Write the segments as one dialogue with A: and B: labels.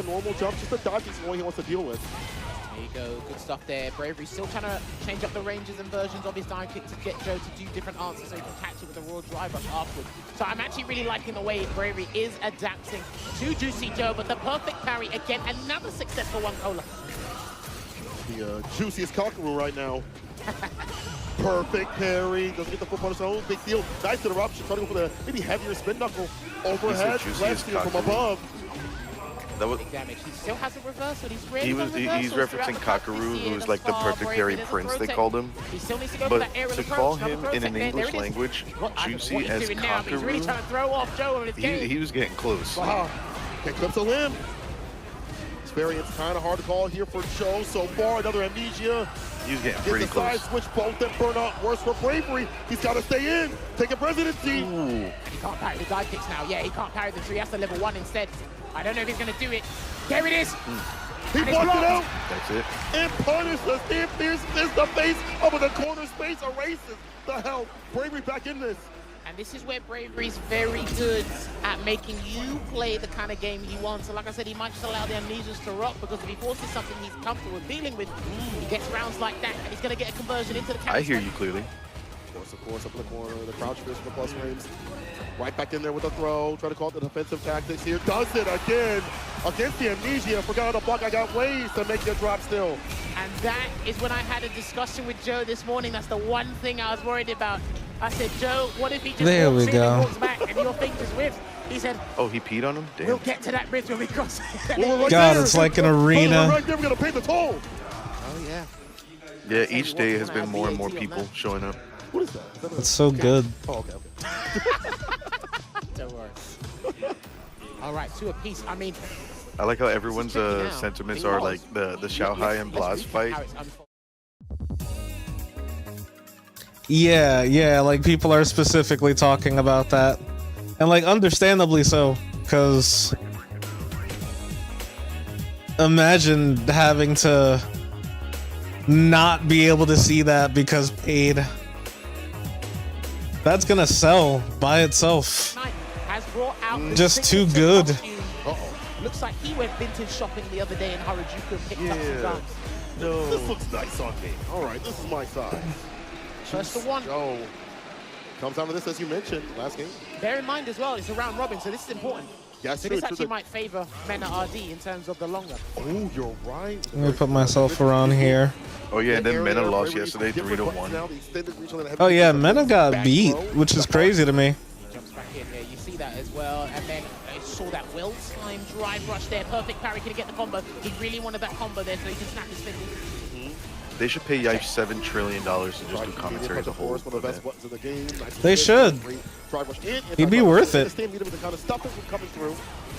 A: the normal jump, just the dodge is what he wants to deal with.
B: There you go, good stuff there. Bravery still trying to change up the ranges and versions of his dive kick to get Joe to do different answers so he can catch it with a raw drive rush afterwards. So I'm actually really liking the way Bravery is adapting to Juicy Joe, but the perfect parry, again, another successful one, Cola.
A: The juiciest Conqueror right now. Perfect parry, doesn't get the full punish zone, big deal. Nice interruption, trying to go for the maybe heavier spin knuckle. Overhead, left steal from above.
C: That was
B: big damage. He still has a reversal. He's
C: referencing Kakaru, who's like the perfect parry prince, they called him.
B: He still needs to go
C: but
B: for that aerial
C: to
B: approach.
C: call him in an English language, Juicy as
B: Kakaru, he's really trying to throw off Joe on his game.
C: He was getting close.
A: Wow, can clip the limb. This variant's kind of hard to call here for Joe so far. Another amnesia.
C: He's getting pretty close.
A: Side switch, both and burn out. Worse for Bravery. He's got to stay in. Take a presidency.
C: Ooh.
B: He can't parry the dive kicks now. Yeah, he can't parry them, so he has to level 1 instead. I don't know if he's going to do it. There it is.
A: He blocked it out.
C: That's it.
A: And punishes. Steve Fierce missed the face over the corner space. Erases the hell. Bravery back in this.
B: And this is where Bravery's very good at making you play the kind of game he wants. So like I said, he might just allow the amnesias to rock, because if he forces something he's comfortable with dealing with, he gets rounds like that, and he's going to get a conversion into the counter.
C: I hear you clearly.
A: Of course, up in the corner, the crouch fish for the plus frames. Right back in there with a throw, try to call it the defensive tactics here. Does it again against the amnesia. Forgot to block. I got ways to make you drop still.
B: And that is when I had a discussion with Joe this morning. That's the one thing I was worried about. I said, Joe, what if he just walks in and walks back and your thing just whips? He said,
C: oh, he peed on him? Damn.
B: We'll get to that bridge when we cross.
A: Well,
D: God, it's like an arena.
A: Right there, we're going to pay the toll.
B: Oh, yeah.
C: Yeah, each day has been more and more people showing up.
A: What is that?
D: That's so good.
A: Oh, okay.
B: Don't worry. All right, 2 apiece. I mean,
C: I like how everyone's sentiments are like the Xiaohai and Blaz fight.
D: Yeah, like people are specifically talking about that. And like understandably so, because imagine having to not be able to see that because paid. That's gonna sell by itself.
B: Has brought out
D: just too good.
B: Looks like he went vintage shopping the other day in Harajuku and picked up some guns.
A: No. This looks nice on me. All right, this is my side.
B: First to one.
A: Joe comes out of this, as you mentioned, last game.
B: Bear in mind as well, it's a round robin, so this is important.
A: Yeah,
B: so this actually might favor Mena RD in terms of the longer.
A: Oh, you're right.
D: Let me put myself around here.
C: Oh yeah, and then Mena lost yesterday 3-1.
D: Oh yeah, Mena got beat, which is crazy to me.
B: He jumps back in there, you see that as well, and then I saw that well-timed drive rush there. Perfect parry, can he get the combo? He really wanted that combo there so he can snap his fingers.
C: They should pay Yipe $7 trillion to just do commentary as a whole.
D: They should. He'd be worth it.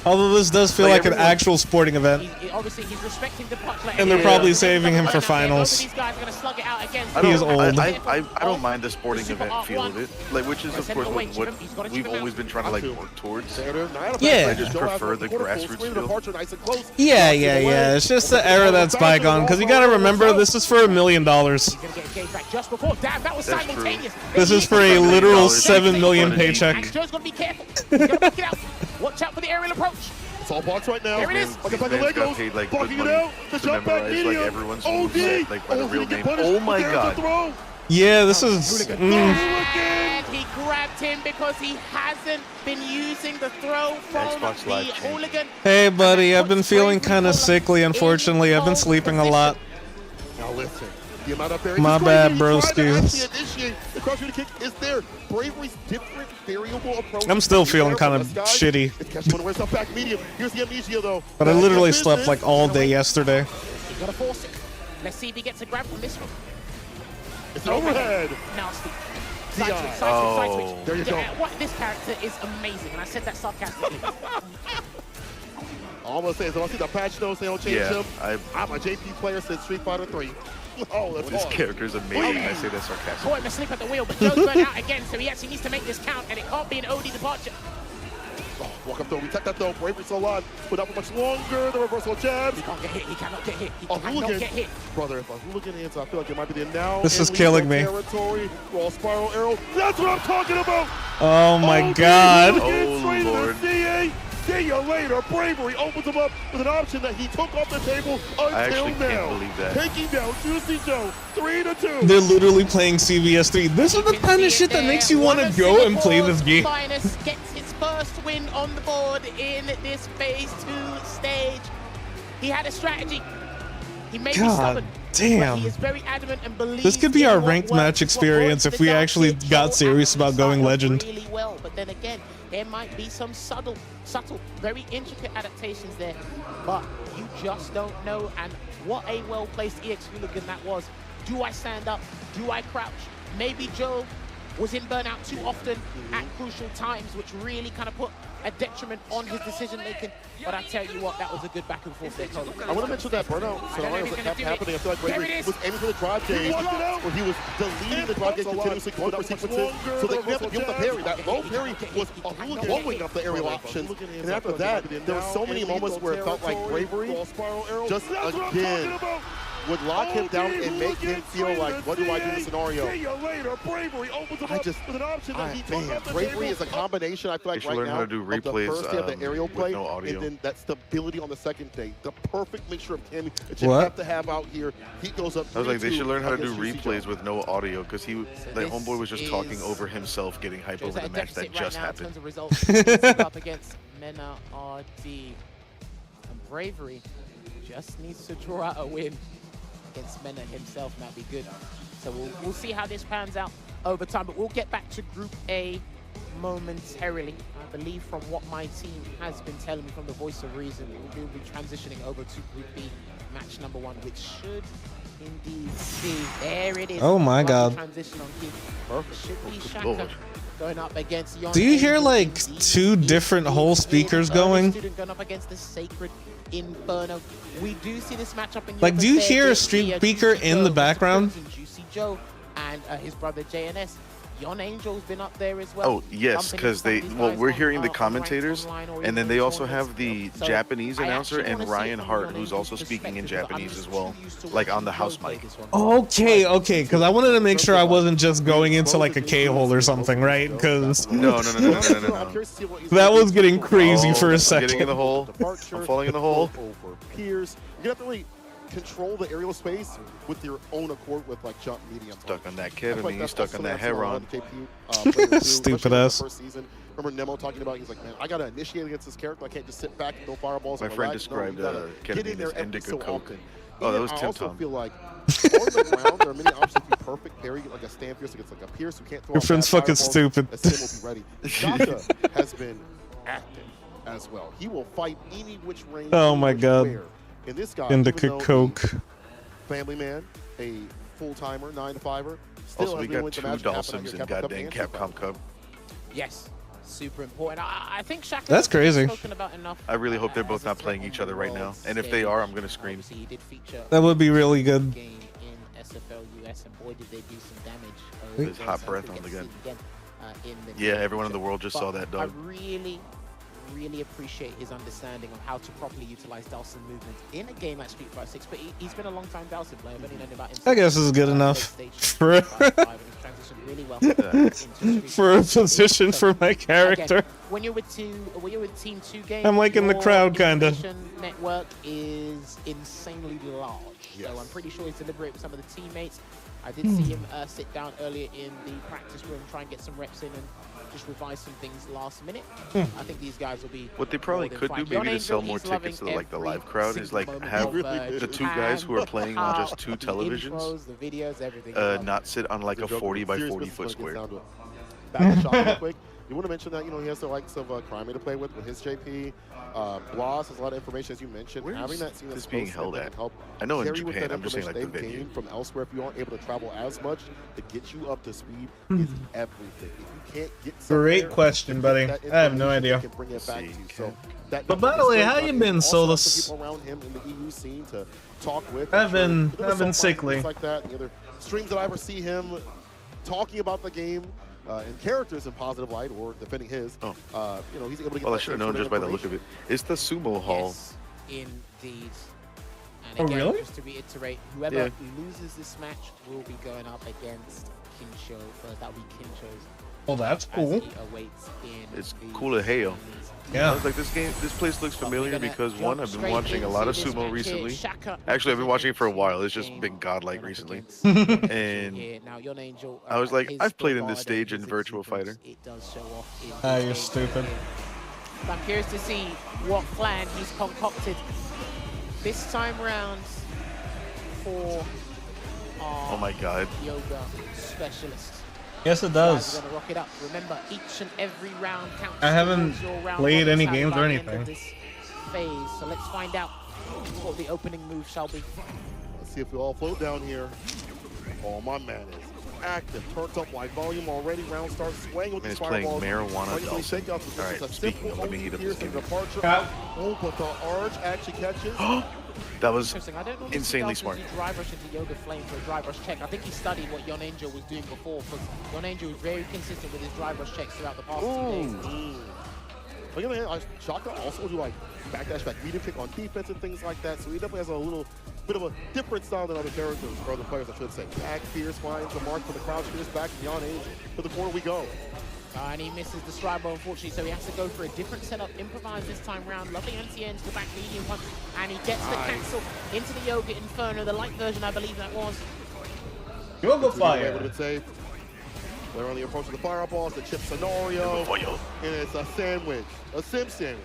D: Although this does feel like an actual sporting event.
B: Obviously, he's respecting the punch.
D: And they're probably saving him for finals.
B: These guys are going to slug it out again.
D: He's old.
C: I don't mind the sporting event feel of it, like, which is of course what we've always been trying to like work towards.
D: Yeah.
C: I just prefer the grassroots feel.
D: Yeah. It's just the era that's bygone. Because you got to remember, this is for $1 million. This is for a literal $7 million paycheck.
B: Joe's going to be careful. He's going to back it out. Watch out for the aerial approach.
A: It's all box right now.
B: There it is.
A: Like a Legos.
C: Paid like
A: Blocking
C: good
A: it
C: money
A: out. The
C: to
A: jump back
C: memorize like
A: medium.
C: everyone's
A: OD.
C: moves, like by the real name. Oh my god.
D: Yeah, this is...
B: And he grabbed him because he hasn't been using the throw from the hooligan.
D: Hey buddy, I've been feeling kind of sickly, unfortunately. I've been sleeping a lot.
A: Now listen. The amount of
D: My bad, broskies.
A: The cross-shooting kick is there. Bravery's different variable approach.
D: I'm still feeling kind of shitty.
A: Here's the amnesia though.
D: But I literally slept like all day yesterday.
B: He's got to force it. Let's see if he gets a grab from this one.
A: It's overhead.
B: Nasty. Side switch.
A: There you go.
B: What this character is amazing, and I said that sarcastically.
A: Almost says, I see the patch notes, they don't change him. I'm a JP player since Street Fighter 3. Oh, that's
C: This character is amazing. I say that sarcastically.
B: Caught him asleep at the wheel, but Joe's burnt out again, so he actually needs to make this count, and it can't be an OD departure.
A: Oh, walk up though, we tech that though. Bravery so long, put up much longer. The reversal jabs.
B: He can't get hit. He cannot get hit. He cannot get hit.
A: Brother, if a hooligan hits, I feel like it might be the now.
D: This is killing me.
A: Territory, roll spiral arrow. That's what I'm talking about.
D: Oh my god.
C: Oh lord.
A: See you later. Bravery opens him up with an option that he took off the table until now.
C: Can't believe that.
A: Taking down Juicy Joe 3-2.
D: They're literally playing CVS 3. This is the kind of shit that makes you want to go and play this game.
B: Finest gets his first win on the board in this phase 2 stage. He had a strategy. He may be stubborn,
D: damn.
B: but he is very adamant and believes
D: This could be our
B: in what
D: ranked
B: works,
D: match
B: what
D: experience
B: works.
D: if we
B: The
D: actually
B: Dark
D: got
B: Kid
D: serious
B: Joe
D: about going
B: actually
D: legend.
B: started off really well, but then again, there might be some subtle, very intricate adaptations there, but you just don't know. And what a well-placed EX Hooligan that was. Do I stand up? Do I crouch? Maybe Joe was in burnout too often at crucial times, which really kind of put a detriment on his decision-making. But I tell you what, that was a good back and forth there, Cole.
A: I want to mention that burnout scenario that kept happening. I feel like Bravery was aiming for the drive game, where he was deleting the drive game continuously, going for sequences, so that you have to deal with the parry. That low parry was a hooligan blowing up the aerial options. And after that, there were so many moments where it felt like Bravery just again would lock him down and make him feel like, what do I do in this scenario? Man, Bravery is a combination, I feel like,
C: They should
A: right
C: learn
A: now,
C: how to do
A: of the
C: replays
A: first day of the aerial
C: with
A: play,
C: no audio.
A: and then that stability on the second day. The perfect mixture of Cammy that you have to have out here. He goes up.
C: I was like, they should learn how to do
A: against
C: replays
A: UCJ.
C: with no audio, because the homeboy was just talking over himself, getting hype over the match that just happened.
B: In terms of results, He's up against Mena RD. And Bravery just needs to draw out a win against Mena himself, and that'd be good. So we'll see how this pans out over time, but we'll get back to Group A momentarily. I believe from what my team has been telling me from the voice of reason, we'll be transitioning over to Group B, match number 1, which should indeed be, there it is.
D: Oh my God.
B: Transition on key. Should be Shaka going up against Yon.
D: Do you hear
B: Angel
D: like
B: indeed.
D: 2 different whole speakers going?
B: Student going up against the Sacred Inferno. We do see this matchup in
D: Like, do you
B: Europe
D: hear a
B: there,
D: street
B: the,
D: speaker
B: Juicy
D: in
B: Joe,
D: the
B: Mr.
D: background?
B: Crimson, Juicy Joe, and his brother JNS. Yon Angel's been up there as well.
C: Oh, yes, because we're hearing the commentators, and then they also have the Japanese announcer and Ryan Hart, who's also speaking in Japanese as well, like on the house mic.
D: Okay, because I wanted to make sure I wasn't just going into like a K-hole or something, right? Because
C: No.
D: that was getting crazy for a
C: I'm
D: second.
C: getting in the hole. I'm falling in the hole.
A: Over peers. You have to really control the aerial space with your own accord with like jump medium.
C: Stuck on that kid,
A: I feel like
C: and he's
A: that's
C: stuck
A: also
C: on that
A: something
C: Heron.
A: JP, players do,
D: Stupid
A: especially in the
D: ass.
A: First season. Remember Nemo talking about, he's like, man, I gotta initiate against this character. I can't just sit back and throw fireballs.
C: My
A: and
C: friend
A: relax.
C: described
A: no, you gotta get in
C: ketamine
A: there
C: as
A: every
C: indica
A: so
C: coke.
A: often.
C: Oh, that
A: And
C: was
A: I
C: Tim
A: also
C: Tom.
A: feel like on the ground there are many options to be perfect parry, like a stand fierce against like a Pierce who can't throw.
D: Your
A: out
D: friend's
A: bad
D: fucking
A: fireballs.
D: stupid.
A: That Sim will be ready. Shaka has been active as well. He will fight any which range.
D: Oh my God.
A: Where. And this guy,
D: Indica
A: even though
D: coke.
A: he's family man, a full-timer, 9-to-5er. Still
C: Also, we
A: has been
C: got
A: with the
C: 2
A: magic happening
C: Dawsons
A: at
C: in
A: Capcom Cup
C: goddamn
A: and
C: Capcom Cup.
B: Yes, super important. I think Shaka.
D: That's crazy.
C: I really hope they're both not playing each other right now. And if they are, I'm gonna scream.
B: Obviously, he did feature
D: That would be really good.
B: game in SFL US, and boy, did they do some damage.
C: There's
B: there,
C: hot
B: so
C: breath
B: we'll
C: on
B: get
C: the
B: to
C: gun.
B: see again, in the
C: Yeah,
B: near
C: everyone in the
B: future.
C: world just
B: But
C: saw that, dog.
B: I really appreciate his understanding of how to properly utilize Dawson movement in a game like Street Fighter 6. But he's been a long time Dawson player. I've only known about him
D: I guess this is good enough for
B: really well
D: for a position for my character.
B: Again, when you're with Team 2 games,
D: I'm like in the
B: your
D: crowd, kinda.
B: information network is insanely large.
A: Yes.
B: So I'm pretty sure he's deliberate with some of the teammates. I did see him sit down earlier in the practice room, try and get some reps in and just revise some things last minute. I think these guys will be.
C: What they probably
B: more than
C: could
B: fine.
C: do,
B: Yon
C: maybe to sell
B: Angel,
C: more
B: he's
C: tickets to
B: loving
C: like the
B: every
C: live crowd, is
B: single
C: like
B: moment
C: have
B: of,
C: the 2 guys who are playing on just 2
B: the
C: televisions,
B: intros, the videos, everything.
C: not sit on like a 40 by 40 foot square.
A: Back to Shaka real quick. You want to mention that, he has the likes of Crime to play with his JP. Bloss has a lot of information, as you mentioned.
C: Where
A: Having
C: is
A: that scene
C: this
A: that's
C: being
A: close
C: held
A: and
C: at?
A: can help
C: I know in
A: carry with
C: Japan,
A: that
C: I'm just saying like the
A: information they've
C: venue.
A: gained from elsewhere. If you aren't able to travel as much, to get you up to speed is everything. If you can't get
D: Great
A: somewhere,
D: question, buddy.
A: that
D: I have no
A: information
D: idea.
A: can bring it back to you. So that
D: But by the way, how you been,
A: also have
D: Solus?
A: some people around him in the EU scene to talk with.
D: I've been
A: Things
D: sickly.
A: like that. The other streams that I ever see him talking about the game and characters in positive light or defending his.
C: Oh.
A: He's able to get
C: Well, I
A: that
C: should have
A: same
C: known
A: sort
C: just
A: of
C: by the look of it. It's the sumo hall.
B: Yes, indeed. And
D: Oh,
B: again,
D: really?
B: just to reiterate, whoever
C: Yeah.
B: loses this match will be going up against Kinsho first. That'll be Kinsho's
D: Oh, that's
B: as
D: cool.
B: he awaits in
C: It's
B: the
C: cool as hell. I
D: Yeah.
C: was like, this place looks familiar because one, I've been watching a lot of sumo recently.
B: Shaka
C: Actually, I've been watching it for a while. It's just
B: game
C: been godlike
B: going up
C: recently.
B: against Yon Angel
C: And
B: here. Now, Yon Angel,
C: I was like,
B: his
C: I've played in this
B: bravado,
C: stage in
B: his
C: Virtual
B: exuberance,
C: Fighter.
B: It does show off in
D: Ah,
B: this
D: you're
B: game
D: stupid.
B: here. So I'm curious to see what plan he's concocted this time round for our
C: Oh my god.
B: yoga specialist.
D: Yes, it
B: Guys,
D: does.
B: we're gonna rock it up. Remember, each and every round counts.
D: I haven't
B: towards your round
D: played
B: one
D: any
B: tally
D: games
B: by
D: or
B: the end of
D: anything.
B: this phase. So let's find out what the opening move shall be.
A: Let's see if we all float down here. Oh, my man is active. Turns up like volume already. Round starts swaying with
C: Man,
A: these
C: he's playing
A: fireballs.
C: marijuana
A: Trying to
C: Dawson.
A: shake out the
C: All right,
A: it's a
C: speaking
A: simple
C: of, let me heat up this
A: piercing
C: game.
A: departure.
D: Yeah.
A: Oh, but the arch actually catches.
C: That was
B: Interesting. I don't know if
C: insanely
B: he
C: smart.
B: drive rush into Yoga Flame for a drive rush check. I think he studied what Yon Angel was doing before, because Yon Angel was very consistent with his drive rush checks throughout the past 2 days.
A: But on the other hand, Shaka also do like backdash, back medium kick on defense and things like that. So he definitely has a little bit of a different style than other characters, or other players, I should say. Back fierce finds the mark for the crouch fierce back to Yon Angel. To the corner we go.
B: And he misses the stride blow, unfortunately, so he has to go for a different setup, improvise this time round. Lovely anti-end to the back medium punch, and he gets the cancel into the Yoga Inferno, the light version, I believe that was.
D: Yoga
A: Would
D: fire.
A: have been safe. They're on the approach of the fireballs, the chip scenario, and it's a sandwich, a sim sandwich.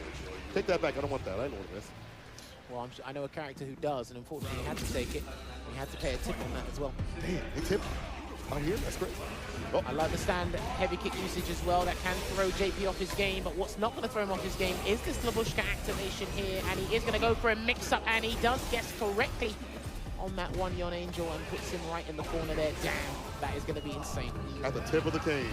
A: Take that back, I don't want that, I know what it is.
B: Well, I know a character who does, and unfortunately he had to take it. He had to pay a tip on that as well.
A: Damn, they tip out here, that's great. Oh.
B: I like the stand heavy kick usage as well. That can throw JP off his game, but what's not going to throw him off his game is this Labushka activation here, and he is going to go for a mix-up, and he does guess correctly on that one Yon Angel and puts him right in the corner there. Damn, that is going to be insane.
A: At the tip of the cane.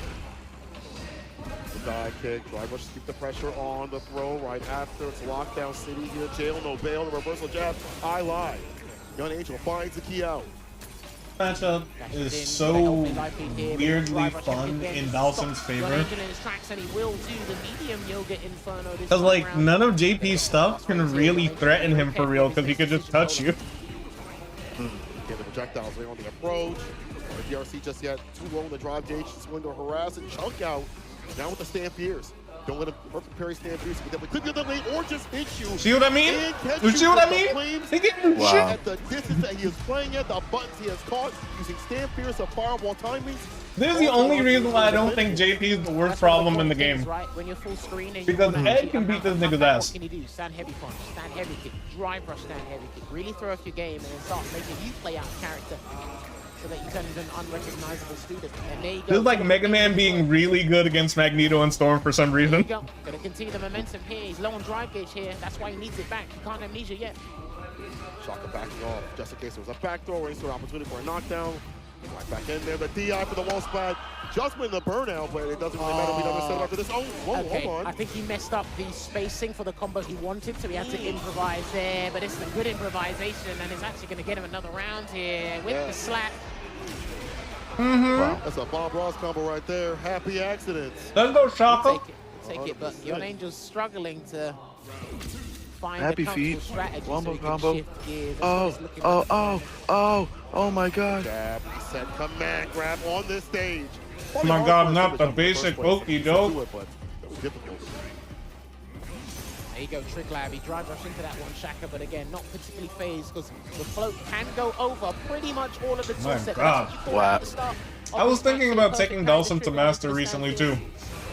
A: The dive kick, drive rush, keep the pressure on the throw right after. It's lockdown city here, jail, no bail, the reversal jab, I lie. Yon Angel finds the key out.
D: Matchup is so weirdly fun in Dawson's favor. Because, like, none of JP's stuff can really threaten him for real, because he could just touch you.
A: Get the projectiles there on the approach. The DRC just yet too low in the drive gauge. Just going to harass and chunk out. Down with the stand pierce. Don't let him perfect parry stand pierce. But definitely could get the lane or just hit you.
D: See what I mean? You see what I mean? He getting shit.
A: At the distance that he is playing at, the buttons he has caught, using stand pierce and fireball timings.
D: This is the only reason why I don't think JP is the worst problem in the game.
B: When you're full screen and
D: Because Ed can beat this nigga's ass.
B: What can you do? Stand heavy punch, stand heavy kick, drive rush, stand heavy kick. Really throw off your game and then start making you play out character so that you turn into an unrecognizable student. And there you go.
D: This is like Mega Man being really good against Magneto and Storm for some reason.
B: There you go. Gonna continue the momentum here. He's low on drive gauge here. That's why he needs it back. He can't amnesia yet.
A: Shaka backing off just in case it was a back throw or any sort of opportunity for a knockdown. Right back in there, the DI for the wall spot. Just win the burnout, but it doesn't really matter if he doesn't set up after this. Oh, whoa,
B: Okay,
A: hold on.
B: I think he messed up the spacing for the combo he wanted, so he had to improvise there. But it's a good improvisation, and it's actually going to get him another round here with the slap.
A: Wow. That's a Bob Ross combo right there. Happy accidents.
D: Let's go, Shaka.
B: Take it, but Yon Angel's struggling to find
C: Happy
B: a comfortable
C: feet.
B: strategy
C: Wombo
B: so he can
C: combo.
B: shift gears.
C: Oh my god.
A: Jab, reset, command grab on this stage.
D: Oh my god, not the basic pokey dope.
A: Difficult.
B: There you go, Trick Lab. He drive rush into that one, Shaka, but again, not particularly phased because the float can go over pretty much all of the
D: My
B: toolset.
D: God.
C: Wow.
D: I was thinking about taking Dawson to Master recently too.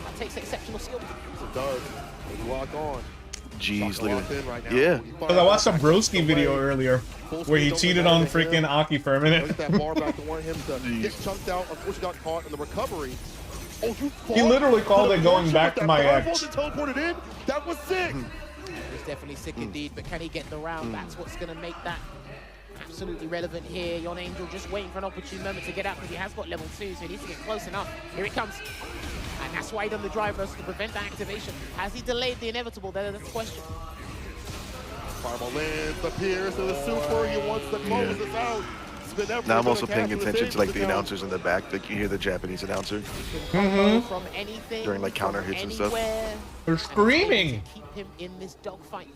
B: That takes exceptional skill.
A: It does. It's lock on.
C: Jeez, look at that.
A: Right now.
C: Yeah.
D: Because I watched a Broski video earlier where he cheated on freaking Aki for a minute.
A: Look at that bar back to want him to get chunked out. Unfortunately, got caught in the recovery. Oh, you
D: He literally called it going back to my ex.
A: Teleported in. That was sick.
B: He's definitely sick indeed, but can he get the round? That's what's going to make that absolutely relevant here. Yon Angel just waiting for an opportune moment to get out because he has got level 2, so he needs to get close enough. Here it comes. And that's why he done the drive rush to prevent the activation. Has he delayed the inevitable? That's the question.
A: Fireball lands, the pierce, and the super. He wants to close this out.
C: Now I'm also paying attention to like the announcers in the back. Like you hear the Japanese announcer
B: From anything,
C: during like counter
B: from
C: hits and stuff.
B: anywhere,
D: They're screaming.
B: keep him in this dogfight.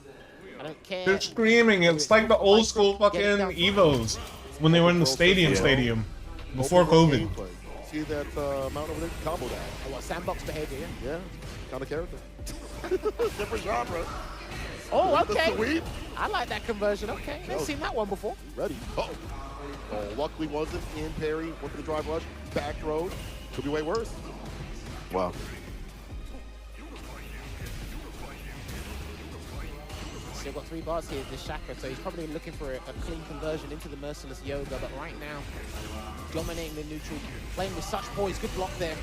B: I don't care.
D: They're screaming. It's like the old school fucking Evos when they were in the stadium before COVID.
A: see that mount over there combo that.
B: Oh, what, sandbox behavior, yeah?
A: Yeah, kind of character. Different genre.
B: Oh,
A: The
B: okay.
A: sweep.
B: I like that conversion. Okay, I've seen that one before.
A: Ready. Oh, luckily wasn't in parry. Went for the drive rush. Back road. Could be way worse.
C: Wow.
B: Still got 3 bars here, the Shaka, so he's probably looking for a clean conversion into the Merciless Yoga, but right now, dominating the neutral, playing with such poise. Good block there.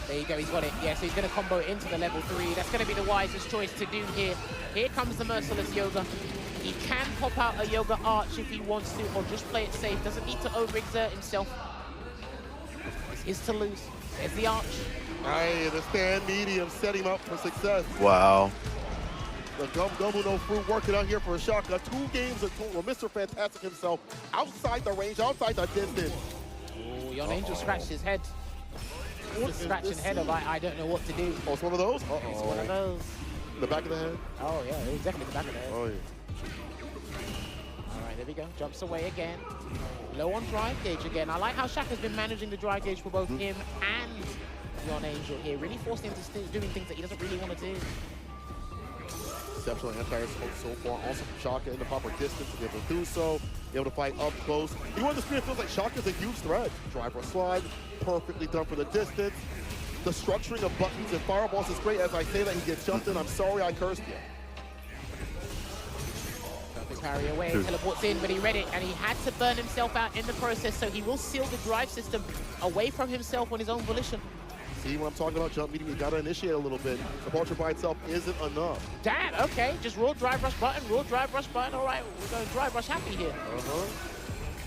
B: There you go, he's got it. Yeah, so he's going to combo it into the level 3. That's going to be the wisest choice to do here. Here comes the Merciless Yoga. He can pop out a Yoga Arch if he wants to, or just play it safe. Doesn't need to overexert himself. This is to lose. There's the Arch.
A: Hey, the stand medium set him up for success.
C: Wow.
A: The Gum No Fruit working out here for a shotgun. 2 games in total. Mr. Fantastic himself outside the range, outside the distance.
B: Oh, Yon Angel scratched his head. Just scratching head of I don't know what to do.
A: Oh, it's one of those?
B: It's one of those.
A: The back of the head?
B: Oh, yeah, it was definitely the back of the head.
A: Oh, yeah.
B: All right, there we go. Jumps away again. Low on drive gauge again. I like how Shaka's been managing the drive gauge for both him and Yon Angel here. Really forcing him to doing things that he doesn't really want to do.
A: Exceptional anti-air so far. Also from Shaka in the proper distance to be able to do so. Be able to fight up close. You want the screen, it feels like Shaka's a huge threat. Drive or slide, perfectly done for the distance. The structuring of buttons and fireballs is great. As I say that, he gets jumped in. I'm sorry I cursed you.
B: Perfect parry away, teleports in, but he read it, and he had to burn himself out in the process, so he will seal the drive system away from himself on his own volition.
A: See what I'm talking about? Jump medium, you gotta initiate a little bit. The vulture by itself isn't enough.
B: Damn, okay, just raw drive rush button, raw drive rush button. All right, we're going drive rush happy here.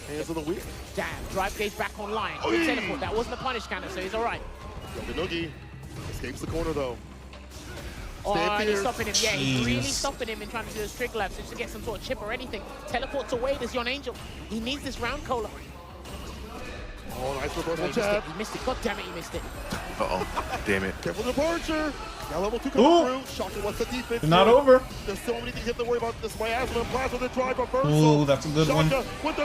A: Hands of the weak.
B: Damn, drive gauge back online. Good teleport, that wasn't a punish cannon, so he's all right.
A: Noogie escapes the corner though.
B: Oh, and he's stopping him. Yeah, he's
D: Jeez.
B: really stopping him in trying to do those trigger laps just to get some sort of chip or anything. Teleports away, there's Yon Angel. He needs this round cola.
A: Oh, nice reversal
B: He
A: jab.
B: missed it. God damn it, he missed it.
C: Uh-oh. Damn it.
A: Careful departure. Now level 2 coming through. Shaka wants the defense.
D: It's not over.
A: There's so many things you have to worry about. This miasma and plasma, the drive reversal.
D: Ooh, that's a good one.
A: Shaka with the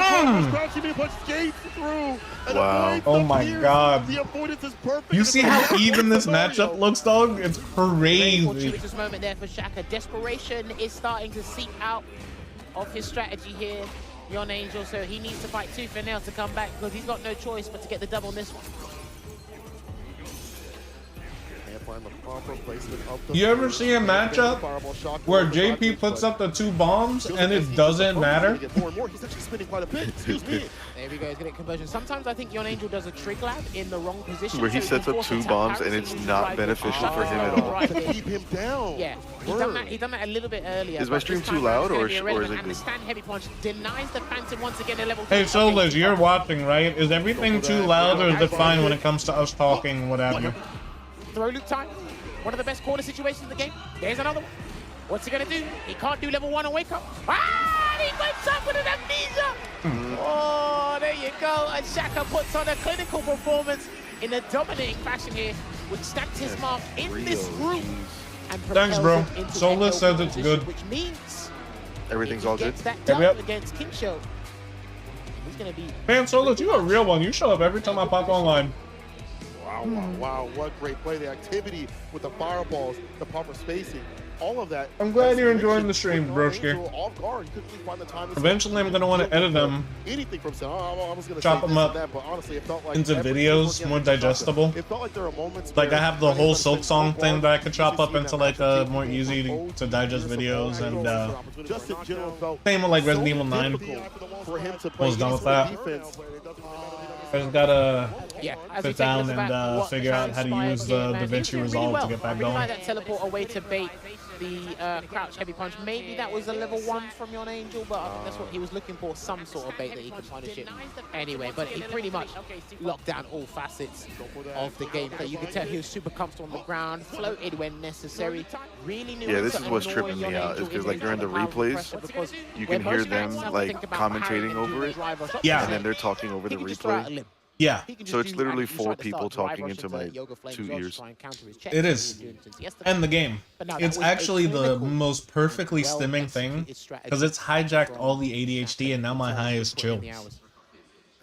A: crouching me punch skates through. And
C: Wow.
A: avoids
D: Oh
A: the
D: my
A: pierce.
D: God.
A: The avoidance is perfect.
D: You
A: It's
D: see
A: a
D: how
A: perfect
D: even this
A: scenario.
D: matchup looks, dog? It's
B: Very
D: crazy.
B: fortuitous moment there for Shaka. Desperation is starting to seep out of his strategy here. Yon Angel, so he needs to fight tooth and nail to come back because he's got no choice but to get the double on this one.
A: Can't find the proper placement of the
D: You ever see a matchup
A: fireball Shaka
D: where
A: with the drive
D: JP
A: gauge,
D: puts
A: but
D: up the 2 bombs
A: feels
D: and
A: like
D: it
A: he's
D: doesn't
A: focusing
D: matter?
A: to get more and more. He's actually spinning quite a bit. Excuse me.
B: There we go, he's getting conversion. Sometimes I think Yon Angel does a trig lab in the wrong position.
C: Where he
B: so
C: sets
B: can
C: up
B: force
C: 2
B: attack
C: bombs
B: parries
C: and it's
B: use
C: not
B: drive
C: beneficial
B: gauge.
C: for him at all.
B: Right
A: To
B: there.
A: keep him down.
B: Yeah, he done that a little bit earlier.
C: Is my
B: but
C: stream
B: this
C: too
B: time
C: loud,
B: around
C: or
B: it's
C: is
B: gonna be
C: it
B: irrelevant, and
C: good?
B: the stand heavy punch denies the Phantom once again in level 2.
D: Hey, Solas, you're watching, right? Is everything too loud or is it fine when it comes to us talking, what have you?
B: Throw loop time. One of the best corner situations in the game. There's another one. What's he gonna do? He can't do level 1 and wake up. Ah! He wakes up with an amnesia. Oh, there you go. And Shaka puts on a clinical performance in a dominating fashion here, which stamps his mark in this group. And
D: Thanks, bro.
B: propels him into
D: Solas
B: the
D: says
B: LP
D: it's
B: position,
D: good.
B: Which means
C: Everything's
B: if
C: all
B: he
C: good.
B: gets that
D: Yep,
B: dub
D: yep.
B: against Kinsho, he's gonna be.
D: Man, Solas, you a real one. You show up every time I pop online.
A: Wow, what great play. The activity with the fireballs, the proper spacing, all of that.
D: I'm glad
A: That's
D: you're enjoying the
A: mentioned
D: stream,
A: with
D: broski.
A: Angel off guard. He couldn't really find the time to
D: Eventually, I'm gonna want to edit them
A: anything from Sam. I was gonna
D: Chop
A: say
D: them
A: this
D: up
A: and that, but honestly, it felt like
D: into
A: everything
D: videos,
A: was working
D: more
A: out for Shaka.
D: digestible.
A: It felt like there were moments
D: Like,
A: where
D: I have the
A: Ryan
D: whole
A: was playing
D: Silk Song
A: off
D: thing
A: guard.
D: that I could chop
A: You
D: up
A: see
D: into,
A: that
D: like,
A: matchup
D: more
A: take
D: easy
A: hold,
D: to digest
A: here's some
D: videos, and,
A: just in general felt
D: same with, like,
A: so
D: Resident Evil 9.
A: difficult for him to play
D: Almost done
A: any
D: with
A: sort of
D: that.
A: defense.
D: I just gotta
B: Yeah, as we
D: sit
B: take a
D: down
B: look
D: and
B: at what
D: figure out how to
B: transpired
D: use
B: here,
D: the
B: man,
D: DaVinci
B: he's doing
D: Resolve
B: really well.
D: to get back
B: I really like
D: going.
B: that teleport away to bait the crouch heavy punch. Maybe that was a level 1 from Yon Angel, but I think that's what he was looking for, some sort of bait that he could punish it. Anyway, but he pretty much locked down all facets of the gameplay. You could tell he was super comfortable on the ground, floated when necessary. Really knew
C: Yeah,
B: when
C: this
B: to
C: is what's
B: annoy
C: tripping me
B: Yon
C: out,
B: Angel
C: is 'cause,
B: in
C: like, during the
B: power of
C: replays,
B: pressure, because
C: you
B: when
C: can hear
B: most
C: them,
B: guys have to
C: like,
B: think about how
C: commentating
B: they do
C: over
B: the
C: it,
B: drive rush.
D: Yeah.
C: and then they're talking over the
B: He can just throw out a
C: replay.
B: limb.
D: Yeah,
B: He can
C: So
B: just
C: it's
B: do-
C: literally
B: he can
C: 4
B: try to
C: people
B: start drive
C: talking
B: rush
C: into my
B: Yoga Flames
C: 2
B: as well to
C: ears.
B: try and counter his checks
D: it
B: that
D: is.
B: he's been doing since yesterday.
D: And the game.
B: But no, that
D: It's
B: was a
D: actually the
B: clinical,
D: most perfectly
B: well
D: stimming thing
B: executed strategy
D: because it's hijacked
B: from
D: all the ADHD and now my high is
B: put in
D: chill.
B: the hours.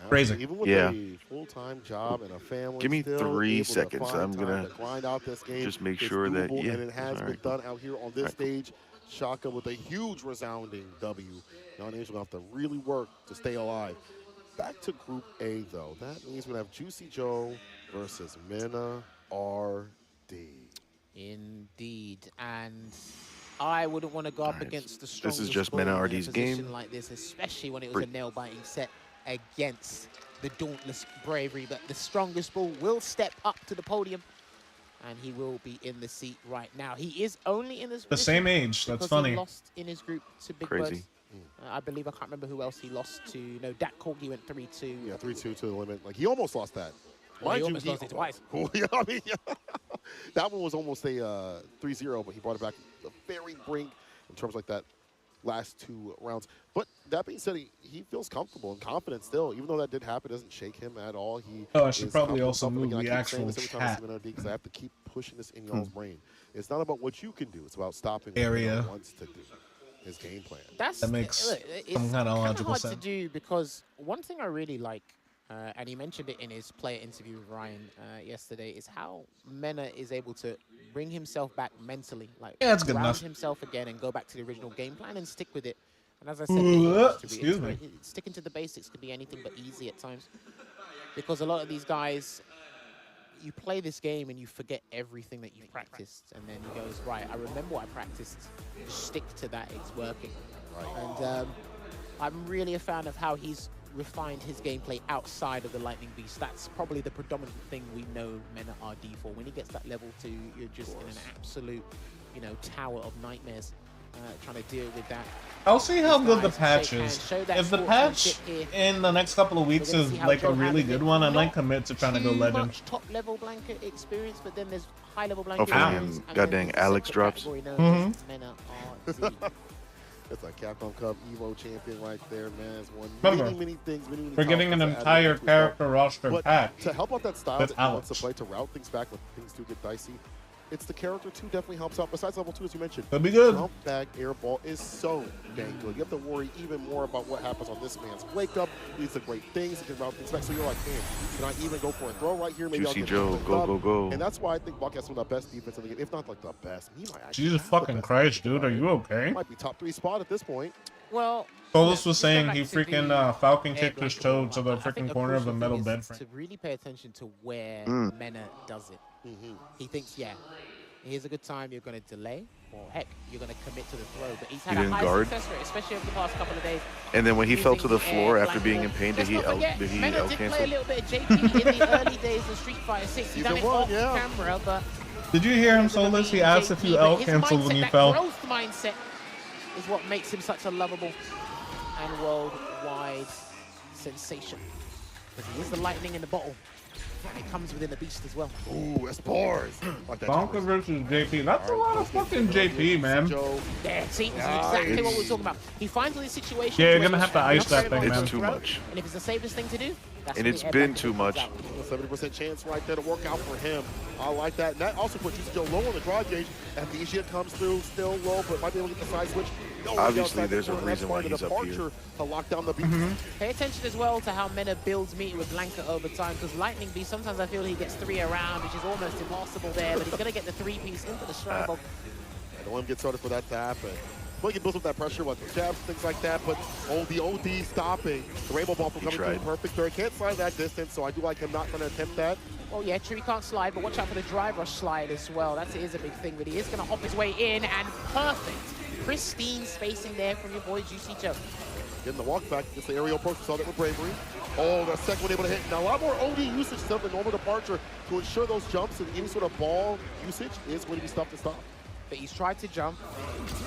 D: Crazy.
A: Even with
C: Yeah.
A: a full-time job and a family,
C: Give me
A: still
C: 3
A: able to
C: seconds.
A: find
C: I'm
A: time
C: gonna
A: to grind out this game.
C: just make
A: It's
C: sure that,
A: doable,
C: yeah.
A: and it has
C: All
A: been
C: right, cool.
A: done out here on this stage. Shaka with a huge resounding W. Now Angel gonna have to really work to stay alive. Back to Group A though. That means we're gonna have Juicy Joe versus Mena RD.
B: Indeed, and I wouldn't want to go up
C: Nice.
B: against the
C: This is
B: strongest
C: just
B: bull
C: Mena
B: in a
C: RD's
B: position
C: game.
B: like this, especially when it was a nail-biting set against the dauntless Bravery. But the strongest bull will step up to the podium, and he will be in the seat right now. He is only in this
D: The same age. That's funny.
B: He lost in his group to Big
C: Crazy.
B: Bird. I believe, I can't remember who else he lost to. No, Dak Corgi went 3-2.
A: Yeah, 3-2 to the limit. Like, he almost lost that.
B: Well, he almost lost it twice.
A: Yeah, I mean, that one was almost a 3-0, but he brought it back to the very brink in terms of like that last 2 rounds. But that being said, he feels comfortable and confident still. Even though that did happen, it doesn't shake him at all.
D: I should probably also move the actual chat.
A: Because I have to keep pushing this in y'all's brain. It's not about what you can do. It's about stopping what
D: Area.
A: he wants to do. His game plan.
D: That makes
B: look,
D: some kind of logical
B: hard
D: sense.
B: to do, because one thing I really like, and he mentioned it in his player interview with Ryan yesterday, is how Mena is able to bring himself back mentally, like
D: Yeah, that's good
B: ground
D: enough.
B: himself again and go back to the original game plan and stick with it. And as I said,
D: Excuse me.
B: Sticking to the basics can be anything but easy at times, because a lot of these guys, you play this game and you forget everything that you've practiced, and then he goes, right, I remember what I practiced, stick to that, it's working. And I'm really a fan of how he's refined his gameplay outside of the Lightning Beast. That's probably the predominant thing we know Mena RD for. When he gets that level 2, you're just in an absolute, you know, tower of nightmares, trying to deal with that.
D: I'll see how good the patch is. If the patch in the next couple of weeks is like a really good one, I might commit to trying to go legend.
B: Much top level blanket experience, but then there's high level blanket
C: Hopefully,
B: experience. and
C: goddamn
B: then
C: Alex
B: separate
C: drops.
B: category known as Mena RD.
A: That's a Capcom Cup Evo champion right there, man. It's won
D: Remember,
A: many things. Many
D: we're getting an
A: titles to add
D: entire
A: to
D: character roster
A: But
D: pack.
A: to help out that style
D: with
A: that he wants to
D: Alex.
A: play, to route things back when things do get dicey, it's the character too definitely helps out. Besides level 2, as you mentioned,
D: That'd be good.
A: jump back air ball is so dang good. You have to worry even more about what happens on this man's wake up. These are great things. He can route things back. So you're like, man, can I even go for a throw right here? Maybe
C: Juicy
A: I'll get
C: Joe,
A: linked
C: go,
A: up.
C: go, go.
A: And that's why I think Buck has some of the best defense in the game, if not like the best. He might actually
D: Jesus
A: have the
D: fucking
A: best
D: Christ,
A: defense.
D: dude. Are you okay?
A: Might be top 3 spot at this point.
B: Well,
D: Solus was
B: let's go
D: saying
B: back
D: he
B: to the
D: freaking Falcon
B: air
D: kicked his
B: blanket
D: toe
B: wall.
D: to the
B: I think
D: freaking
B: a
D: corner of the
B: crucial
D: metal
B: thing
D: bed
B: is
D: frame.
B: to really pay attention to where Mena does it. He thinks, yeah, here's a good time, you're going to delay, or heck, you're going to commit to the throw. But he's had a
C: didn't
B: high
C: guard.
B: success rate, especially over the past couple of days.
C: And then when he fell
B: using
C: to the
B: the
C: floor
B: air
C: after being in
B: blanket
C: pain,
B: wall.
C: did he
B: Let's not
C: L
B: forget, Mena did play a
C: cancel?
B: little bit of JP in the early days of Street Fighter 6. He done it
A: Season 1,
B: off
A: yeah.
B: camera, but
D: Did you hear him, Solus? He asked if you L canceled when you
B: that
D: fell.
B: growth mindset is what makes him such a lovable and worldwide sensation. Because he is the lightning in the bottle, and it comes within the beast as well.
A: Ooh, that's bars. Like that
D: Bonka versus JP. That's a lot of fucking JP, man.
A: Joe.
B: There, see, this is exactly what we're talking about. He finds all these situations.
D: Yeah, you're
B: where
D: gonna have
B: there's
D: to ice
B: enough
D: that
B: very
D: thing,
B: much
D: man.
C: It's too
B: throw,
C: much.
B: And if it's the safest thing to do, that's
C: And
B: when
C: it's
B: the air
C: been
B: blanket
C: too
B: comes
C: much.
B: out.
A: A 70% chance right there to work out for him. I like that. And that also puts Juicy Joe low on the drive gauge. Amnesia comes through, still low, but might be able to get the side switch. No,
C: Obviously,
A: outside the
C: there's a
A: corner. That's
C: reason why
A: the
C: he's up here.
A: departure to lock down the beat.
B: Pay attention as well to how Mena builds meter with Blanca over time, because Lightning Beast, sometimes I feel he gets 3 around, which is almost impossible there, but he's going to get the 3-piece into the Shrine Bolt.
A: I don't want him to get started for that to happen. Well, he builds up that pressure with the jabs, things like that, but the OD stopping. The Rainbow Ball from coming through perfect there. Can't slide that distance, so I do like him not trying to attempt that.
B: Oh yeah, true, he can't slide, but watch out for the drive rush slide as well. That is a big thing, but he is going to hop his way in, and perfect. Pristine spacing there from your boy Juicy Joe.
A: Getting the walk back against the aerial approach. We saw that with Bravery. Oh, the second one able to hit. Now, a lot more OD usage instead of the normal departure to ensure those jumps and any sort of ball usage is going to be stuff to stop.
B: But he's tried to jump.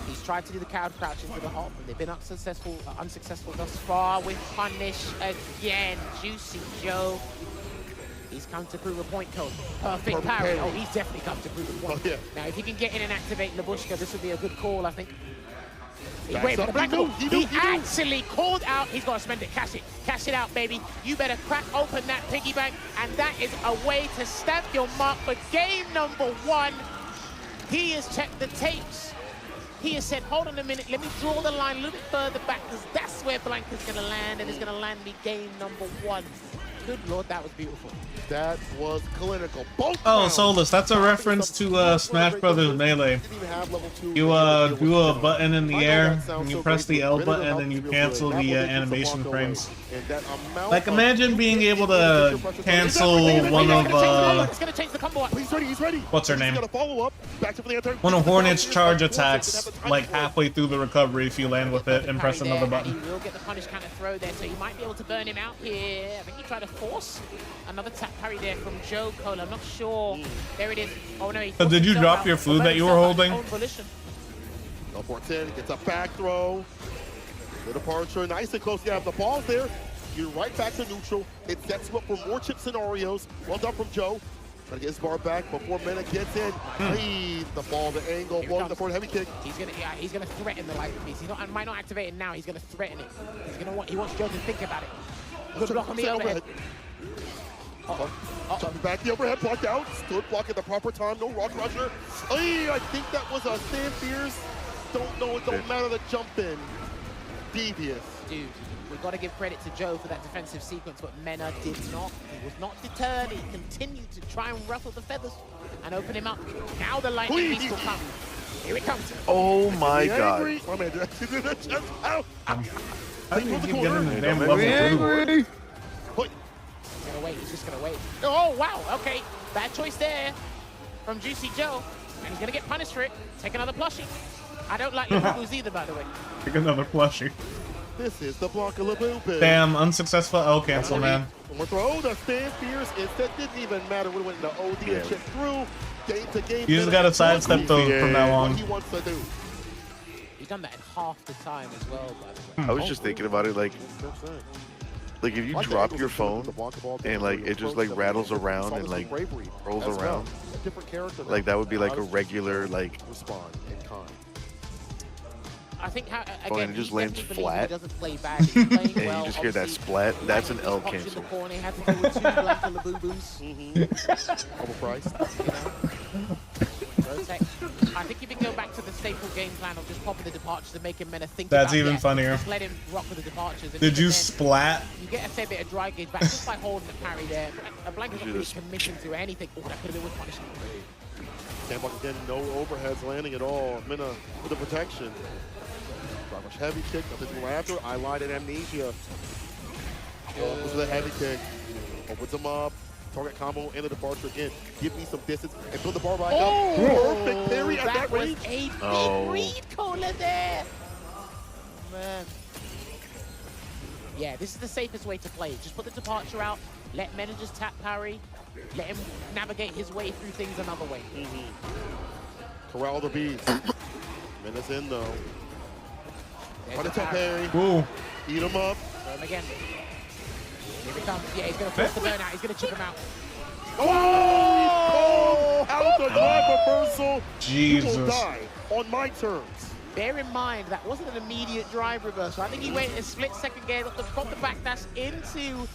B: He's tried to do the cow crouch into the hop, and they've been unsuccessful thus far with punish again. Juicy Joe. He's come to prove a point code. Perfect parry. Oh, he's definitely come to prove a point.
A: Oh, yeah.
B: Now, if he can get in and activate Labushka, this would be a good call, I think.
A: Backs
B: Wait,
A: up.
B: the black
A: He knew,
B: ball.
A: he knew,
B: He
A: he knew.
B: actually called out. He's got to spend it. Cash it. Cash it out, baby. You better crack open that piggy bank. And that is a way to stamp your mark for game number 1. He has checked the tapes he has said, hold on a minute, let me draw the line a little bit further back, because that's where Blanca's going to land, and it's going to land me game number 1. Good Lord, that was beautiful.
A: That was clinical. Both
D: Oh,
A: rounds.
D: Solus, that's a reference to Smash Brothers Melee. You do a button in the air, and you press the L button, and you cancel the animation frames. Like, imagine being able to cancel one of, what's her name? One of Hornet's charge attacks, like halfway through the recovery if you land with it and press another button.
B: He will get the punish counter throw there, so you might be able to burn him out here. I think he tried to force another tap parry there from Joe Cole. I'm not sure. There it is. Oh no,
D: So did you drop your food that you were holding?
A: Teleports in, gets a back throw. The departure, nice and close. You have the ball there. You're right back to neutral. It sets you up for more chip scenarios. Well done from Joe. Trying to get his bar back before Mena gets in. Lead the ball, the angle, blowing the forward heavy kick.
B: He's gonna threaten the light piece. Might not activate it now. He's gonna threaten it. He wants Joe to think about it. Good block on the overhead.
A: Jumping back, the overhead blocked out. Stood block at the proper time. No rock rusher. I think that was a Stan Fierce. Don't know. It don't matter the jump in. Devious.
B: Dude, we've got to give credit to Joe for that defensive sequence, but Mena did not. He was not deterred. He continued to try and ruffle the feathers and open him up. Now the lightning beast will come. Here it comes.
C: Oh my God.
A: My man, ow.
D: How do you keep getting the damn level 2?
B: He's gonna wait. He's just gonna wait. Oh wow. Okay, bad choice there from Juicy Joe, and he's gonna get punished for it. Take another plushie. I don't like Labubu's either, by the way.
D: Take another plushie.
A: This is the block of Labubu.
D: Damn, unsuccessful L cancel, man.
A: Throw the Stan Fierce. Instead, didn't even matter when it went into OD and chip through. Game to game.
D: You just gotta sidestep those from now on.
A: What he wants to do.
B: He's done that in half the time as well, by the way.
C: I was just thinking about it, like if you drop your phone and like it just like rattles around and like rolls around, like that would be like a regular like
A: respond in kind.
B: I think again,
C: it just lands flat.
B: He doesn't play bad. He's playing
C: and
B: well.
C: you just hear that splat. That's an L cancel.
B: He had to deal with 2 Blanca Labubus.
A: Overpriced.
B: I think if you go back to the staple game plan of just popping the departures and making Mena think
D: That's
B: about
D: even funnier.
B: Just let him rock with the departures. And
D: Did you
B: then
D: splat?
B: You get a fair bit of dry gauge back just by holding the parry there. Blanca's not really committing to anything. Oh, that could have been with punishment.
A: Sandbox again, no overheads landing at all. Mena with the protection. Rush heavy kick, nothing to go after. I lied at Amnesia. Goes with a heavy kick. Opens him up. Target combo and the departure again. Give me some distance and build the bar back up. Perfect parry at that range.
B: That was a big read caller there. Man. Yeah, this is the safest way to play. Just put the departure out. Let Mena just tap parry. Let him navigate his way through things another way.
A: Corral the beast. Mena's in though. On the top parry.
D: Ooh.
A: Eat him up.
B: Throw him again. Here he comes. Yeah, he's going to force the burnout. He's going to chip him out.
A: Oh! Out the drive reversal.
D: Jesus.
A: You will die on my terms.
B: Bear in mind, that wasn't an immediate drive reversal. I think he went in a split-second game, got the backdash into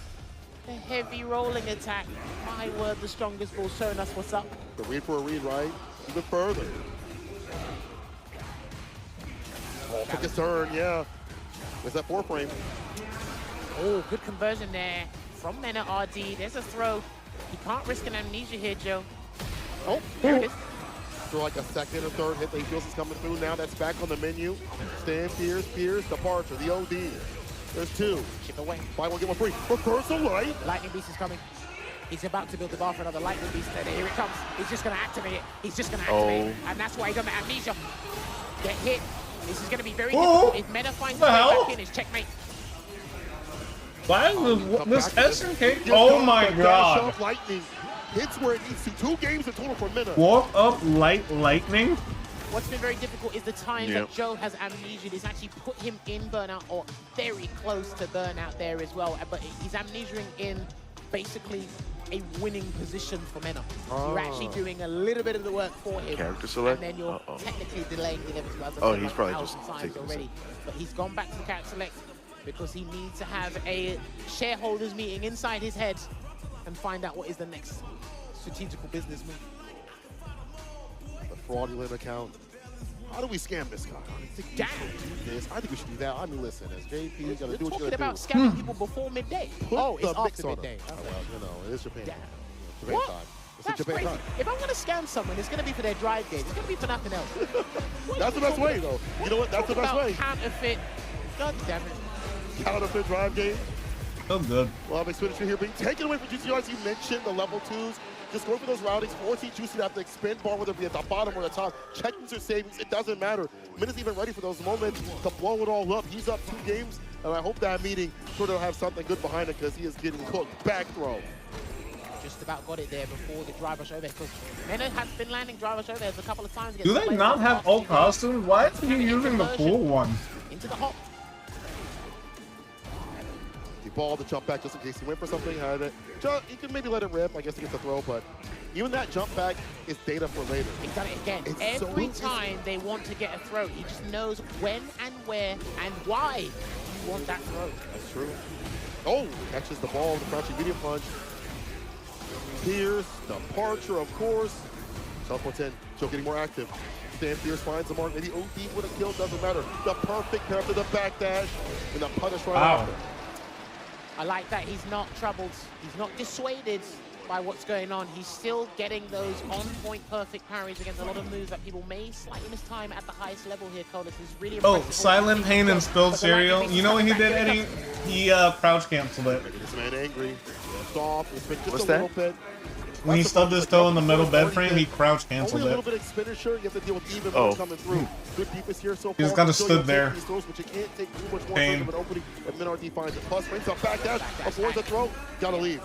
B: the heavy rolling attack. My word, the strongest ball showing us what's up.
A: The read for a read, right? Even further. Oh, took his turn, yeah. There's that 4 frame.
B: Oh, good conversion there from Mena RD. There's a throw. He can't risk an amnesia here, Joe. Oh, there it is.
A: For like a second or third hit, they feels is coming through. Now that's back on the menu. Stan Fierce, departure, the OD. There's 2.
B: Chip away.
A: Buy one, get one free. Reversal light.
B: Lightning Beast is coming. He's about to build the bar for another Lightning Beast. And here it comes. He's just going to activate it. He's just going to activate it. And that's why he's on the amnesia. Get hit. This is going to be very difficult. If Mena finds his way back in, it's checkmate.
D: Why is this SNK? Oh my God.
A: Lightning hits where it needs to. 2 games in total for Mena.
D: Walk up lightning.
B: What's been very difficult is the time that Joe has amnesia. He's actually put him in burnout or very close to burnout there as well. But he's amnesiaing in basically a winning position for Mena. You're actually doing a little bit of the work for him.
C: Character select?
B: And then you're technically delaying the inevitable.
C: Oh, he's probably just taking
B: already. But he's gone back to the character select because he needs to have a shareholders meeting inside his head and find out what is the next strategical business move.
A: The fraudulent account. How do we scam this guy? I think we should do this. I think we should do that. I mean, listen, as JP, gotta do what you gotta do.
B: Talking about scamming people before midday.
A: Put
B: it's
A: the mix
B: after
A: on
B: midday.
A: them. Well, you know, it is Japan.
B: Damn.
A: Japan
B: What?
A: time. It's
B: That's
A: Japan
B: crazy.
A: time.
B: If I'm gonna scam someone, it's gonna be for their drive game. It's gonna be for nothing else.
A: That's the best way, though. You know what? That's the best way.
B: Counterfeit. God damn it.
A: Counterfeit drive game.
D: So good.
A: Well, expenditure here being taken away from Juicy. As you mentioned, the level 2s. Just going for those routings, forcing Juicy to have to expend bar, whether it be at the bottom or the top. Checkings or savings, it doesn't matter. Min's even ready for those moments to blow it all up. He's up 2 games, and I hope that meeting sort of have something good behind it because he is getting cooked. Back throw.
B: Just about got it there before the drive rush over, because Mena has been landing drive rush over a couple of times.
D: Do they not have all costumes? Why is he using the full one?
B: Into the hop.
A: The ball to jump back just in case he went for something. Had it. You can maybe let it rip, I guess, to get the throw, but even that jump back is data for later.
B: He's done it again.
A: It's
B: Every
A: so
B: time they want to get a throw, he just knows when and where and why you want that throw.
A: That's true. Oh, catches the ball, the crouching medium punch. Pierce, departure, of course. Teleports in, Joe getting more active. Stan Pierce finds the mark, maybe OD would have killed, doesn't matter. The perfect pair to the backdash, and the punish right after.
B: I like that he's not troubled. He's not dissuaded by what's going on. He's still getting those on-point perfect parries against a lot of moves that people may slightly miss time at the highest level here, Colas. Is really impressive.
D: Silent Pain and Spilled Cereal. You know what he did, Eddie? He crouch canceled it.
A: Making this man angry. Off. It's been just
C: What's
A: a
C: that?
A: little bit.
D: When he stubbed his toe in the middle bed frame, he crouch canceled
A: Only a little
D: it.
A: bit of expenditure. You have to deal with even more coming through. Good defense here so far.
D: He's kind of stood there.
A: These throws, but you can't take too much more
D: Pain.
A: of an opening. And Minardi finds it. Plus, brings up backdash. Avoids the throw. Gotta leave.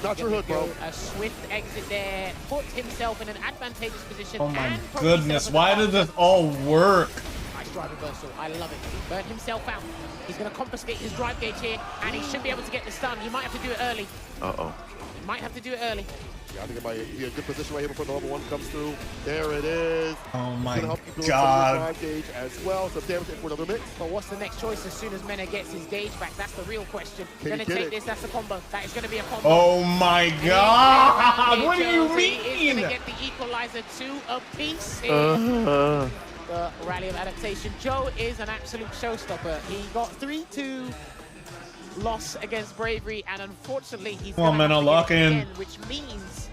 A: Not your hood, bro.
B: A swift exit there. Put himself in an advantageous position.
D: Oh my
B: and probably
D: goodness,
B: set up
D: why
B: an
D: did this all work?
B: Nice drive reversal. I love it. He burnt himself out. He's going to confiscate his drive gauge here, and he should be able to get the stun. He might have to do it early.
C: Uh-oh.
B: He might have to do it early.
A: Yeah, I think it might be a good position right here before the level 1 comes through. There it is.
D: Oh my
A: help you build
D: god.
A: some drive gauge as well. So damage for another mix.
B: But what's the next choice as soon as Mena gets his gauge back? That's the real question.
A: Can
B: Going
A: he
B: to
A: get
B: take
A: it?
B: this. That's a combo. That is going to be a combo.
D: Oh my god. What do you
B: He's going
D: mean?
B: to get the equalizer 2 apiece here. The Rally of Adaptation. Joe is an absolute showstopper. He got 3-2 loss against Bravery, and unfortunately he's going to
D: lock in.
B: again, which means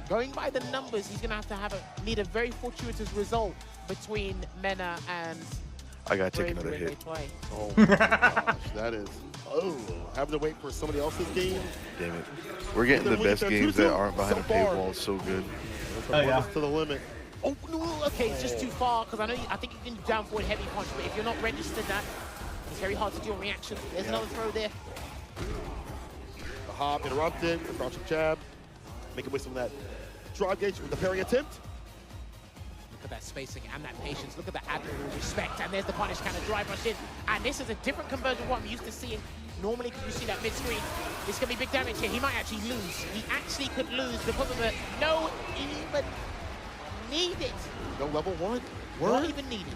B: going by the numbers, he's going to have need a very fortuitous result between Mena and
C: I gotta take
B: Bravery
C: another
B: when
C: hit.
B: they play.
A: Oh my gosh, that is. Oh, having to wait for somebody else's game.
C: Damn it. We're getting the best games that aren't behind a paywall. It's so good.
D: Oh, yeah.
A: To the limit.
B: Oh, no, okay, it's just too far, because I think you can down forward heavy punch, but if you're not registered that, it's very hard to do a reaction. There's another throw there.
A: The hop interrupted, the crouching jab. Making away some of that drive gauge with the parry attempt.
B: Look at that spacing and that patience. Look at the admirable respect. And there's the punish kind of drive rush in. And this is a different conversion of what I'm used to seeing. Normally, because you see that mid-screen, it's going to be big damage here. He might actually lose. He actually could lose because of the no even need it.
A: No level 1.
B: Not even needed.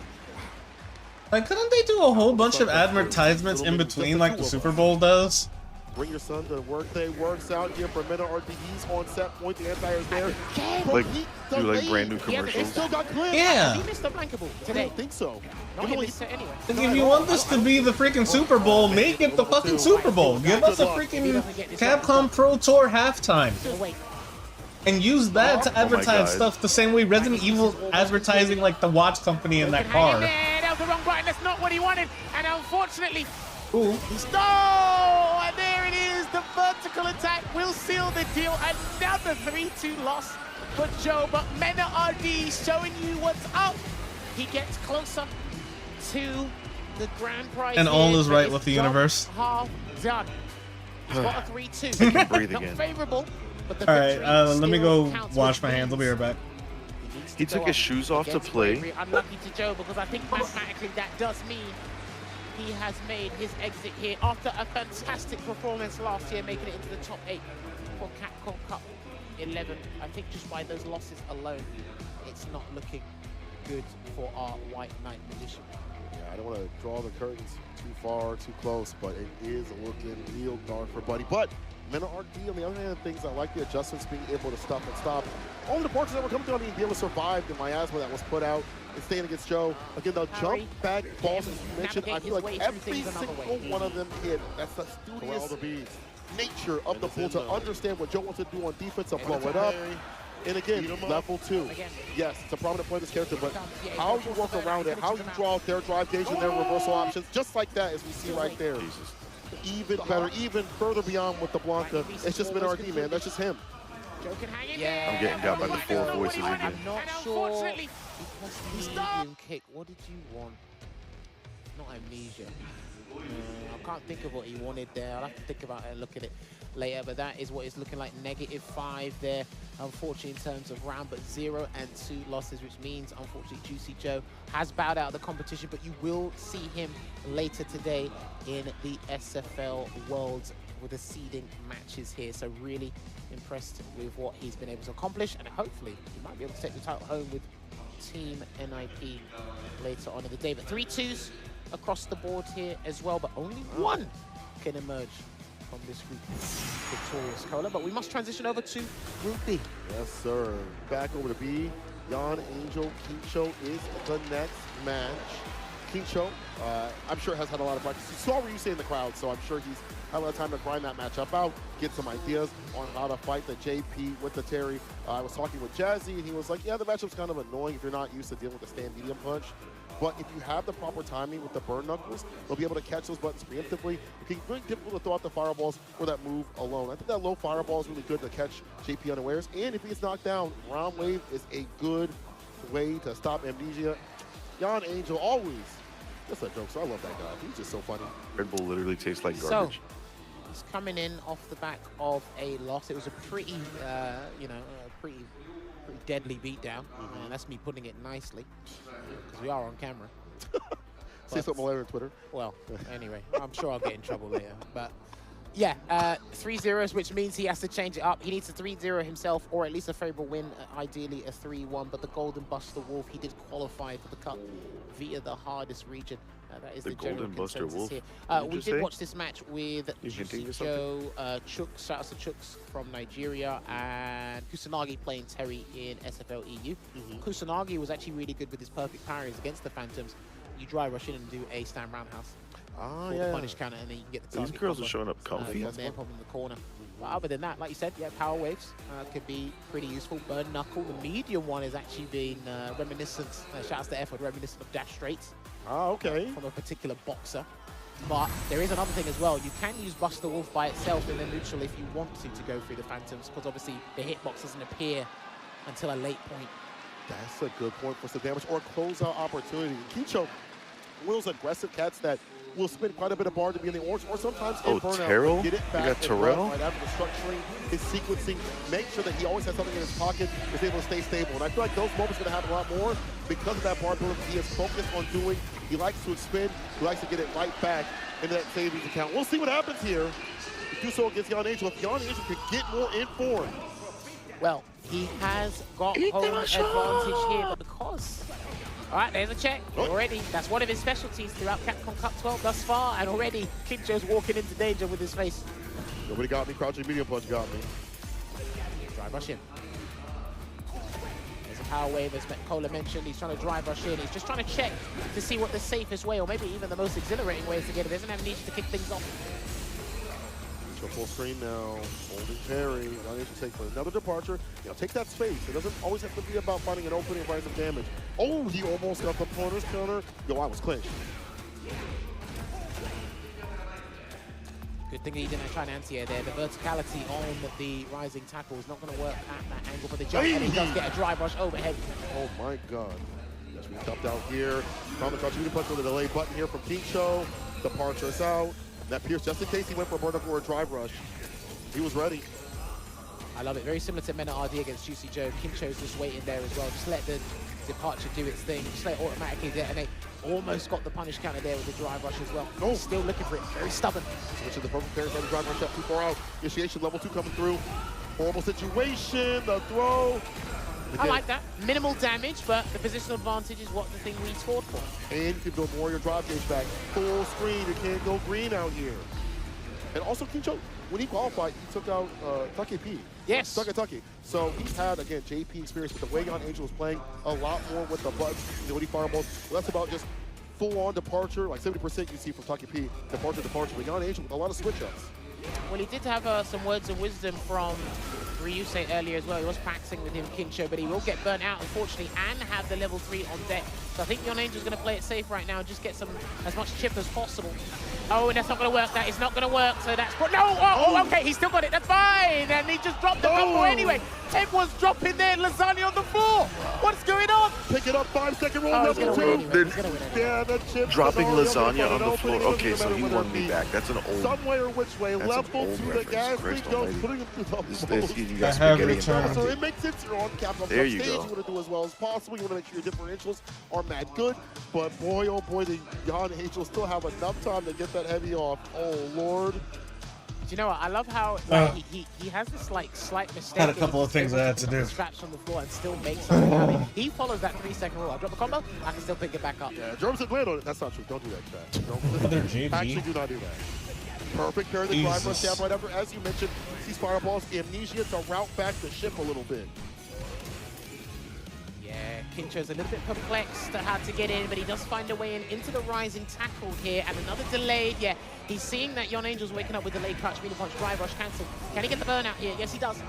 D: Like, couldn't they do a whole bunch of advertisements in between like the Super Bowl does?
A: Bring your son to work day. Works out here for Mena RDE's on set point. The anti is there.
C: Like, do like brand new
A: They
C: commercials.
A: still got clear.
D: Yeah.
B: He missed the blankable
A: I
B: today.
A: don't think so.
B: Not in this set anyway.
D: Like, if you want this to be the freaking Super Bowl, make it the fucking Super Bowl. Give us a freaking Capcom Pro Tour halftime.
B: So wait.
D: And use that to advertise
C: God.
D: stuff the same way Resident Evil advertising like the watch company in that
B: Hang in
D: car.
B: there. That was the wrong button. That's not what he wanted. And unfortunately,
D: Ooh.
B: no! And there it is. The vertical attack will seal the deal. Another 3-2 loss for Joe. But Mena RD showing you what's up. He gets closer to the grand prize.
D: And all
B: here,
D: is
B: but
D: right
B: it's
D: with the
B: job
D: universe.
B: Half done. He's got a 3-2.
C: can breathe
B: Not
C: again.
B: favorable, but the
D: Alright,
B: victory
D: let me
B: still
D: go
B: counts,
D: wash
B: which
D: my hands. I'll be
B: means
D: right back.
B: needs to
C: He
B: go
C: took his
B: up
C: shoes off to
B: against
C: play.
B: Bravery. Unlucky to Joe, because I think mathematically that does mean he has made his exit here after a fantastic performance last year, making it into the top 8 for Capcom Cup 11. I think just by those losses alone, it's not looking good for our White Knight Magician.
A: Yeah, I don't want to draw the curtains too far, too close, but it is looking real dark for Buddy. But Mena RD, on the other hand, things I like the adjustments, being able to stuff and stop. All the departures that were coming through, I mean, be able to survive the miasma that was put out and staying against Joe. Again, the jump back balls, as you mentioned, I feel like every single one of them hit. That's the studious nature of the pool to understand what Joe wants to do on defense, to blow it up. And again, level 2. Yes, it's a prominent point of this character, but how you work around it, how you draw their drive gauge and their reversal options, just like that, as we see right there. Even better, even further beyond with the Blanca. It's just Mena RD, man. That's just him.
B: Yeah,
C: I'm getting got by the 4 voices again.
B: I'm not sure. Medium kick. What did you want? Not amnesia. I can't think of what he wanted there. I'll have to think about it and look at it later, but that is what it's looking like. -5 there, unfortunately, in terms of round, but 0 and 2 losses, which means, unfortunately, Juicy Joe has bowed out of the competition, but you will see him later today in the SFL Worlds with the seeding matches here. So really impressed with what he's been able to accomplish, and hopefully he might be able to take the title home with Team NIP later on in the day. But 3 2s across the board here as well, but only one can emerge from this group victorious, Cola. But we must transition over to Group B.
A: Yes, sir. Back over to B. Jan, Angel, Kincho is the next match. Kincho, I'm sure has had a lot of practice. You saw what you say in the crowd, so I'm sure he's had a lot of time to grind that matchup out, get some ideas on how to fight the JP with the Terry. I was talking with Jazzy, and he was like, yeah, the matchup's kind of annoying if you're not used to dealing with the stand medium punch. But if you have the proper timing with the burn knuckles, you'll be able to catch those buttons preemptively. It can be very difficult to throw out the fireballs for that move alone. I think that low fireball is really good to catch JP unawares. And if he gets knocked down, round wave is a good way to stop amnesia. Jan Angel always. That's a joke, so I love that guy. He's just so funny.
C: Red Bull literally tastes like garbage.
B: So, he's coming in off the back of a loss. It was a pretty, pretty deadly beatdown. That's me putting it nicely, because we are on camera.
A: Say something later on Twitter.
B: Well, anyway, I'm sure I'll get in trouble later. But yeah, 3 0s, which means he has to change it up. He needs a 3-0 himself, or at least a favorable win, ideally a 3-1. But the Golden Buster Wolf, he did qualify for the cup via the hardest region. That is the
C: Golden Buster Wolf.
B: Here. We did watch this match with Joe, Chooks, shout out to Chooks from Nigeria, and Kusanagi playing Terry in SFL EU. Kusanagi was actually really good with his perfect parries against the Phantoms. You dry rush in and do a stand roundhouse. The punish counter, and then you can get the target.
C: These girls are showing up comfy.
B: From there, probably in the corner. But other than that, like you said, yeah, power waves could be pretty useful. Burn knuckle, the medium one is actually being reminiscent. Shout out to F-word, reminiscent of dash straights.
A: Okay.
B: From a particular boxer. But there is another thing as well. You can use Buster Wolf by itself in the neutral if you want to go through the Phantoms, because obviously the hitbox doesn't appear until a late point.
A: That's a good point for some damage or a closeout opportunity. Kincho wills aggressive cats that will spend quite a bit of bar to be in the orange, or sometimes
C: Terrell?
A: Get it back.
C: You got Terrell?
A: Right after the structuring, his sequencing, make sure that he always has something in his pocket, is able to stay stable. And I feel like those moments are going to happen a lot more because of that bar ability he is focused on doing. He likes to expend, he likes to get it right back into that savings account. We'll see what happens here. Do so against Jan Angel. If Jan Angel can get more in form.
B: Well, he has got home advantage here, but because... All right, there's a check already. That's one of his specialties throughout Capcom Cup 12 thus far, and already Kincho's walking into danger with his face.
A: Nobody got me. Crouching medium punch got me.
B: Drive rush in. There's a power wave, as Cola mentioned. He's trying to drive rush in. He's just trying to check to see what the safest way, or maybe even the most exhilarating way is to get it. There's an amnesia to kick things off.
A: Full screen now, holding Terry. Jan Angel take for another departure. Take that space. It doesn't always have to be about finding an opening and finding some damage. Oh, he almost got the opponent's counter. I was clinched.
B: Good thing he didn't try an anti-air there. The verticality on the rising tackle is not going to work at that angle for the jump, and he does get a drive rush overhead.
A: Oh my God. That's being topped out here. Found the crouching punch with a delay button here from Kincho. Departure is out. That Pierce, just in case he went for a burn up or a drive rush. He was ready.
B: I love it. Very similar to Mena RD against Juicy Joe. Kincho's just waiting there as well. Just let the departure do its thing. Just let it automatically detonate. Almost got the punish counter there with the drive rush as well. Oh. Still looking for it. Very stubborn.
A: Switching the perfect pair, the drive rush up too far out. Initiation level 2 coming through. Horrible situation. The throw.
B: I like that. Minimal damage, but the positional advantage is what the thing we scored for.
A: And you can build more of your drive gauge back. Full screen. You can't go green out here. And also, Kincho, when he qualified, he took out Tucky P.
B: Yes.
A: Tucky. So he's had, again, JP experience with the way Yon Angel is playing a lot more with the butts, the OD fireballs. So that's about just full-on departure, like 70% you see from Tucky P, departure. But Yon Angel with a lot of switch-ups.
B: Well, he did have some words of wisdom from Ryusei earlier as well. He was practicing with him, Kincho, but he will get burnt out, unfortunately, and have the level 3 on deck. So I think Yon Angel's going to play it safe right now, just get as much chip as possible. Oh, and that's not going to work. That is not going to work. So that's... No! Oh, okay, he still got it. That's fine. And he just dropped the combo anyway. Ted was dropping there. Lasagna on the floor. What's going on?
A: Pick it up. 5-second roll.
B: Oh,
A: level 2.
B: Anyway.
A: Yeah, the chip.
C: Dropping lasagna on the floor. Okay, so he won me back. That's an old...
A: Some way or which way. Level 2, the gas leak goes, putting him through the
C: You got spaghetti in
A: so it makes sense you're on cap.
C: There you go.
A: You want to do as well as possible. You want to make sure your differentials are mad good. But boy, oh boy, the Yon Angels still have enough time to get that heavy off. Oh, Lord.
B: Do you know what? I love how he has this slight mistake.
D: Had a couple of things I had to do.
B: Scratch on the floor and still make something out of it. He follows that 3-second rule. I drop a combo, I can still pick it back up.
A: Yeah, Germs and land on it. That's not true. Don't do that, Chad.
D: Other JP.
A: Actually, do not do that. Perfect pair of the drive rush down right after. As you mentioned, these fireballs, Amnesia to route back the ship a little bit.
B: Yeah, Kincho's a little bit perplexed at how to get in, but he does find a way into the rising tackle here, and another delayed. Yeah, he's seeing that Yon Angel's waking up with delayed crouch, medium punch, drive rush, cancel. Can he get the burnout here? Yes, he does.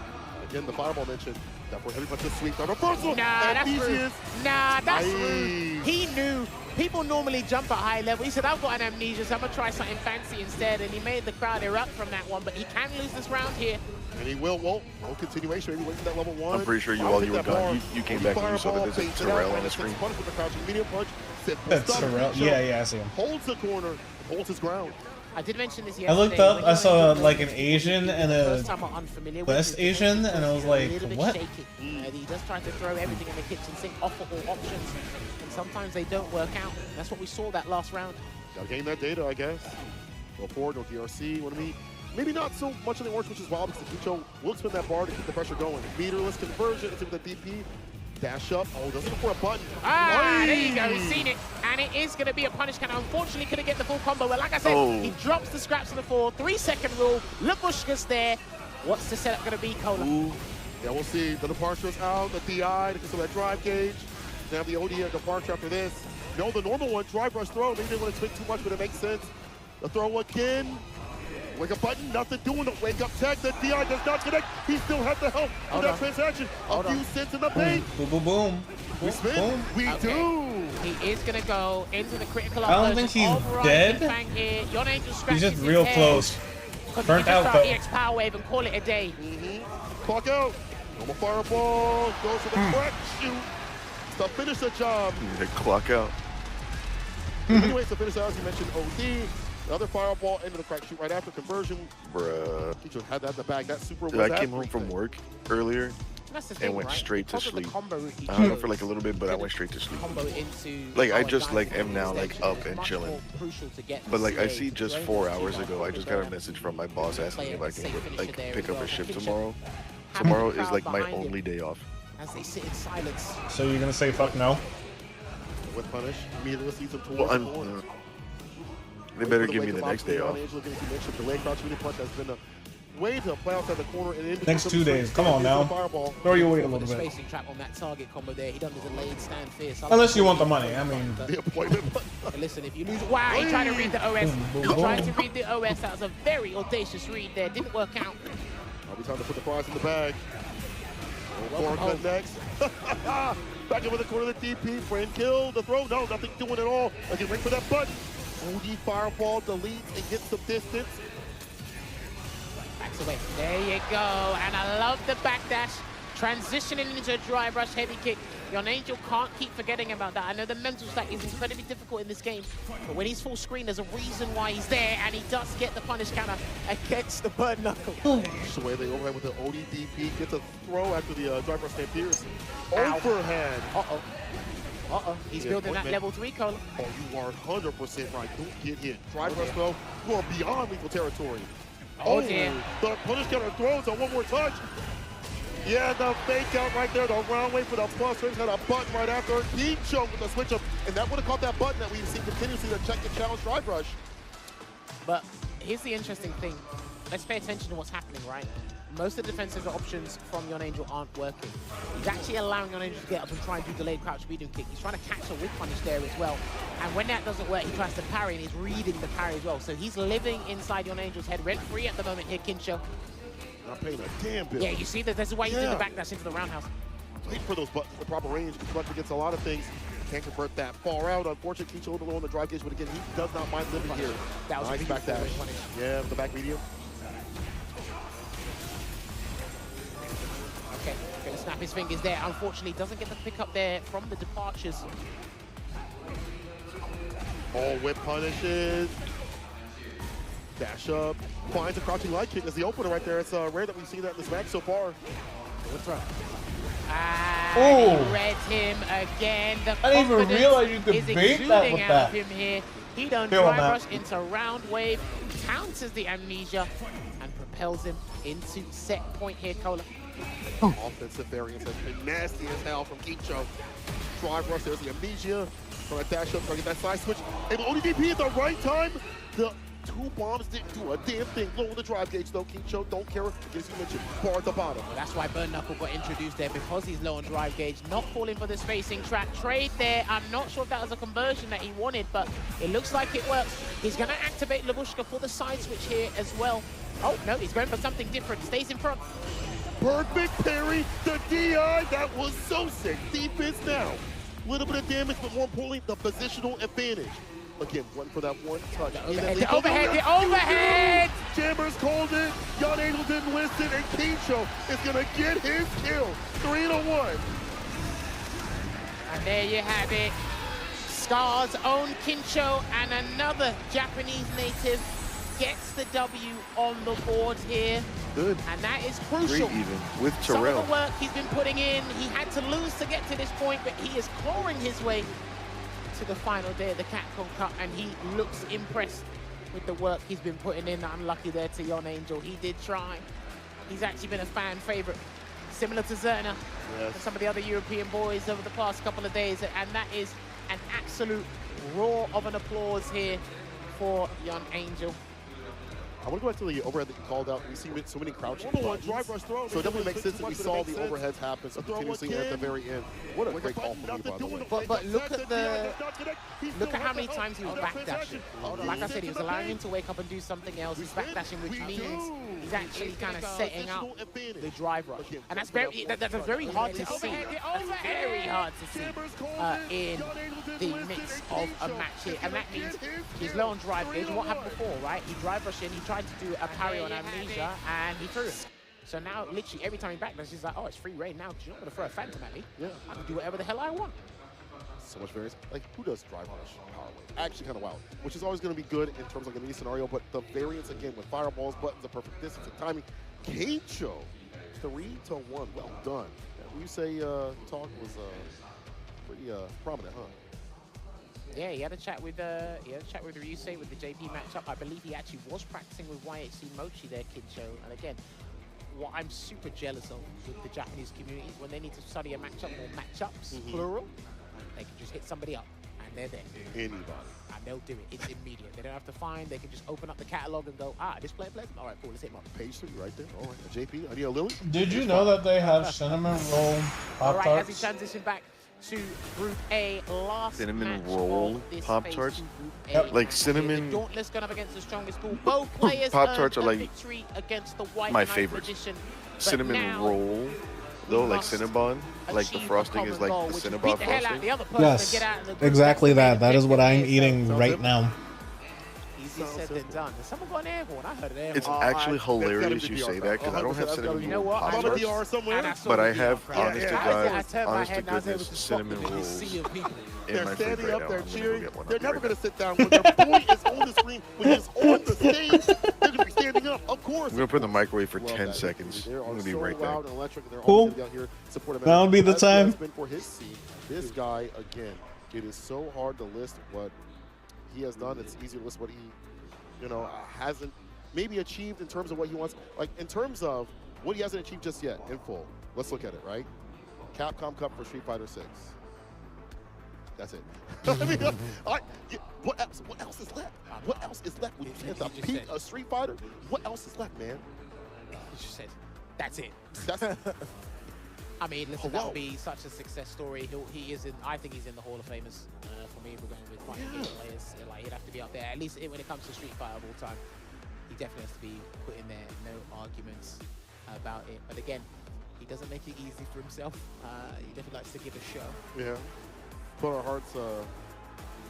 A: Again, the fireball mentioned. That for heavy punch to sweep. Reversal.
B: Nah, that's rude. Nah, that's
A: Aye.
B: rude. He knew. People normally jump at high level. He said, I've got an amnesia, so I'm going to try something fancy instead. And he made the crowd erupt from that one, but he can lose this round here.
A: And he will. Well, no continuation. Maybe wait for that level 1.
C: I'm pretty sure while you were gone, you came back and you saw that there's a Terrell on the screen.
A: Punch with the crouching medium punch.
D: That's Terrell. Yeah, I see him.
A: Holds the corner, holds his ground.
B: I did mention this
D: I
B: yesterday.
D: looked up, I saw like an Asian and a
B: unfamiliar
D: West Asian, and I was like, what?
B: He does try to throw everything in the kitchen sink, offer all options, and sometimes they don't work out. That's what we saw that last round.
A: Gotta gain that data, I guess. Go forward, no DRC. What do we? Maybe not so much in the orange, which is wild because the Kicho will spin that bar to keep the pressure going. Meterless conversion into the DP. Dash up. Oh, doesn't look for a button.
B: Ah, there you go. He's seen it. And it is going to be a punish counter. Unfortunately, couldn't get the full combo. But like I said, he drops the scraps on the floor. 3-second rule. Labushka's there. What's the setup going to be, Cola?
A: Ooh. Yeah, we'll see. The departure's out. The DI, because of that drive gauge. They have the OD departure after this. No, the normal one, drive rush throw. Maybe they want to expect too much, but it makes sense. The throw again. Wake up button, nothing doing. The wake up tag. The DI does not connect. He still has the help for that transaction. A few cents in the paint.
D: Boom, boom, boom.
A: We spin. We do.
B: He is going to go into the critical.
D: I don't think he's dead. He's just real close. Burnt out, though.
B: EX Power Wave and call it a day.
A: Clock out. Normal fireball. Goes to the crack shoot. To finish the job.
C: The clock out.
A: Anyways, to finish out, as you mentioned, OD. The other fireball into the crack shoot right after conversion.
C: Bruh.
A: He just had that in the bag. That super was
C: I came home from work earlier and went straight to sleep. I don't know for like a little bit, but I went straight to sleep. Like I just like am now like up and chilling. But like I see just 4 hours ago, I just got a message from my boss asking me if I can like pick up a shift tomorrow. Tomorrow is like my only day off.
B: As they sit in silence.
D: So you're gonna say fuck no?
A: With punish, immediately sees him towards
C: Well,
A: the corner.
C: They better give me the next day off.
A: Delay crouch medium punch has been a way to play outside the corner and
D: Next 2 days. Come on now. Throw your weight a little bit.
B: Spacing trap on that target combo there. He done the delayed stand fierce.
D: Unless you want the money. I mean,
A: the appointment.
B: Listen, if you lose, wow, he tried to read the OS. He tried to read the OS. That was a very audacious read there. Didn't work out.
A: I'll be trying to put the prize in the bag. Forward cut next. Back in with the corner of the DP. Friend kill. The throw. No, nothing doing at all. Again, wait for that button. OD fireball deletes and gets some distance.
B: Backs away. There you go. And I love the backdash. Transitioning into a drive rush heavy kick. Yon Angel can't keep forgetting about that. I know the mental stack is incredibly difficult in this game, but when he's full screen, there's a reason why he's there, and he does get the punish counter against the bird knuckle.
A: Just the way they overhead with the OD DP, gets a throw after the drive rush Pierce. Overhead.
B: He's building that level 3 Cola.
A: Oh, you are 100% right. Don't get hit. Drive rush throw. You are beyond lethal territory.
B: Oh dear.
A: The punish counter throws on one more touch. Yeah, the fake out right there, the round way for the plus range, had a button right after. He choked with the switch up, and that would have caught that button that we've seen continuously to check the challenge drive rush.
B: But here's the interesting thing. let's pay attention to what's happening, right? Most of the defensive options from Yon Angel aren't working. He's actually allowing Yon Angel to get up and try and do delayed crouch medium kick. He's trying to catch a whip punish there as well. And when that doesn't work, he tries to parry, and he's reading the parry as well. So he's living inside Yon Angel's head, rent-free at the moment here, Kincho.
A: Not paying a damn bill.
B: Yeah, you see that. This is why he's doing the backdash into the roundhouse.
A: Wait for those buttons, the proper range. But against a lot of things, can't convert that far out. Unfortunately, Kincho a little low on the drive gauge, but again, he does not mind living here.
B: That was
A: nice backdash. Yeah, the back medium.
B: Okay, gonna snap his fingers there. Unfortunately, doesn't get the pick up there from the departures.
A: All whip punishes. Dash up. Finds a crouching light kick as the opener right there. It's rare that we've seen that in this match so far.
B: Good throw. He read him again. The
D: I didn't even realize you could bait that with that.
B: Him here. He done drive rush into round wave, counters the amnesia, and propels him into set point here, Cola.
A: Offensive variance has been nasty as hell from Kincho. Drive rush, there's the amnesia. Trying to dash up, trying to get that side switch. And ODDP at the right time. The two bombs didn't do a damn thing. Lower the drive gauge though. Kincho don't care. As you mentioned, bar at the bottom.
B: Well, that's why Burn Knuckle got introduced there, because he's low on drive gauge. Not falling for the spacing trap. Trade there. I'm not sure if that was a conversion that he wanted, but it looks like it works. He's going to activate Labushka for the side switch here as well. Oh, no, he's going for something different. Stays in front.
A: Perfect parry, the DI, that was so sick. Defense now. Little bit of damage, but more importantly, the positional advantage. Again, one for that one touch.
B: The overhead!
A: Chambers called it, Yon Angel didn't listen, and Kincho is gonna get his kill. 3-1.
B: And there you have it. Scar's own Kincho and another Japanese native gets the W on the board here.
C: Good.
B: And that is crucial.
C: Great even with Terrell.
B: Some of the work he's been putting in, he had to lose to get to this point, but he is clawing his way to the final day of the Capcom Cup, and he looks impressed with the work he's been putting in. Unlucky there to Yon Angel. He did try. He's actually been a fan favorite, similar to Zerna and some of the other European boys over the past couple of days, and that is an absolute roar of an applause here for Yon Angel.
A: I want to go back to the overhead that you called out. We see so many crouching. Drive rush throw. So it definitely makes sense that we saw the overheads happen so continuously at the very end. What a great call from you, by the way.
B: But look at how many times he was backdashing. Like I said, he was allowing him to wake up and do something else. He's backdashing, which means he's actually kind of setting up the drive rush. And that's very hard to see. That's very hard to see in the midst of a match here. And that means he's low on drive gauge. What happened before, right? He drive rushed in, he tried to do a parry on Amnesia, and he threw it. So now, literally, every time he backdashes, he's like, oh, it's free reign now, because you're not going to throw a phantom at me. Yeah. I can do whatever the hell I want.
A: So much variance. Like, who does drive rush power wave? Actually kind of wild, which is always going to be good in terms of like a scenario, but the variance, again, with fireballs, buttons, the perfect distance, and timing. Kincho, 3-1. Well done. You say talk was pretty prominent, huh?
B: Yeah, he had a chat with Ryusei with the JP matchup. I believe he actually was practicing with YHC Mochi there, Kincho. And again, what I'm super jealous of with the Japanese community is when they need to study a matchup or matchups, plural, they can just hit somebody up and they're there.
A: Anybody.
B: And they'll do it. It's immediate. They don't have to find. They can just open up the catalog and go, this player plays. All right, cool, let's hit him up.
A: Page 3 right there. All right, JP, I need a Lily.
D: Did you know that they have cinnamon roll Pop-Tarts?
B: All right, as he transitions back to Group A, last
C: cinnamon
B: match
C: roll
B: Pop-Tarts.
C: Yep, like cinnamon.
B: The Dauntless going up against the strongest pool. Both players
C: Pop-Tarts are like
B: victory against the white
C: my favorite. Cinnamon roll, though, like Cinnabon, like the frosting is like the Cinnabon frosting.
D: Yes, exactly that. That is what I'm eating right now.
B: Easier said than done. Has someone got an airborne? I heard an airborne.
C: It's actually hilarious you say that, because I don't have cinnamon roll Pop-Tarts, but I have, honest to goodness, cinnamon rolls in my fridge right now.
A: They're cheering. They're never going to sit down when their boy is on the screen, when he's on the stage. They're going to be standing up, of course.
C: I'm going to put in the microwave for 10 seconds. I'm going to be right back.
D: Cool. That'll be the time.
A: This guy, again, it is so hard to list what he has done. It's easy to list what he, hasn't maybe achieved in terms of what he wants. Like, in terms of what he hasn't achieved just yet in full. Let's look at it, right? Capcom Cup for Street Fighter 6. That's it. I mean, what else is left? What else is left? When you At the peak of Street Fighter, what else is left, man?
B: You just said, that's it.
A: That's
B: I mean, listen, that would be such a success story. He is in. I think he's in the Hall of Famers for me. We're going with fighting game players. Like, he'd have to be up there. At least when it comes to Street Fighter of all time, he definitely has to be put in there. No arguments about it. But again, he doesn't make it easy for himself. He definitely likes to give a show.
A: Yeah. Put our hearts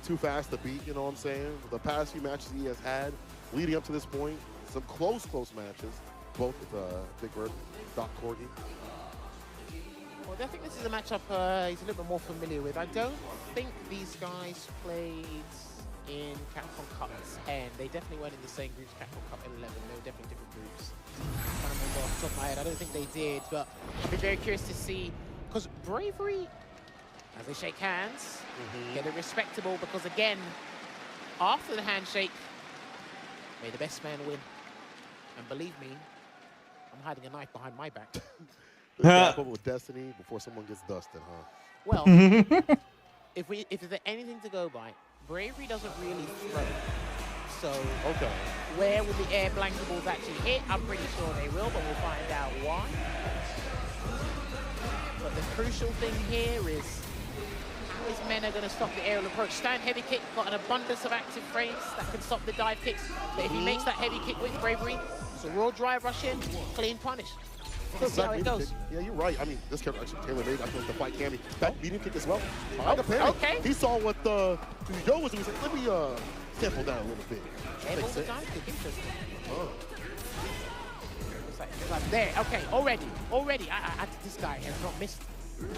A: too fast to beat. You know what I'm saying? The past few matches he has had leading up to this point, some close matches, both with Big Bird, Doc Corgi.
B: Well, I think this is a matchup he's a little bit more familiar with. I don't think these guys played in Capcom Cup 10. They definitely weren't in the same groups Capcom Cup 11. They were definitely different groups. I can't remember off the top of my head. I don't think they did, but I'd be very curious to see, because Bravery, as they shake hands, get it respectable, because again, after the handshake, may the best man win. And believe me, I'm hiding a knife behind my back.
A: With Destiny before someone gets dusted, huh?
B: Well, if there's anything to go by, Bravery doesn't really throw. So, where will the air blanket balls actually hit? I'm pretty sure they will, but we'll find out why. But the crucial thing here is, how is Mena going to stop the aerial approach? Stand heavy kick, got an abundance of active frames that can stop the dive kicks. But if he makes that heavy kick with Bravery, it's a raw drive rush in, clean punish. See how it goes.
A: Yeah, you're right. I mean, this character actually tailor-made. I feel like the fight can be. That medium kick as well. Okay. He saw what Joe was doing. He said, let me sample that a little bit.
B: Makes sense. Interesting. It's like there. Okay, already. This guy has not missed.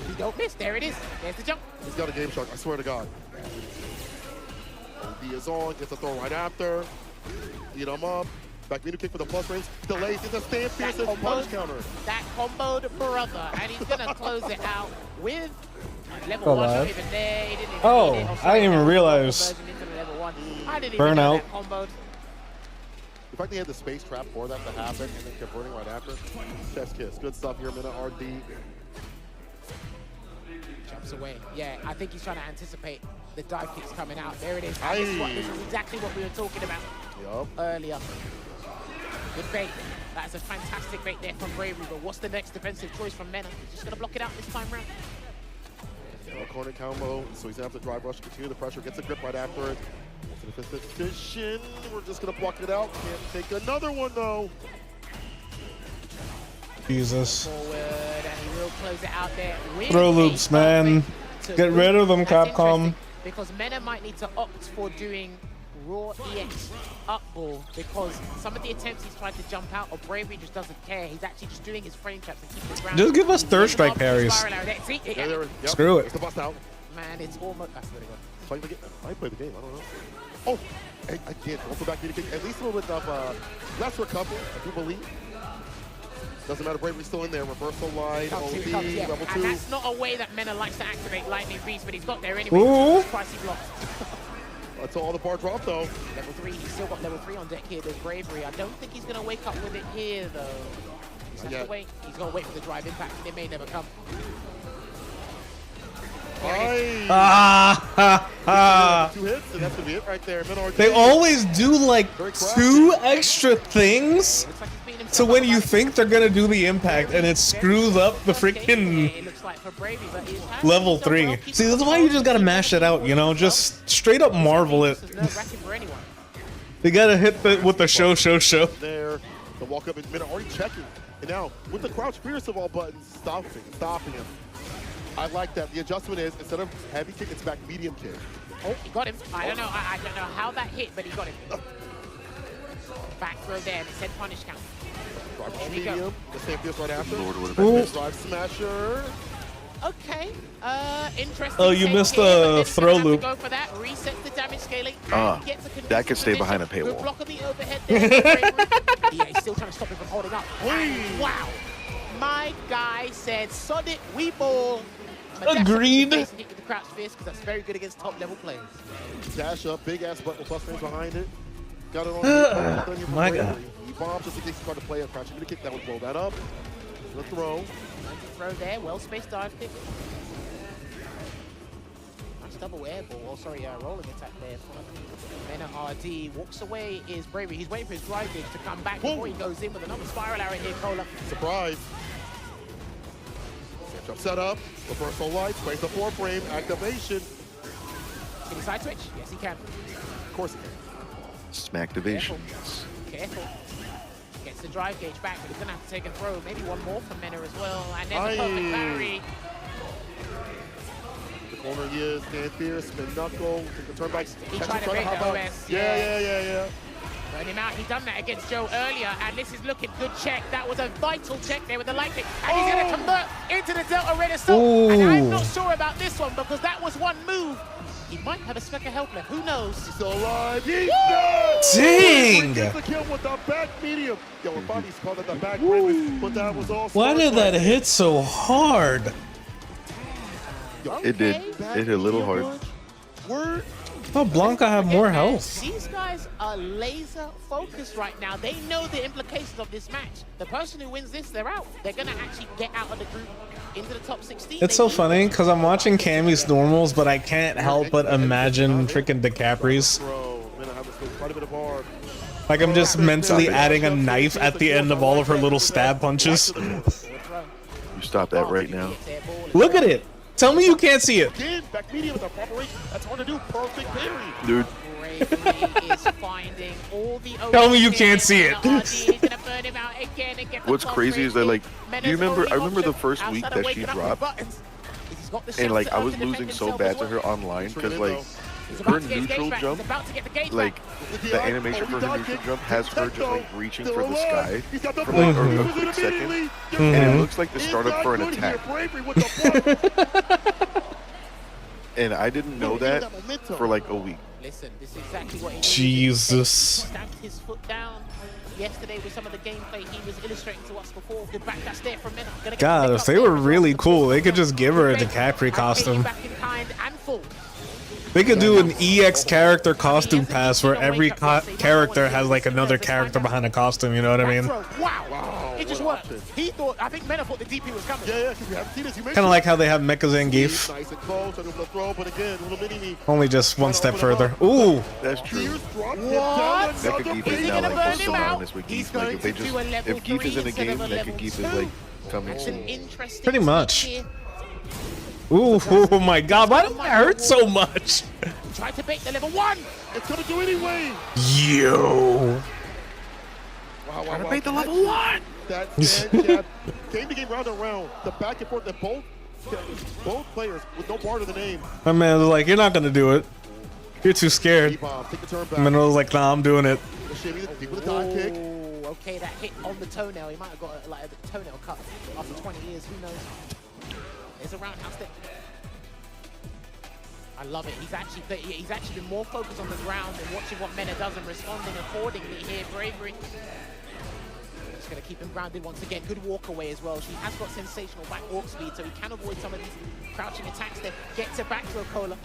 B: He don't miss. There it is. There's the jump.
A: He's got a game shark. I swear to God. OD is on. Gets a throw right after. Beat him up. Back medium kick for the plus range. Delays. It's a stand Pearson punch counter.
B: That comboed brother. And he's going to close it out with level 1. Not even there. He didn't even need it.
D: I didn't even realize.
B: I didn't
D: Burnout.
B: even know that comboed.
A: In fact, they had the space trap for that to happen and then converting right after. Chest kiss. Good stuff here, Mena RD.
B: Jumps away. Yeah, I think he's trying to anticipate the dive kicks coming out. There it is. This is exactly what we were talking about earlier. Good bait. That's a fantastic bait there from Bravery, but what's the next defensive choice from Mena? He's just going to block it out this time round.
A: Corner combo, so he's going to have to drive rush, continue the pressure, gets a grip right after it. To the defensive position. We're just going to block it out. Can't take another one, though.
D: Jesus.
B: Forward, and he will close it out there.
D: Throw loops, man. Get rid of them, Capcom.
B: Because Mena might need to opt for doing raw EX up ball, because some of the attempts he's tried to jump out, or Bravery just doesn't care. He's actually just doing his frame traps and keeping it grounded.
D: Just give us third strike parries. Screw it.
A: It's the bust out.
B: Man, it's almost. That's really good.
A: I play the game. I don't know. Oh, again, also back medium kick. At least a little bit of less recovery, I do believe. Doesn't matter, Bravery's still in there. Reversal line, OD, level 2.
B: And that's not a way that Mena likes to activate Lightning Beast, but he's got there anyway. Spicy blocks.
A: Until all the bar drop, though.
B: Level 3, he's still got level 3 on deck here. There's Bravery. I don't think he's going to wake up with it here, though. He's going to wait. He's going to wait for the drive impact, and it may never come.
A: Two hits, and that's gonna be it right there.
D: They always do like 2 extra things, so when you think they're gonna do the impact and it screws up the freaking level 3. See, that's why you just gotta mash it out, you know, just straight up marvel it. They gotta hit with the show.
A: There, the walk up in minute already checking, and now with the crouch fierce of all buttons, stopping him. I like that. The adjustment is, instead of heavy kick, it's back medium kick.
B: Oh, he got him. I don't know how that hit, but he got him. Back throw there, and it said punish count.
A: Drive medium, the same feels right after. Drive smasher.
B: Okay, interesting.
D: Oh, you missed the throw loop.
B: Go for that. Resets the damage scaling.
C: That could stay behind a paywall.
B: Block of the overhead there. Yeah, he's still trying to stop him from holding up. Wow. My guy said, sod it, we ball.
D: Agreed.
B: The crouch fist, because that's very good against top level players.
A: Dash up, big ass button with plus frames behind it. Got it on
D: my God.
A: He bombs just in case he's trying to play a crouch. You're going to kick that one, blow that up. The throw.
B: Throw there, well spaced dive kick. double air ball, or sorry, rolling attack there from Mena. RD walks away is Bravery. He's waiting for his drive gauge to come back before he goes in with another spiral arrow here, Cola.
A: Surprise. Set up, reversal lights, place the 4-frame, activation.
B: Can he side switch? Yes, he can.
A: Of course he can.
C: Smacktivation.
B: Careful. Gets the drive gauge back, but he's going to have to take a throw. Maybe one more from Mena as well. And there's a perfect parry.
A: The corner he is, stand here, spin knuckle, take the turn back.
B: He tried to break the OS.
A: Yeah.
B: Burn him out. He done that against Joe earlier, and this is looking good check. That was a vital check there with the lightning. And he's going to convert into the Delta Red Assault. And I'm not sure about this one because that was one move. He might have a speck of health left. Who knows?
A: He's still alive. He's dead.
D: Dang!
A: He gets the kill with the back medium. Yo, Bonnie's called it the back grimace, but that was also.
D: Why did that hit so hard?
C: It did. It hit a little hard.
A: Word.
D: Oh, Blanca have more health.
B: These guys are laser focused right now. They know the implications of this match. The person who wins this, they're out. They're going to actually get out of the group into the top 16.
D: It's so funny because I'm watching Cammy's normals, but I can't help but imagine freaking DiCapri's. Like I'm just mentally adding a knife at the end of all of her little stab punches.
C: You stop that right now.
D: Look at it. Tell me you can't see it.
A: Back medium with a proper that's hard to do. Perfect parry.
C: Dude.
D: Tell me you can't see it.
C: What's crazy is that, like, do you remember? I remember the first week that she dropped, and like I was losing so bad to her online because like her neutral jump, like the animation for her neutral jump has her just like reaching for the sky for like a quick second, and it looks like the startup for an attack. And I didn't know that for like a week.
B: Listen, this is exactly what he
D: Jesus.
B: Stamped his foot down yesterday with some of the gameplay he was illustrating to us before. Good back that's there for a minute.
D: God, if they were really cool, they could just give her a DiCaprio costume. They could do an EX character costume pass where every character has like another character behind a costume, you know what I mean?
B: Wow, it just worked. He thought, I think Mena thought the DP was coming.
A: Yeah, because we haven't seen this.
D: Kind of like how they have Mecha Zangief.
A: Nice and close, under the throw, but again, a little mini.
D: Only just one step further. Ooh!
C: That's true.
B: What?
C: Mecha Geef is now like so honest with Geef. Like if they just, if Geef is in the game, Mecha Geef is like coming soon.
D: Pretty much. Ooh, oh my God, why did that hurt so much?
B: Try to bait the level 1.
A: It's gonna do anyway.
D: Yo.
A: Wow,
C: Trying to bait the level 1.
A: That jab, game to game, round and round. The back and forth that both players with no bar to the name.
D: My man was like, "You're not gonna do it. You're too scared." And then I was like, "Nah, I'm doing it."
B: Oh, okay, that hit on the toenail. He might have got like a toenail cut after 20 years. Who knows? There's a roundhouse there. I love it. He's actually been more focused on the ground and watching what Mena does and responding accordingly here. Bravery. Just going to keep him grounded once again. Good walk away as well. He has got sensational back walk speed, so he can avoid some of these crouching attacks there. Gets it back to a Cola.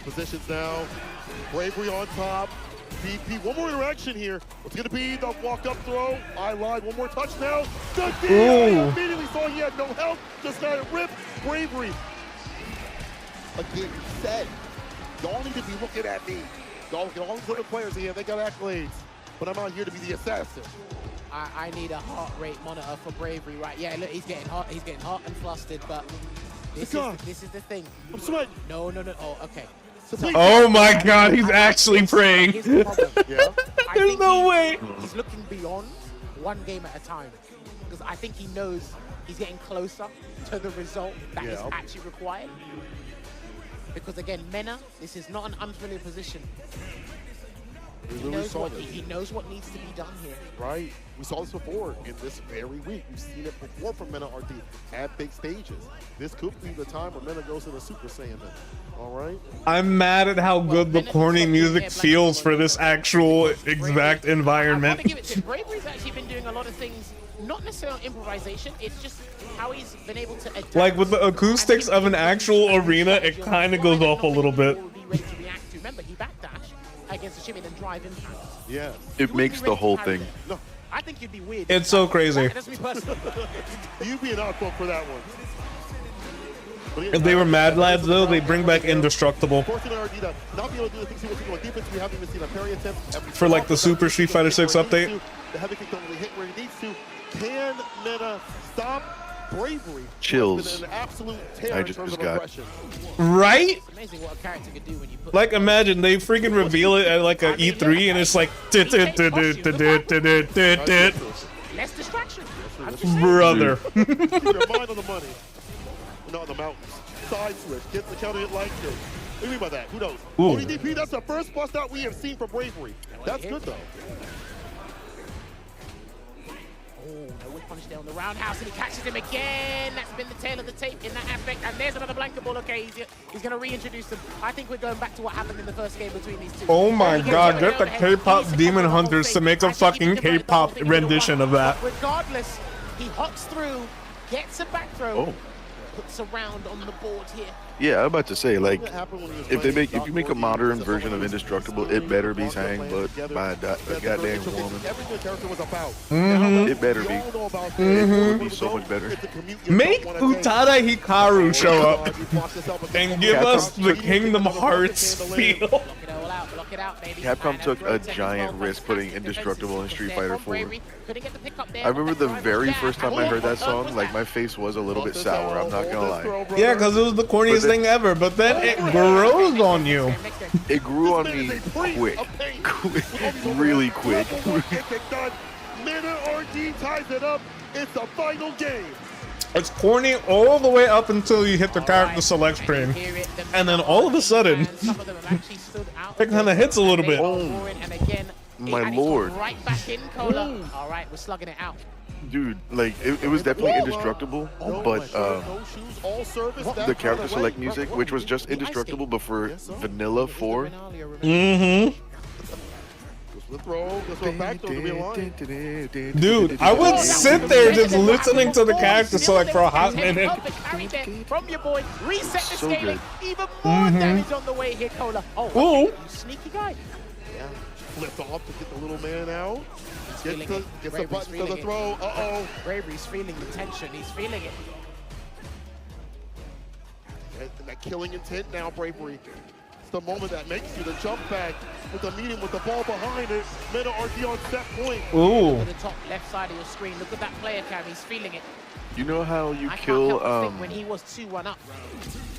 A: Positions now. Bravery on top. BP, one more interaction here. What's going to be the walk-up throw? I lied. One more touch now. Good deal. Immediately saw he had no health. Just got it ripped. Bravery. Again, said, y'all need to be looking at me. Y'all look at all these other players here. They got accolades. But I'm out here to be the assassin.
B: I need a heart rate monitor for Bravery, right? Yeah, look, he's getting hot and flustered, but this is the thing.
A: I'm sweating.
B: No. Oh, okay.
D: Oh my God, he's actually praying.
A: Yeah.
D: There's no way.
B: He's looking beyond one game at a time. Because I think he knows he's getting closer to the result that is actually required. Because again, Mena, this is not an unfamiliar position. He knows what needs to be done here.
A: Right. We saw this before in this very week. We've seen it before from Mena RD at big stages. This could be the time where Mena goes into Super Saiyan. All right.
D: I'm mad at how good the corny music feels for this actual exact environment.
B: I want to give it to Bravery's actually been doing a lot of things, not necessarily on improvisation. It's just how he's been able to adapt.
D: Like with the acoustics of an actual arena, it kind of goes off a little bit.
B: Remember, he backdashed against the shimmy and drive impact.
A: Yeah.
C: It makes the whole thing.
A: No.
B: I think you'd be weird.
D: It's so crazy.
B: That's me personally.
A: You'd be an outcome for that one.
D: If they were Mad Lads, though, they bring back Indestructible. For like the Super Street Fighter 6 update.
A: The heavy kick don't really hit where he needs to. Can Meta stop Bravery?
C: Chills.
A: An absolute tear
C: I
A: in
C: just
A: terms of
C: got.
A: aggression.
D: Right?
B: It's amazing what a character could do when you put
D: Like, imagine they freaking reveal it at like a E3 and it's like.
B: less distraction.
D: Brother.
A: Keep your mind on the money. Not on the mountains. Side switch. Gets the counter hit like this. What do you mean by that? Who knows?
D: Ooh.
A: ODDP, that's the first bust out we have seen from Bravery. That's good though.
B: Oh, no whip punish there on the roundhouse, and he catches him again. That's been the tail of the tape in that aspect. And there's another blanket ball. Okay, he's going to reintroduce them. I think we're going back to what happened in the first game between these two.
D: Oh my god, get the K-pop Demon Hunters to make a fucking K-pop rendition of that.
B: Regardless, he hops through, gets a back throw,
C: Oh.
B: puts a round on the board here.
C: Yeah, I'm about to say, like, if you make a modern version of Indestructible, it better be sang but by a goddamn woman. It better be. It would be so much better.
D: Make Utada Hikaru show up and give us the Kingdom Hearts feel.
C: Capcom took a giant risk putting Indestructible in Street Fighter 4. I remember the very first time I heard that song, like, my face was a little bit sour, I'm not gonna lie.
D: Yeah, because it was the corniest thing ever, but then it grows on you.
C: It grew on me quick. Really quick.
A: Meta RD ties it up. It's the final game.
D: It's corny all the way up until you hit the character select screen. And then all of a sudden, it kind of hits a little bit.
C: My lord.
B: Right back in, Cola. All right, we're slugging it out.
C: Dude, like, it was definitely Indestructible, but the character select music, which was just Indestructible before Vanilla 4.
D: Mm-hmm. Dude, I would sit there just listening to the character select for a hot minute.
B: From your boy, reset the
C: So
B: scaling.
C: good.
B: Even more damage on the way here, Cola. Oh, you sneaky guy.
A: Yeah, flipped off to get the little man out. Gets the button to the throw. Uh-oh.
B: Bravery's feeling the tension. He's feeling it.
A: And that killing intent now, Bravery. It's the moment that makes you the jump back with the medium with the ball behind it. Meta RD on set point.
D: Ooh.
B: To the top left side of your screen. Look at that player cam. He's feeling it.
C: You know how you
B: I
C: kill
B: can't help but think when he was 2-1 up.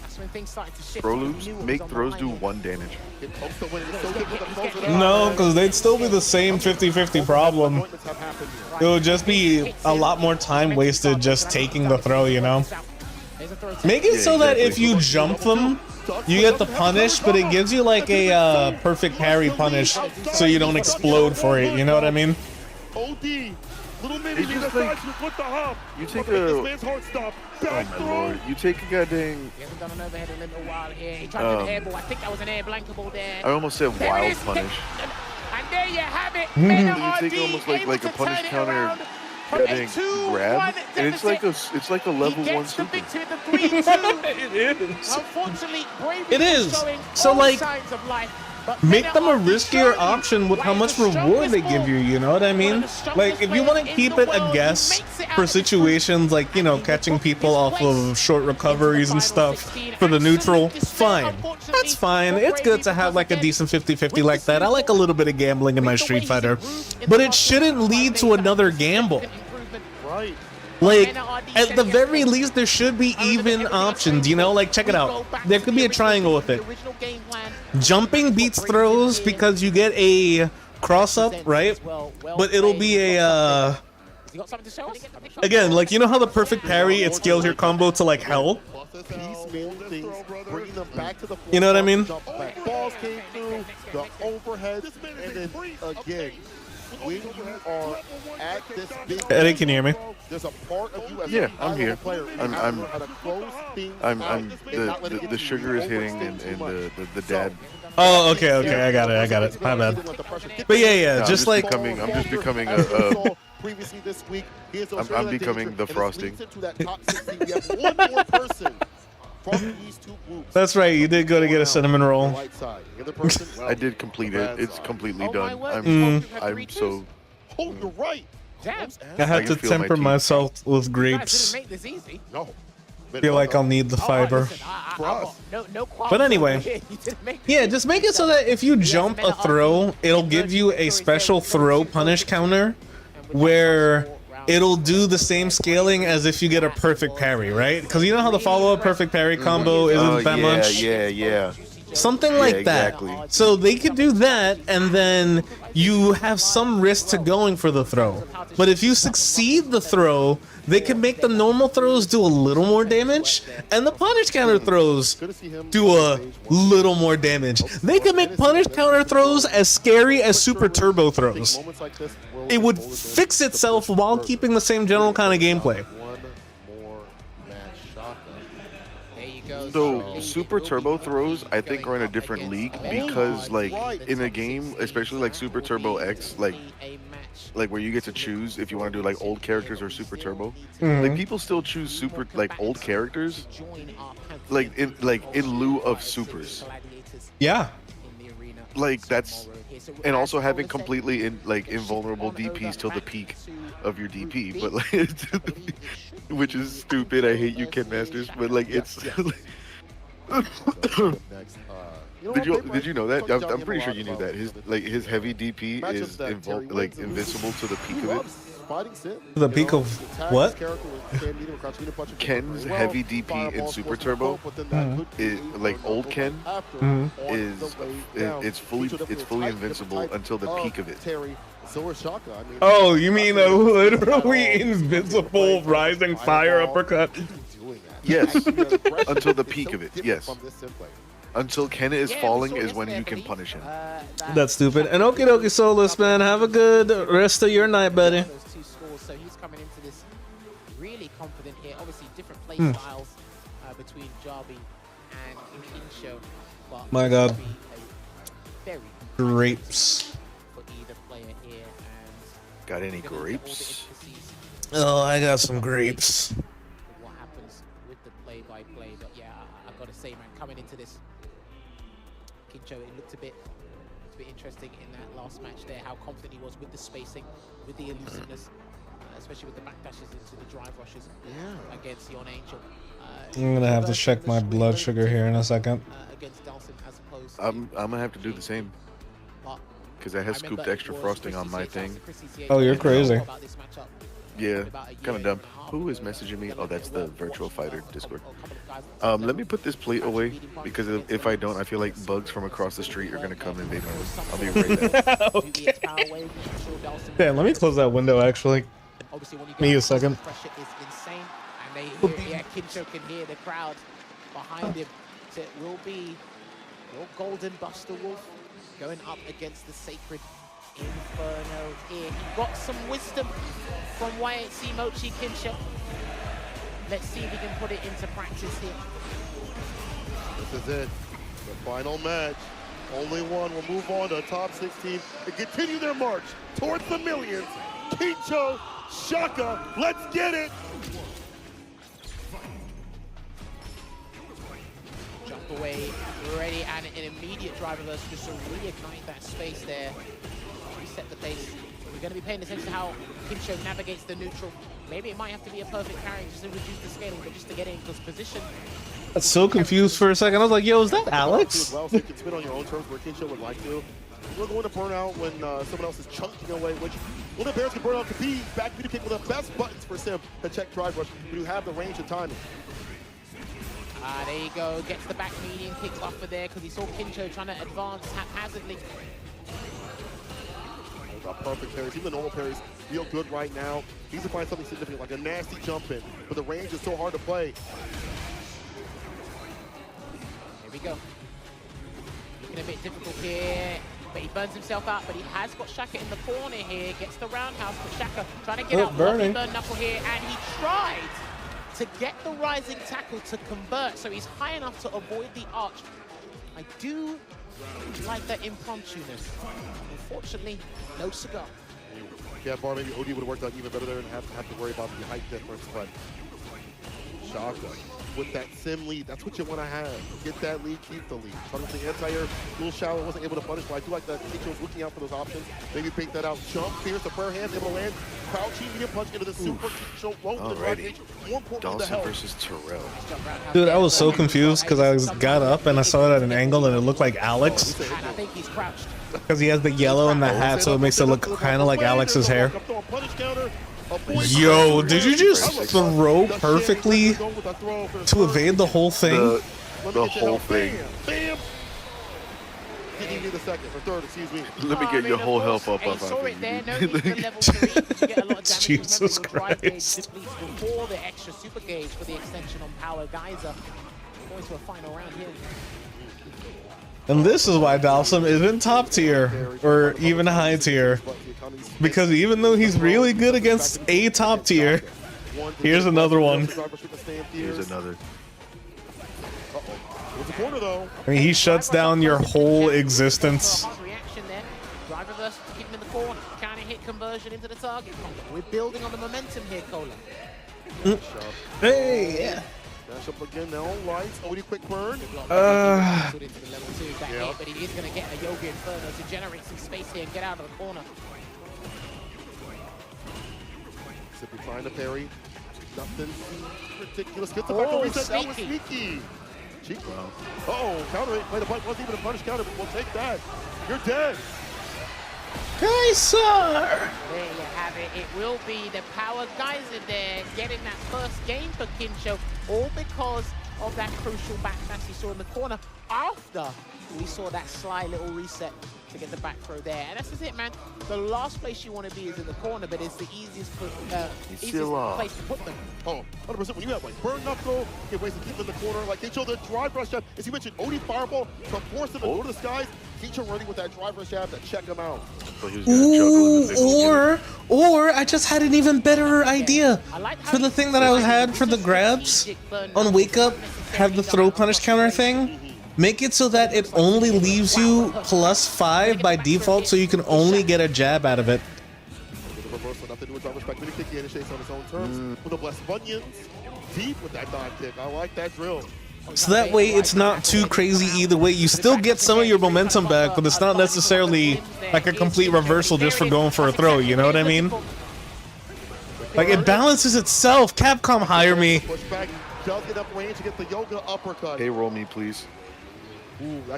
B: That's when things started to shift.
C: throw loops? Make throws do 1 damage.
D: No, because they'd still be the same 50-50 problem. It would just be a lot more time wasted just taking the throw, you know? Make it so that if you jump them, you get the punish, but it gives you like a perfect parry punish so you don't explode for it, you know what I mean?
A: OD. Little mini
C: It's just like,
A: with the hop.
C: you take
A: this man's heart stop.
C: oh my lord, you take a goddamn,
B: He hasn't done an overhead in a little while here. He tried to do the air ball. I think that was an air blanket ball there.
C: I almost said
B: There it
C: wild
B: is.
C: punish.
B: And there you have it.
C: You
B: Meta
C: take
B: RD
C: almost
B: able
C: like a
B: to
C: punish
B: turn it
C: counter
B: around from a
C: goddamn
B: 2-1
C: grab, and it's like a level
B: he
C: 1
B: gets the
C: super.
B: victory at the 3-2.
D: It is.
B: Unfortunately, Bravery
D: It is.
B: showing
D: So,
B: all
D: like,
B: signs of life, but
D: make
B: Meta
D: them a
B: RD
D: riskier
B: showing
D: option with
B: why
D: how
B: he's
D: much
B: the
D: reward they
B: strongest
D: give you, you know what I mean? Like, if you want to keep it a guess for situations like, you know, catching people off of short recoveries and stuff for the neutral, fine. That's fine. It's good to have like a decent 50-50 like that. I like a little bit of gambling in my Street Fighter. But it shouldn't lead to another gamble.
A: Right.
D: Like, at the very least, there should be even options, you know? Like, check it out. There could be a triangle with it. Jumping beats throws because you get a cross-up, right? But it'll be a, again, like, you know how the perfect parry, it scales your combo to, like, hell? You know what I mean?
A: Balls came through, the overhead, and then again, when you are at this big
D: Eddie, can you hear me?
A: there's a part of you as
C: Yeah,
A: a
C: I'm here.
A: player.
C: The sugar is hitting and the dad.
D: Oh, okay, I got it. My bad. But yeah,
C: No,
D: just like...
C: I'm just becoming a
A: previously this week,
C: I'm becoming the frosting.
A: From these two groups.
D: That's right, you did go to get a cinnamon roll.
A: Right side. The other person,
C: I did complete it. It's completely done. I'm so.
A: oh, you're right.
B: Damn.
D: I had to
C: can feel my
D: temper
C: teeth.
D: myself with
B: Guys
D: grapes.
B: didn't make this easy.
A: No.
D: feel like I'll need the fiber. But anyway, yeah, just make it so that if you jump a throw, it'll give you a special throw punish counter where it'll do the same scaling as if you get a perfect parry, right? Because you know how the follow-up perfect parry combo isn't that much?
C: Yeah.
D: Something like that. So they could do that, and then you have some risk to going for the throw. But if you succeed the throw, they can make the normal throws do a little more damage, and the punish counter throws do a little more damage. They can make punish counter throws as scary as super turbo throws. It would fix itself while keeping the same general kind of gameplay.
C: So super turbo throws, I think, are in a different league because, like, in a game, especially like Super Turbo X, like where you get to choose if you want to do like old characters or super turbo. Like people still choose super like old characters, like in lieu of supers.
D: Yeah.
C: Like that's, and also having completely invulnerable DPs till the peak of your DP, but like, which is stupid. I hate you, Ken Masters, but like it's. Did you know that? I'm pretty sure you knew that. His heavy DP is invincible to the peak of it.
D: The peak of what?
C: Ken's heavy DP in Super Turbo, is like old Ken, it's fully invincible until the peak of it.
D: Oh, you mean a literally invincible rising fire uppercut?
C: Yes, until the peak of it. Yes. Until Ken is falling is when you can punish him.
D: That's stupid. And okie dokie, Solus, man. Have a good rest of your night, buddy.
B: So he's coming into this really confident here. Obviously, different play styles between Jarby and Kinsho. But
D: my God.
B: Very
D: grapes.
B: For either player here. And
C: got any grapes?
D: Oh, I got some grapes.
B: What happens with the play-by-play? But yeah, I've got to say, man, coming into this, Kinsho, it looked a bit interesting in that last match there, how confident he was with the spacing, with the elusiveness, especially with the backdashes into the drive rushes against Yon Angel.
D: I'm gonna have to check my blood sugar here in a second.
B: Against Dalton, as opposed to
C: I'm gonna have to do the same because I have scooped extra frosting on my thing.
D: Oh, you're crazy.
C: Yeah, kind of dumb. Who is messaging me? Oh, that's the virtual fighter Discord. Let me put this plate away because if I don't, I feel like bugs from across the street are gonna come and invade my room. I'll be right back.
D: Okay. Damn, let me close that window actually. Give me a second.
B: Kinsho can hear the crowd behind him. So it will be your Golden Buster Wolf going up against the Sacred Inferno here. He got some wisdom from YHC Mochi Kinsho. Let's see if he can put it into practice here.
A: This is it. The final match. Only one will move on to the top 16 and continue their march towards the millions. Kinsho, Shaka, let's get it!
B: Jump away, ready, and an immediate drive reverse just to reignite that space there. Reset the pace. We're going to be paying attention to how Kinsho navigates the neutral. Maybe it might have to be a perfect carry just to reduce the scaling, but just to get in close position.
D: I was so confused for a second. I was like, yo, is that Alex?
A: Well, so you can spin on your own terms where Kinsho would like to. We're going to burn out when someone else is chunking away, which Little Bears can burn out to be back to kick with the best buttons for Sim to check drive rush when you have the range and timing.
B: There you go, gets the back median kick buffer there because he saw Kinsho trying to advance haphazardly.
A: Got perfect parries. Even the normal parries feel good right now. He needs to find something significant, like a nasty jump in, but the range is so hard to play.
B: Here we go. Looking a bit difficult here, but he burns himself out, but he has got Shaka in the corner here, gets the roundhouse, but Shaka trying to get out, burn knuckle here, and he tried to get the rising tackle to convert, so he's high enough to avoid the arch. I do like that impromptu-ness. Unfortunately, no cigar.
A: Yeah, Bar, maybe OD would have worked out even better there and have to worry about the height difference, but Shaka with that sim lead. That's what you want to have. Get that lead, keep the lead. Trying to the anti-air, little shallow, wasn't able to punish, but I do like that Kicho was looking out for those options. Maybe bait that out. Jump, fierce, the prayer hands, able to land. Crouching, medium punch into the super Kicho.
C: Alrighty. Dawson versus Terrell.
D: Dude, I was so confused because I got up and I saw it at an angle and it looked like Alex.
B: And I think he's crouched.
D: Because he has the yellow and the hat, so it makes it look kind of like Alex's hair. Yo, did you just throw perfectly to evade the whole thing?
C: The whole thing.
A: Bam! Didn't even need the second or third, excuse me.
C: Let me get your whole health up.
B: Saw it there. No need for level 3 to get a lot of damage.
D: Jesus Christ.
B: Before the extra super gauge for the extension on power geyser. Going to a final round here.
D: And this is why Dalsum isn't top tier or even high tier. Because even though he's really good against a top tier, here's another one.
C: Here's another.
D: I mean, he shuts down your whole existence.
B: Reaction there. Drive reverse to keep him in the corner. Counter hit conversion into the target. We're building on the momentum here, Cola.
D: Hey, yeah.
A: Dash up again now on lights. Odie quick burn.
B: But he is going to get a Yogi Inferno to generate some space here and get out of the corner.
A: Simply trying to parry. Nothing ridiculous. Gets the back to reset. That was sneaky. Cheek round. Uh-oh, counter it. Play the punch. Wasn't even a punish counter, but we'll take that. You're dead.
D: Hey, sir.
B: There you have it. It will be the power geyser there getting that first game for Kincho, all because of that crucial backdash he saw in the corner after we saw that sly little reset to get the back throw there. And that's just it, man. The last place you want to be is in the corner, but it's the easiest place to put them.
A: Oh, 100%. When you have like burn knuckle, get ways to keep in the corner. Like Kicho, the drive rush jab, as you mentioned, Odie fireball to force him to go to the skies. Kicho running with that drive rush jab to check him out.
D: Or I just had an even better idea for the thing that I had for the grabs on wake up, have the throw punish counter thing. Make it so that it only leaves you +5 by default, so you can only get a jab out of it.
A: With the blessed bunions, deep with that dive kick. I like that drill.
D: So that way it's not too crazy either way. You still get some of your momentum back, but it's not necessarily like a complete reversal just for going for a throw, you know what I mean? Like, it balances itself. Capcom, hire me.
C: Hey, roll me, please.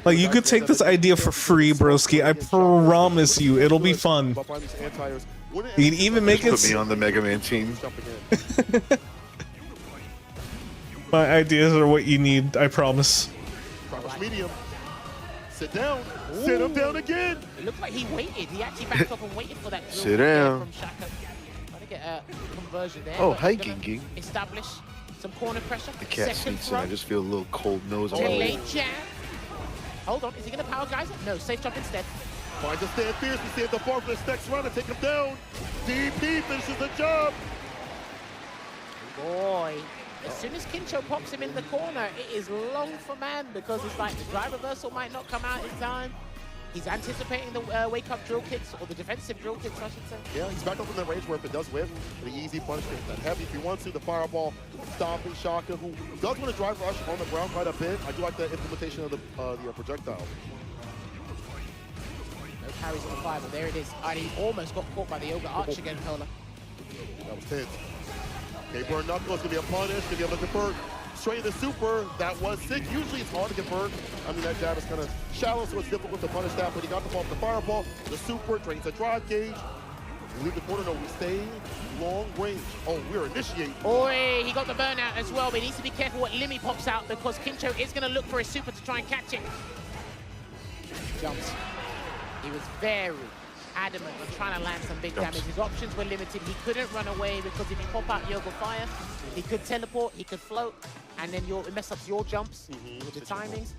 D: Like, you could take this idea for free, broski. I promise you, it'll be fun. You can even make it...
C: Put me on the Mega Man team.
D: My ideas are what you need, I promise.
A: Medium. Sit down. Ooh. Sit him down again.
B: It looked like he waited. He actually backed up and waited for that drill.
C: Sit down.
B: From Shaka. Trying to get a conversion there.
C: Oh, hi, Gingy.
B: Establish some corner pressure.
C: The cat sneaks in. I just feel a little cold nose on my
B: late jab. Hold on. Is he going to power geyser? No, safe jump instead.
A: Finds a stand fierce. We see at the bar for this next round to take him down. DP finishes the job.
B: Boy. As soon as Kincho pops him in the corner, it is long for man because it's like the drive reversal might not come out in time. He's anticipating the wake-up drill kicks, or the defensive drill kicks, I should say.
A: Yeah, he's back up in that range where if it does whip, the easy punishment, that heavy, if he wants to, the fireball, stomping Shaka, who does want to drive rush on the ground quite a bit. I do like the implementation of the projectile.
B: No carries on the fire, but there it is. And he almost got caught by the Yoga Arch again, Cola.
A: That was tense. Okay, burn knuckle, it's gonna be a punish, gonna be able to convert straight in the super. That was sick. Usually it's hard to convert. I mean, that jab is kind of shallow, so it's difficult to punish that, but he got the ball off the fireball. The super drains the drive gauge. We leave the corner, no, we stay long range. Oh, we're initiating.
B: Oi, he got the burnout as well, but he needs to be careful what Limmy pops out because Kincho is gonna look for his super to try and catch it. Jumps. He was very adamant on trying to land some big damage. His options were limited. He couldn't run away because if you pop out Yoga Fire, he could teleport, he could float, and then it mess up your jumps with the timings.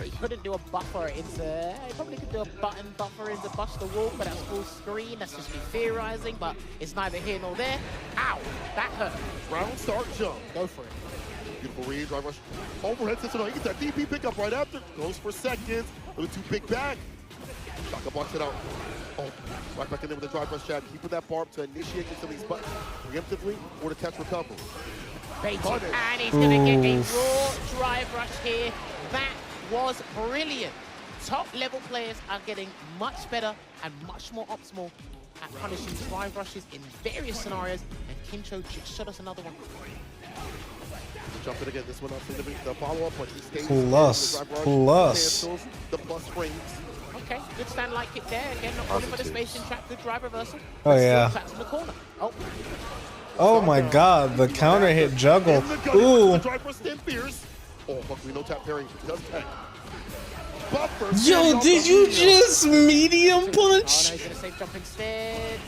B: He couldn't do a buffer into... He probably could do a button buffer into Bust the Wolf, but that's full screen. That's just me theorizing, but it's neither here nor there. Ow! That hurt.
A: Round start jump.
B: Go for it.
A: Beautiful read, drive rush. Overhead system. He gets that DP pickup right after. Goes for seconds. A little too big back. Shaka blocks it out. Oh, right back in there with the drive rush jab. Keep with that barb to initiate into these buttons preemptively or to catch recovery.
B: baited, and he's going to get a raw drive rush here. That was brilliant. Top level players are getting much better and much more optimal at punishing drive rushes in various scenarios, and Kincho just shot us another one.
A: Jump it again. This one up the follow-up, but he stays
D: plus
A: the plus frames.
B: Okay, good stand like it there. Again, not falling for the space in trap. Good drive reversal.
D: Oh yeah.
B: Traps in the corner. Oh.
D: Oh my God, the counter hit juggle. Ooh.
A: Oh, fuck, we know tap parry. Does tech.
D: Yo, did you just medium punch?
B: Oh no, he's gonna save jump instead.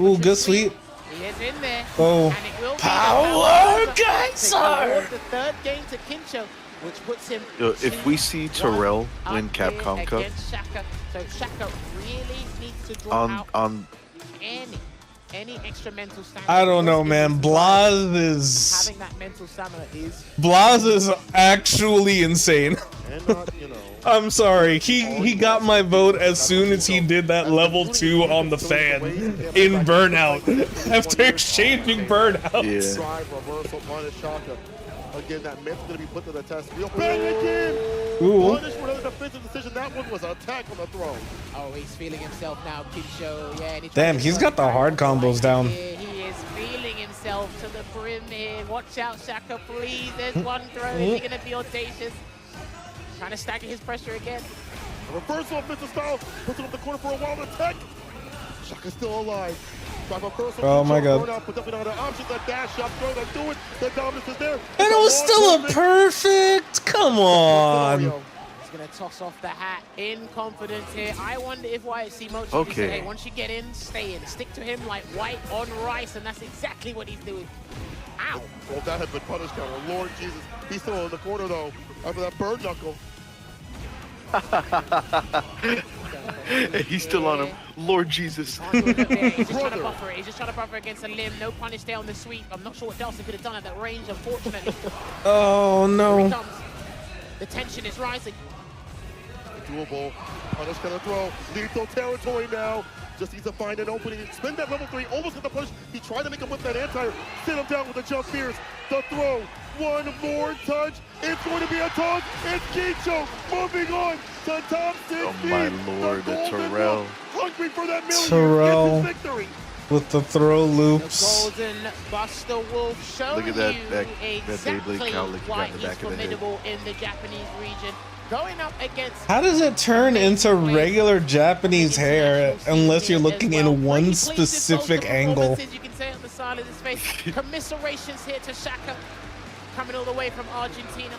D: Ooh, good sweep.
B: He is in there.
D: Oh,
B: and it will
D: power Geyser!
B: The third game to Kincho, which puts him.
C: Yo, if we see Terrell win Capcom Cup,
B: Shaka, so Shaka really needs to draw out any extra mental stamina.
D: I don't know, man. Blas is
B: having that mental stamina is.
D: Blas is actually insane.
A: And not, you know.
D: I'm sorry. He got my vote as soon as he did that level 2 on the fan in Burnout after exchanging Burnout.
C: Yeah.
A: Drive reversal punish Shaka. Again, that myth's gonna be put to the test. Real bang again.
D: Ooh.
A: Punish for another defensive decision. That one was an attack on the throw.
B: Oh, he's feeling himself now, Kincho. Yeah. And
D: Damn, he's got the hard combos down.
B: He is feeling himself to the brim here. Watch out, Shaka, please. There's one throw. Is he gonna be audacious? Trying to stagger his pressure again.
A: A reversal offensive style. Puts it up the corner for a wild attack. Shaka's still alive.
D: Oh my God.
A: Puts up another option. The dash shot throw. They do it. The dominance is there.
D: And it was still a perfect. Come on.
B: He's going to toss off the hat in confidence here. I wonder if YHC Mochi said, hey, once you get in, stay in. Stick to him like white on rice, and that's exactly what he's doing. Ow.
A: Well, that had been punished counter. Lord Jesus. He's still in the corner, though, after that bird knuckle.
C: He's still on him. Lord Jesus.
B: He's just trying to buffer it. He's just trying to buffer against a limb. No punish there on the sweep. I'm not sure what Delson could have done at that range, unfortunately.
D: Oh, no.
B: Here he comes. The tension is rising.
A: Doable. Punish gonna throw. Lethal territory now. Just needs to find an opening. Spin that level 3. Almost got the push. He tried to make him whip that anti. Sit him down with the jump fierce. The throw. One more touch. It's going to be a toss. It's Kincho moving on to top 16.
C: Oh my Lord, the Terrell.
A: Hungry for that million.
D: Terrell
A: It's his victory.
D: with the throw loops.
B: The Golden Buster Wolf showing
C: Look at that,
B: you exactly why he's formidable in the Japanese region. Going up against.
D: How does it turn into regular Japanese hair unless you're looking in one specific angle?
B: You can say on the side of his face. Commiserations here to Shaka, coming all the way from Argentina.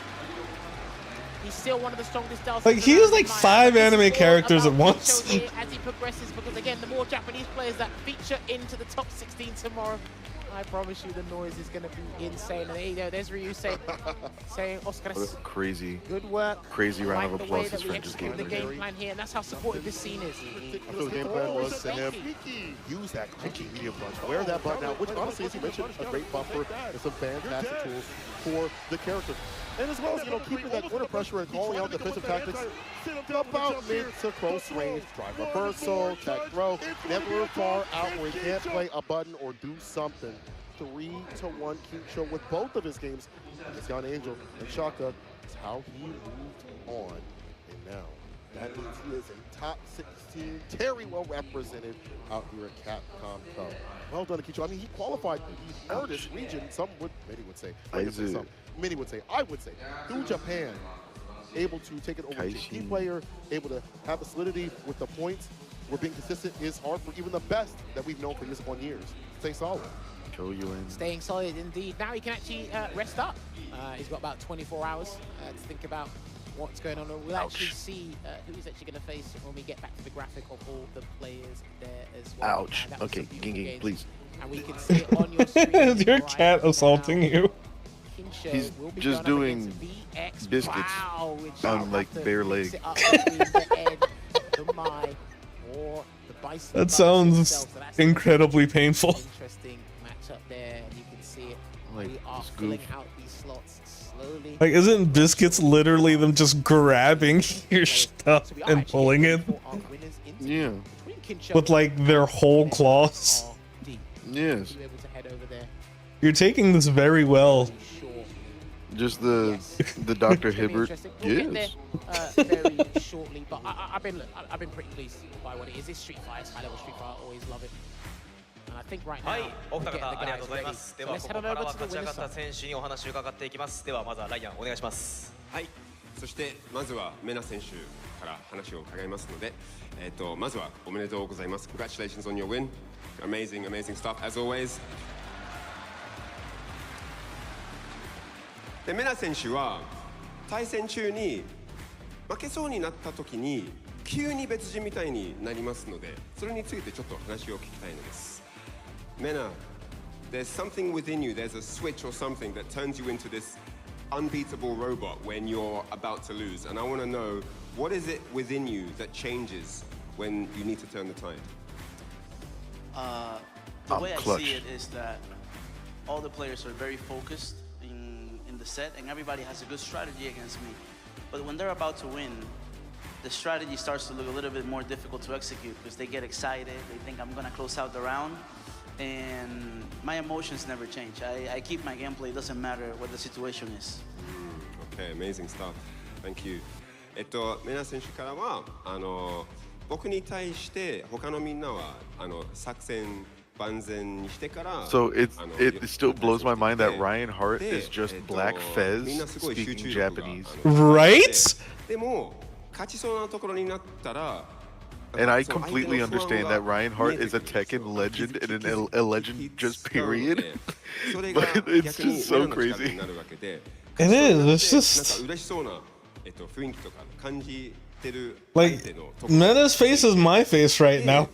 B: He's still one of the strongest Dalsons.
D: Like, he was like 5 anime characters at once.
B: As he progresses, because again, the more Japanese players that feature into the top 16 tomorrow, I promise you the noise is going to be insane. And there you go, there's Ryu saying Oscar,
C: crazy,
B: good work.
C: Crazy round of
B: the
C: applause
B: way that
C: his
B: we
C: friend just gave
B: execute the
C: him.
B: game plan here, and that's how supportive this scene is.
A: I feel the game plan was to him use that cookie medium punch, wear that button out, which honestly, as you mentioned, a great buffer and some fantastic tools for the character. And as well as, keeping that corner pressure and calling out defensive tactics about mid to close range, drive reversal, tech throw, never far out where he can't play a button or do something. 3-1 Kincho with both of his games against Young Angel and Shaka is how he moved on. And now, that means he is a top 16, very well represented out here at Capcom Cup. Well done, Kincho. I mean, he qualified the hardest region, many would say, I would say, through Japan, able to take it over JP player, able to have the solidity with the points. We're being consistent is hard for even the best that we've known for years upon years. Stay solid.
B: Staying solid indeed. Now he can actually rest up. He's got about 24 hours to think about what's going on. We'll actually see who he's actually going to face when we get back to the graphic of all the players there as well.
C: Ouch. Okay, Ging, please.
B: And we can see it on your screen.
D: Is your cat assaulting you?
C: He's just doing biscuits on like bare leg.
D: That sounds incredibly painful.
B: Interesting matchup there, and you can see it.
C: Like,
B: we are filling out these slots slowly.
D: Like, isn't biscuits literally them just grabbing your stuff and pulling it?
C: Yeah.
D: With like their whole claws.
C: Yes.
B: Able to head over there.
D: You're taking this very well.
C: Just the Dr. Hibbert
B: We'll
C: gives.
B: Very shortly, but I've been pretty pleased by what it is. It's Street Fighter, high level Street Fighter. I always love it. And I think right now we're getting the guys ready. So let's head on over to the winner's side.
E: はい、そしてまずはメナ選手から話を伺いますので、まずはおめでとうございます。Congratulations on your win. Amazing, amazing stuff as always. でメナ選手は対戦中に負けそうになった時に急に別人みたいになりますので、それについてちょっと話を聞きたいのです。メナ、there's something within you, there's a switch or something that turns you into this unbeatable robot when you're about to lose. And I want to know, what is it within you that changes when you need to turn the tide?
F: The way I see it is that all the players are very focused in the set, and everybody has a good strategy against me. But when they're about to win, the strategy starts to look a little bit more difficult to execute because they get excited, they think I'm gonna close out the round, and my emotions never change. I keep my gameplay, it doesn't matter what the situation is.
E: Okay, amazing stuff. Thank you. メナ選手からは僕に対して他のみんなは作戦万全にしてから
C: So it still blows my mind that Ryan Hart is just Black Fez speaking Japanese.
D: Right?
E: でも勝ちそうなところになったら
C: And I completely understand that Ryan Hart is a Tekken legend and a legend just period. But it's just so crazy.
D: It is. It's just like Mena's face is my face right now.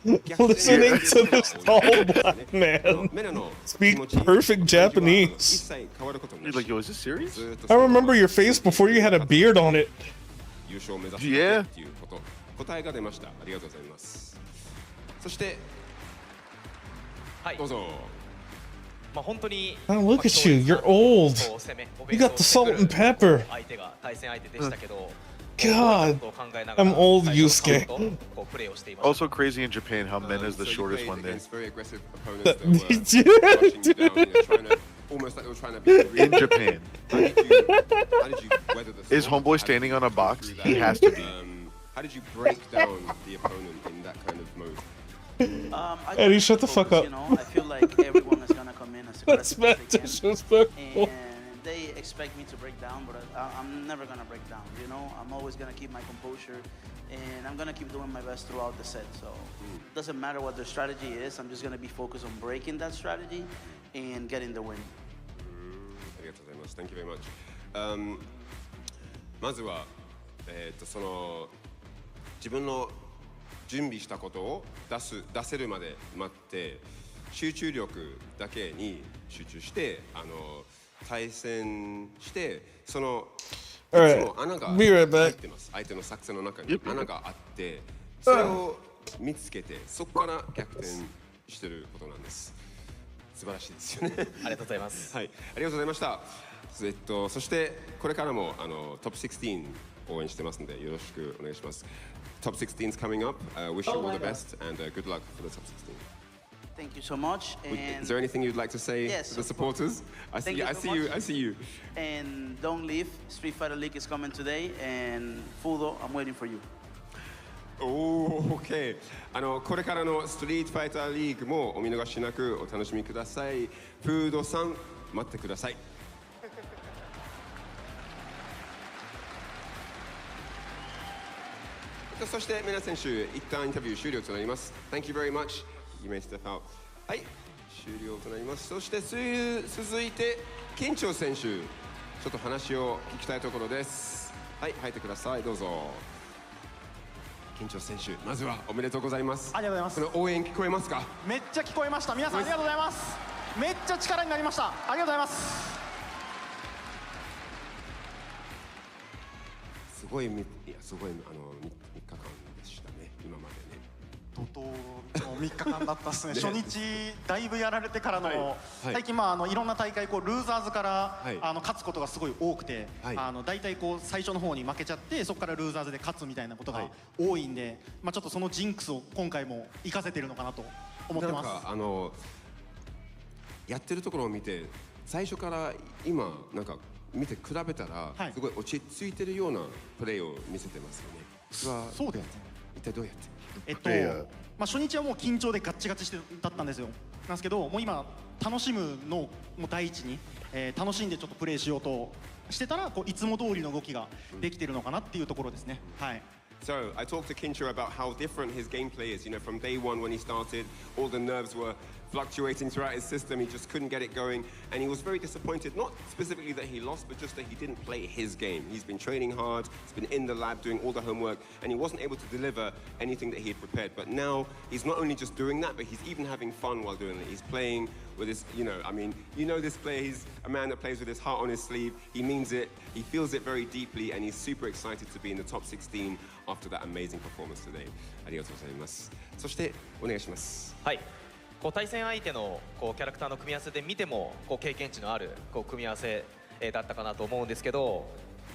D: Listening to this tall black man speak perfect Japanese.
C: You're like, yo, is this serious?
D: I remember your face before you had a beard on it.
C: Yeah.
E: 答えが出ました。ありがとうございます。そしてどうぞ。
D: Oh, look at you. You're old. You got the salt and pepper. God, I'm old, Yusuke.
C: Also crazy in Japan how Mena is the shortest one there.
E: Almost like they were trying to be
C: In Japan. Is Homeboy standing on a box? He has to be.
E: How did you break down the opponent in that kind of mode?
D: Eddie, shut the fuck up.
F: You know, I feel like everyone is gonna come in as aggressive as they can, and they expect me to break down, but I'm never gonna break down. You know, I'm always gonna keep my composure, and I'm gonna keep doing my best throughout the set. So it doesn't matter what their strategy is. I'm just gonna be focused on breaking that strategy and getting the win.
E: ありがとうございます。Thank you very much. まずはその自分の準備したことを出せるまで待って集中力だけに集中して対戦してそのいつも穴が入ってます。相手の作戦の中に穴があってそれを見つけてそこから逆転してることなんです。素晴らしいですよね。
G: ありがとうございます。
E: はい、ありがとうございました。そしてこれからもトップ16応援してますのでよろしくお願いします。Top 16 is coming up. Wish you all the best and good luck for the top 16.
F: Thank you so much. And
E: is there anything you'd like to say
F: yes,
E: to the supporters? I see you.
F: And don't leave. Street Fighter League is coming today, and Fudo, I'm waiting for you.
E: Oh, okay. これからのストリートファイターリーグもお見逃しなくお楽しみください。フードさん待ってください。そしてメナ選手、一旦インタビュー終了となります。Thank you very much. You may step out. はい、終了となります。そして続いて、金長選手、ちょっと話を聞きたいところです。はい、入ってください。どうぞ。金長選手、まずはおめでとうございます。
H: ありがとうございます。
E: この応援聞こえますか？
H: めっちゃ聞こえました。皆さんありがとうございます。めっちゃ力になりました。ありがとうございます。
E: すごい3日間でしたね、今までね。
H: 怒涛の3日間だったっすね。初日だいぶやられてからの、最近いろんな大会ルーザーズから、勝つことがすごい多くて、大体最初の方に負けちゃってそこからルーザーズで勝つみたいなことが多いんで、ちょっとそのジンクスを今回も活かせてるのかなと思ってます。
E: やってるところを見て最初から今なんか見て比べたらすごい落ち着いてるようなプレーを見せてますよね。
H: そうだよね。
E: 一体どうやって？
H: まあ初日はもう緊張でガッチガチだったんですよ。なんですけど、もう今楽しむのをもう第一に、楽しんでちょっとプレーしようとしてたら、こういつも通りの動きができてるのかなっていうところですね。はい。
E: So I talked to Kincho about how different his gameplay is. You know, from day one when he started, all the nerves were fluctuating throughout his system. He just couldn't get it going, and he was very disappointed. Not specifically that he lost, but just that he didn't play his game. He's been training hard. He's been in the lab doing all the homework, and he wasn't able to deliver anything that he had prepared. But now he's not only just doing that, but he's even having fun while doing it. He's playing with his, you know, I mean, you know this player. He's a man that plays with his heart on his sleeve. He means it. He feels it very deeply, and he's super excited to be in the top 16 after that amazing performance today. ありがとうございます。そしてお願いします。
G: はい。こう対戦相手のこうキャラクターの組み合わせで見てもこう経験値のあるこう組み合わせだったかなと思うんですけど、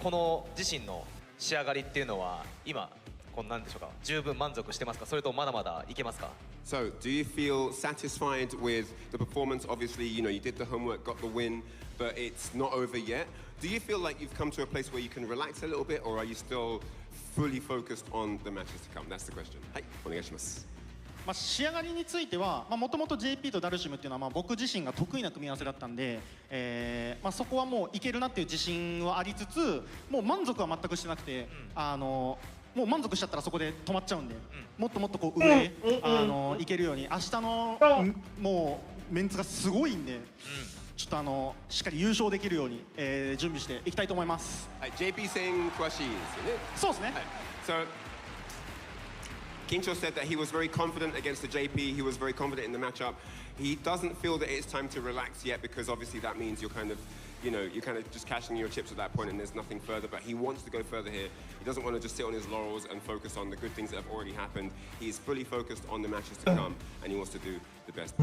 G: この自身の仕上がりっていうのは今こんなんでしょうか、十分満足してますか、それともまだまだいけますか？
E: So, do you feel satisfied with the performance? Obviously, you know, you did the homework, got the win, but it's not over yet. Do you feel like you've come to a place where you can relax a little bit, or are you still fully focused on the matches to come? That's the question. はい、お願いします。
H: まあ仕上がりについては、もともと JP とダルシムっていうのはまあ僕自身が得意な組み合わせだったんで、まあそこはもういけるなっていう自信はありつつ、もう満足は全くしてなくて、もう満足しちゃったらそこで止まっちゃうんで、もっともっとこう上いけるように、明日のもうメンツがすごいんで、ちょっとしっかり優勝できるように、準備していきたいと思います。
E: はい、JP 戦詳しいですよね。
H: そうですね。
E: So, Kincho said that he was very confident against the JP. He was very confident in the matchup. He doesn't feel that it's time to relax yet because obviously that means you're kind of, you know, you're kind of just cashing your chips at that point and there's nothing further. But he wants to go further here. He doesn't want to just sit on his laurels and focus on the good things that have already happened. He is fully focused on the matches to come and he wants to do the best.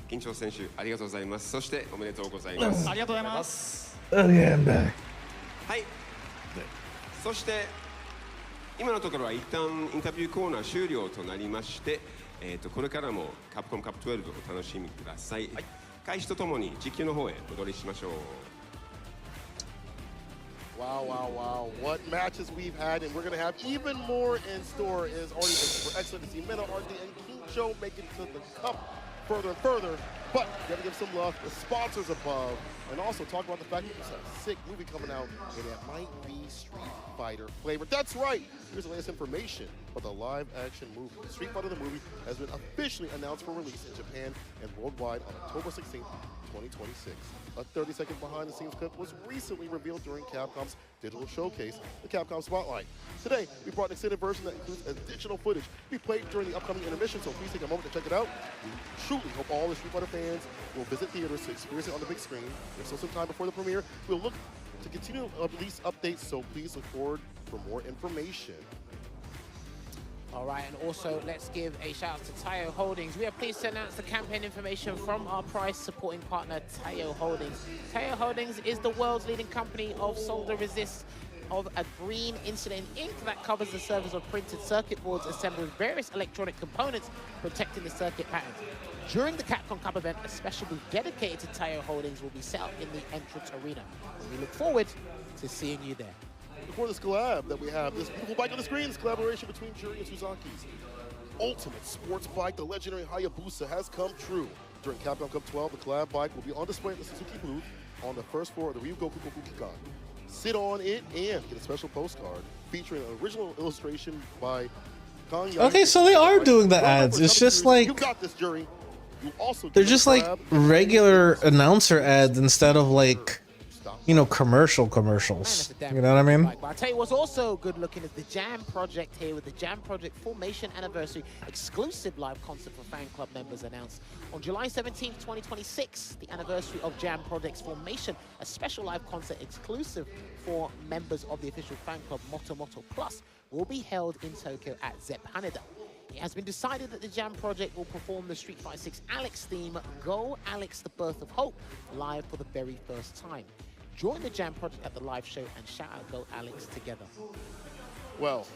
E: Kincho 選手、ありがとうございます。そしておめでとうございます。
H: ありがとうございます。
D: Okay, I'm back.
E: はい。そして今のところは一旦インタビューコーナー終了となりまして、これからもカプコンカップ12をお楽しみください。はい、開始とともに実況の方へお戻りしましょう。
A: Wow, wow, wow. What matches we've had, and we're going to have even more in store. It is already for excellent to see Meta, RD, and Kincho making it to the cup further and further. But we have to give some love to the sponsors above, and also talk about the fact that there's a sick movie coming out, and it might be Street Fighter flavored. That's right. Here's the latest information about the live-action movie. Street Fighter the movie has been officially announced for release in Japan and worldwide on October 16th, 2026. A 30-second behind-the-scenes clip was recently revealed during Capcom's digital showcase, the Capcom Spotlight. Today, we brought an extended version that includes additional footage we played during the upcoming intermission, so please take a moment to check it out. We truly hope all the Street Fighter fans will visit theaters to experience it on the big screen. There's still some time before the premiere. We'll look to continue to release updates, so please look forward for more information.
B: All right, and also let's give a shout out to Taiyo Holdings. We are pleased to announce the campaign information from our prize supporting partner, Taiyo Holdings. Taiyo Holdings is the world's leading company of solder resist of a green insulating ink that covers the surface of printed circuit boards assembled with various electronic components, protecting the circuit pattern. During the Capcom Cup event, a special booth dedicated to Taiyo Holdings will be set up in the entrance arena. And we look forward to seeing you there.
A: Before this collab that we have, this beautiful bike on the screen, this collaboration between Juri and Suzaki's ultimate sports bike, the legendary Hayabusa, has come true. During Capcom Cup 12, the collab bike will be on display at the Suzuki booth on the first floor of the Ryugoku Kokukikan. Sit on it and get a special postcard featuring an original illustration by Kanye.
D: Okay, so they are doing the ads. It's just like
A: you got this, Juri.
D: They're just like regular announcer ads instead of like, you know, commercials. You know what I mean?
B: But I'll tell you what's also good looking is the Jam Project here, with the Jam Project Formation Anniversary exclusive live concert for fan club members announced. On July 17th, 2026, the anniversary of Jam Project's formation, a special live concert exclusive for members of the official fan club Moto Moto Plus, will be held in Tokyo at Zepp Haneda. It has been decided that the Jam Project will perform the Street Fighter 6 Alex theme, Go Alex the Birth of Hope, live for the very first time. Join the Jam Project at the live show and shout out Go Alex together.
A: Well,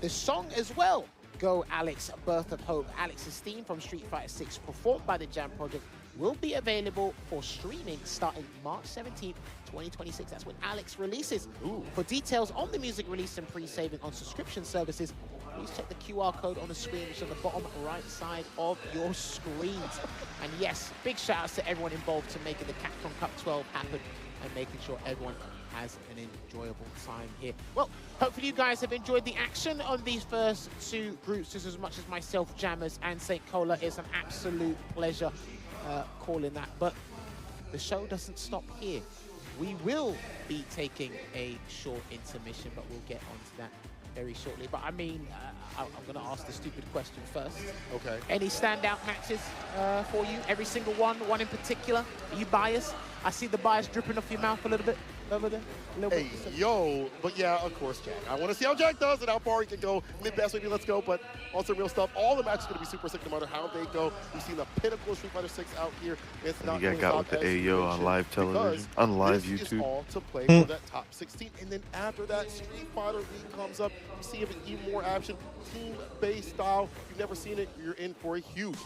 B: the song as well, Go Alex, Birth of Hope. Alex's theme from Street Fighter 6, performed by the Jam Project, will be available for streaming starting March 17th, 2026. That's when Alex releases. For details on the music release and pre-saving on subscription services, please check the QR code on the screen, which is on the bottom right side of your screens. And yes, big shout outs to everyone involved to making the Capcom Cup 12 happen and making sure everyone has an enjoyable time here. Well, hopefully you guys have enjoyed the action on these first two groups just as much as myself, Jammers, and St. Cola. It's an absolute pleasure calling that. But the show doesn't stop here. We will be taking a short intermission, but we'll get onto that very shortly. But I mean, I'm going to ask the stupid question first.
A: Okay.
B: Any standout matches for you? Every single one? One in particular? Are you biased? I see the bias dripping off your mouth a little bit over there.
A: Hey, yo, but yeah, of course, Jack. I want to see how Jack does and how far he can go. Mid-best, maybe let's go, but on some real stuff. All the matches are going to be super sick no matter how they go. We've seen the pinnacle of Street Fighter 6 out here. It's not
C: you got with the AO on live television, on live YouTube.
A: This is all to play for that top 16. And then after that, Street Fighter League comes up. You see even more action, team-based style. You've never seen it. You're in for a huge.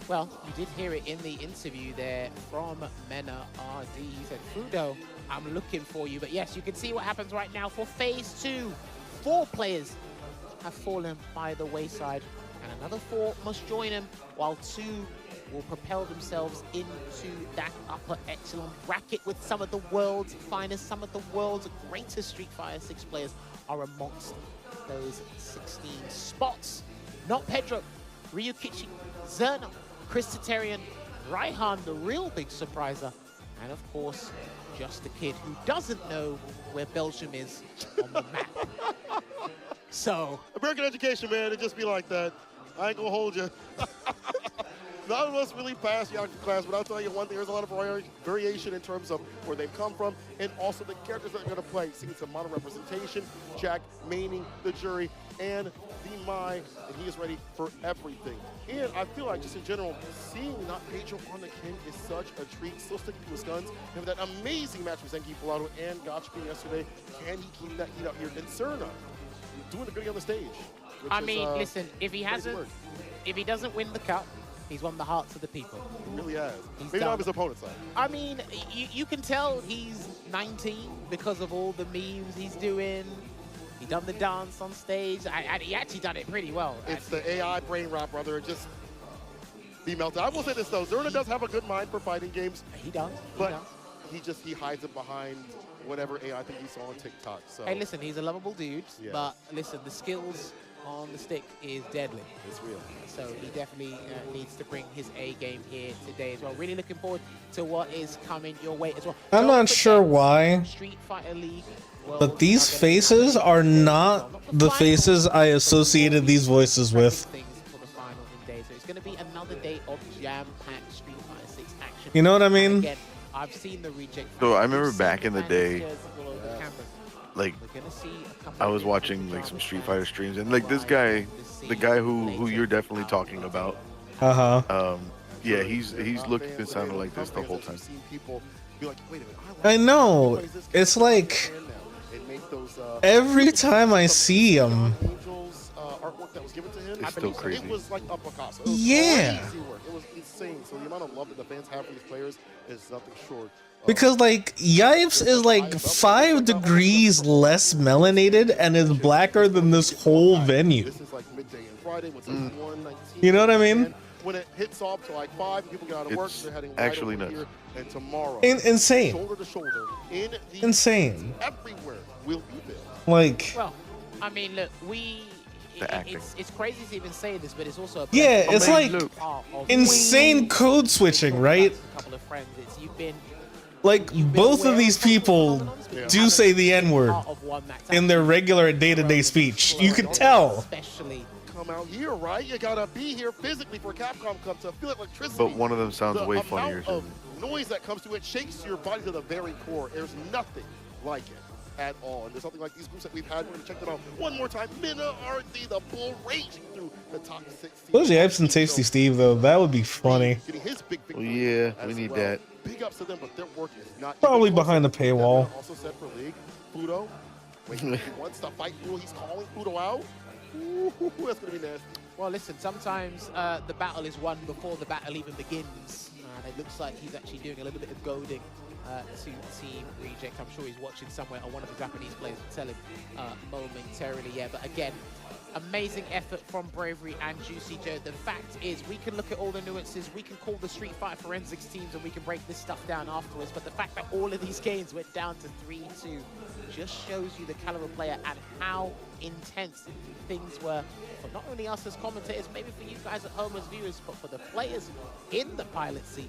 B: Well, you did hear it in the interview there from Mena RD. He said, Fudo, I'm looking for you. But yes, you can see what happens right now for Phase 2. 4 players have fallen by the wayside, and another 4 must join him, while 2 will propel themselves into that upper echelon bracket with some of the world's finest, some of the world's greatest Street Fighter 6 players are amongst those 16 spots. Not Pedro, Ryukichi, Zerno, Chris Tatarian, Raihan, the real big surpriser, and of course, just a kid who doesn't know where Belgium is on the map. So,
A: American education, man, it just be like that. I ain't gonna hold you. None of us really passed the algebra class, but I'll tell you one thing, there's a lot of variation in terms of where they've come from, and also the characters that are gonna play. Seeing some modern representation, Jack maining the jury, and the Mai, and he is ready for everything. And I feel like just in general, seeing not Pedro on the King is such a treat. Still sticking to his guns. And with that amazing match with Zenki Pilato and Gotchkin yesterday, can he keep that heat up here? And Serna doing the goodie on the stage.
B: I mean, listen, if he doesn't win the cup, he's won the hearts of the people.
A: He really has. Maybe not his opponent's side.
B: I mean, you can tell he's 19 because of all the memes he's doing. He done the dance on stage. He actually done it pretty well.
A: It's the AI brain rot, brother. Just be melted. I will say this, though. Zerna does have a good mind for fighting games.
B: He does.
A: But he hides it behind whatever AI thing he saw on TikTok. So.
B: Hey, listen, he's a lovable dude. Yeah. But listen, the skills on the stick is deadly.
A: It's real.
B: So he definitely needs to bring his A game here today as well. Really looking forward to what is coming your way as well.
D: I'm not sure why,
B: Street Fighter League,
D: but these faces are not the faces I associated these voices with.
B: So it's going to be another day of jam-packed Street Fighter 6 action.
D: You know what I mean?
B: Again, I've seen the reject.
C: So I remember back in the day, like I was watching like some Street Fighter streams, and like this guy, the guy who you're definitely talking about. Yeah, he's looking and sounding like this the whole time.
D: I know. It's like every time I see him,
C: it's still crazy.
A: It was like a Picasso.
D: Yeah.
A: It was insane. So the amount of love that the fans have for these players is nothing short.
D: Because like Yipes is like 5 degrees less melanated and is blacker than this whole venue.
A: This is like midday and Friday. What's like 1:19.
D: You know what I mean?
A: When it hits off to like 5, people get out of work. They're heading right
C: actually
A: over
C: nuts.
A: here. And tomorrow,
D: Insane.
A: shoulder to shoulder, in the
D: Insane.
A: everywhere will be built.
D: Like.
B: Well, I mean, look, it's crazy to even say this, but it's also a
D: it's like insane code switching, right?
B: A couple of friends.
D: Like both of these people do say the N-word in their regular day-to-day speech. You can tell.
B: Especially
A: come out here, right? You gotta be here physically for Capcom Cup to feel electricity.
C: But one of them sounds way funnier.
A: The amount of noise that comes to it shakes your body to the very core. There's nothing like it at all. And there's something like these groups that we've had. We're gonna check them out one more time. Mina RD, the bull raging through the top 16.
D: Those Yipes and Tasty Steve though, that would be funny.
C: Well, yeah, we need that.
A: Big ups to them, but their work is not
D: probably behind the paywall.
A: Also said for League, Fudo. When he wants to fight Fudo, he's calling Fudo out. Ooh, that's going to be nasty.
B: Well, listen, sometimes the battle is won before the battle even begins. And it looks like he's actually doing a little bit of goading to Team Reject. I'm sure he's watching somewhere, or one of the Japanese players will tell him momentarily. Yeah, but again, amazing effort from Bravery and Juicy Joe. The fact is, we can look at all the nuances, we can call the Street Fighter Forensics teams, and we can break this stuff down afterwards. But the fact that all of these games went down to 3-2 just shows you the caliber player and how intense things were for not only us as commentators, maybe for you guys at home as viewers, but for the players in the pilot seat,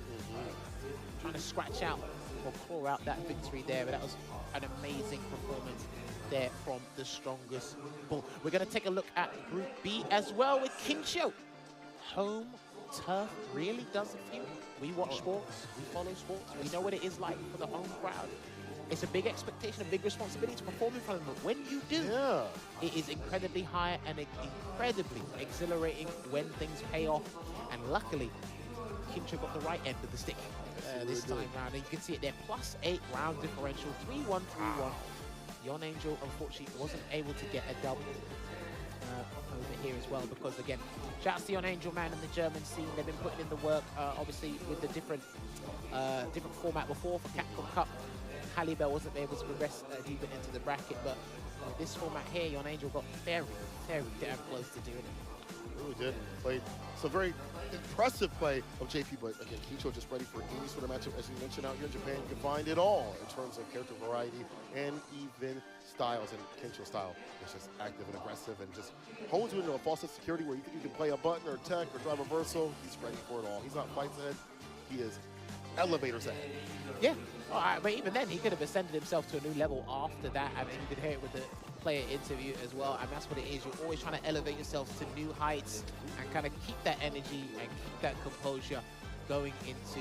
B: trying to scratch out or claw out that victory there. But that was an amazing performance there from the strongest bull. We're going to take a look at Group B as well with Kincho. Home turf really does it for you. We watch sports, we follow sports, we know what it is like for the home crowd. It's a big expectation, a big responsibility to perform in front of them. But when you do, it is incredibly high and incredibly exhilarating when things pay off. And luckily, Kincho got the right end of the stick this time round. And you can see it there, +8 round differential, 3-1, 3-1. Yon Angel, unfortunately, wasn't able to get a dub over here as well, because again, shouts to Yon Angel, man, and the German scene. They've been putting in the work, obviously, with the different format before for Capcom Cup. Hallibell wasn't able to progress deeper into the bracket, but this format here, Yon Angel got very, very damn close to doing it.
A: Really did. Played some very impressive play of JP, but again, Kincho just ready for any sort of matchup. As you mentioned, out here in Japan, you can find it all in terms of character variety and even styles. And Kincho's style is just active and aggressive and just hones you into a false sense of security where you can play a button or tech or drive reversal. He's ready for it all. He's not fights ahead. He is elevators ahead.
B: Yeah, but even then, he could have ascended himself to a new level after that. I mean, you could hear it with the player interview as well, and that's what it is. You're always trying to elevate yourself to new heights and kind of keep that energy and keep that composure going into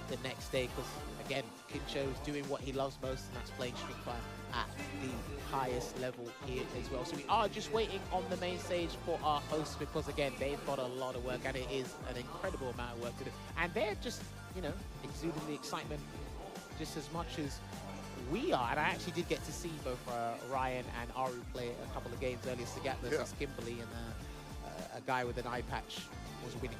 B: the next day, because again, Kincho's doing what he loves most, and that's playing Street Fighter at the highest level here as well. So we are just waiting on the main stage for our hosts, because again, they've got a lot of work, and it is an incredible amount of work to do, and they're just, you know, exuding the excitement just as much as we are. And I actually did get to see both Ryan and Aru play a couple of games earlier. Sagat versus Kimberly, and a guy with an eye patch was winning.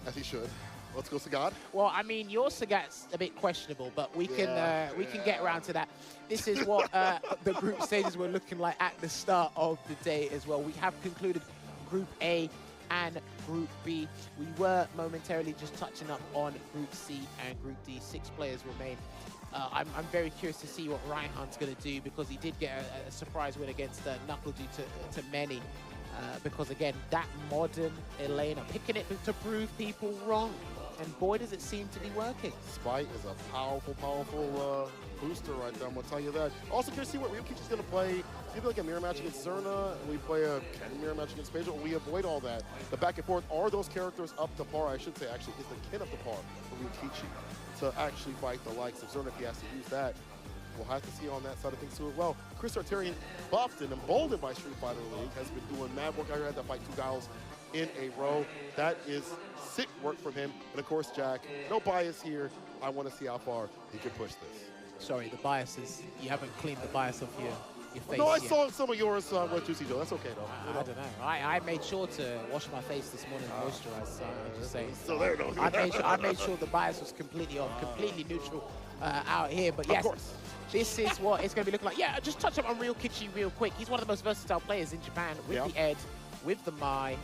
A: As he should. Let's go, Sagat.
B: Well, I mean, your Sagat's a bit questionable, but we can get around to that. This is what the group stages were looking like at the start of the day as well. We have concluded Group A and Group B. We were momentarily just touching up on Group C and Group D. 6 players remain. I'm very curious to see what Reinhardt's going to do, because he did get a surprise win against Knuckle due to many. Because again, that modern Elena, picking it to prove people wrong. And boy, does it seem to be working.
A: Spite is a powerful, powerful booster right there, I'm going to tell you that. Also, curious to see what Ryukichi's going to play. See like a mirror match against Zerna, we play a mirror match against Pedro, or we avoid all that. The back and forth, are those characters up to par? I should say, actually, is the Ken up to par for Ryukichi to actually fight the likes of Zerna if he has to use that? We'll have to see on that side of things too as well. Chris Arterian, buffed and emboldened by Street Fighter League, has been doing mad work out here. Had to fight 2 guys in a row. That is sick work from him. And of course, Jack, no bias here. I want to see how far he can push this.
B: Sorry, the biases. You haven't cleaned the bias off your face.
A: No, I saw some of yours with Juicy Joe. That's okay, though.
B: I don't know. I made sure to wash my face this morning and moisturize, so I'm just saying.
A: So there it goes.
B: I made sure the bias was completely off, completely neutral out here. But yes, this is what it's going to be looking like. Yeah, just touch up on Ryukichi real quick. He's one of the most versatile players in Japan, with the Ed, with the Mai,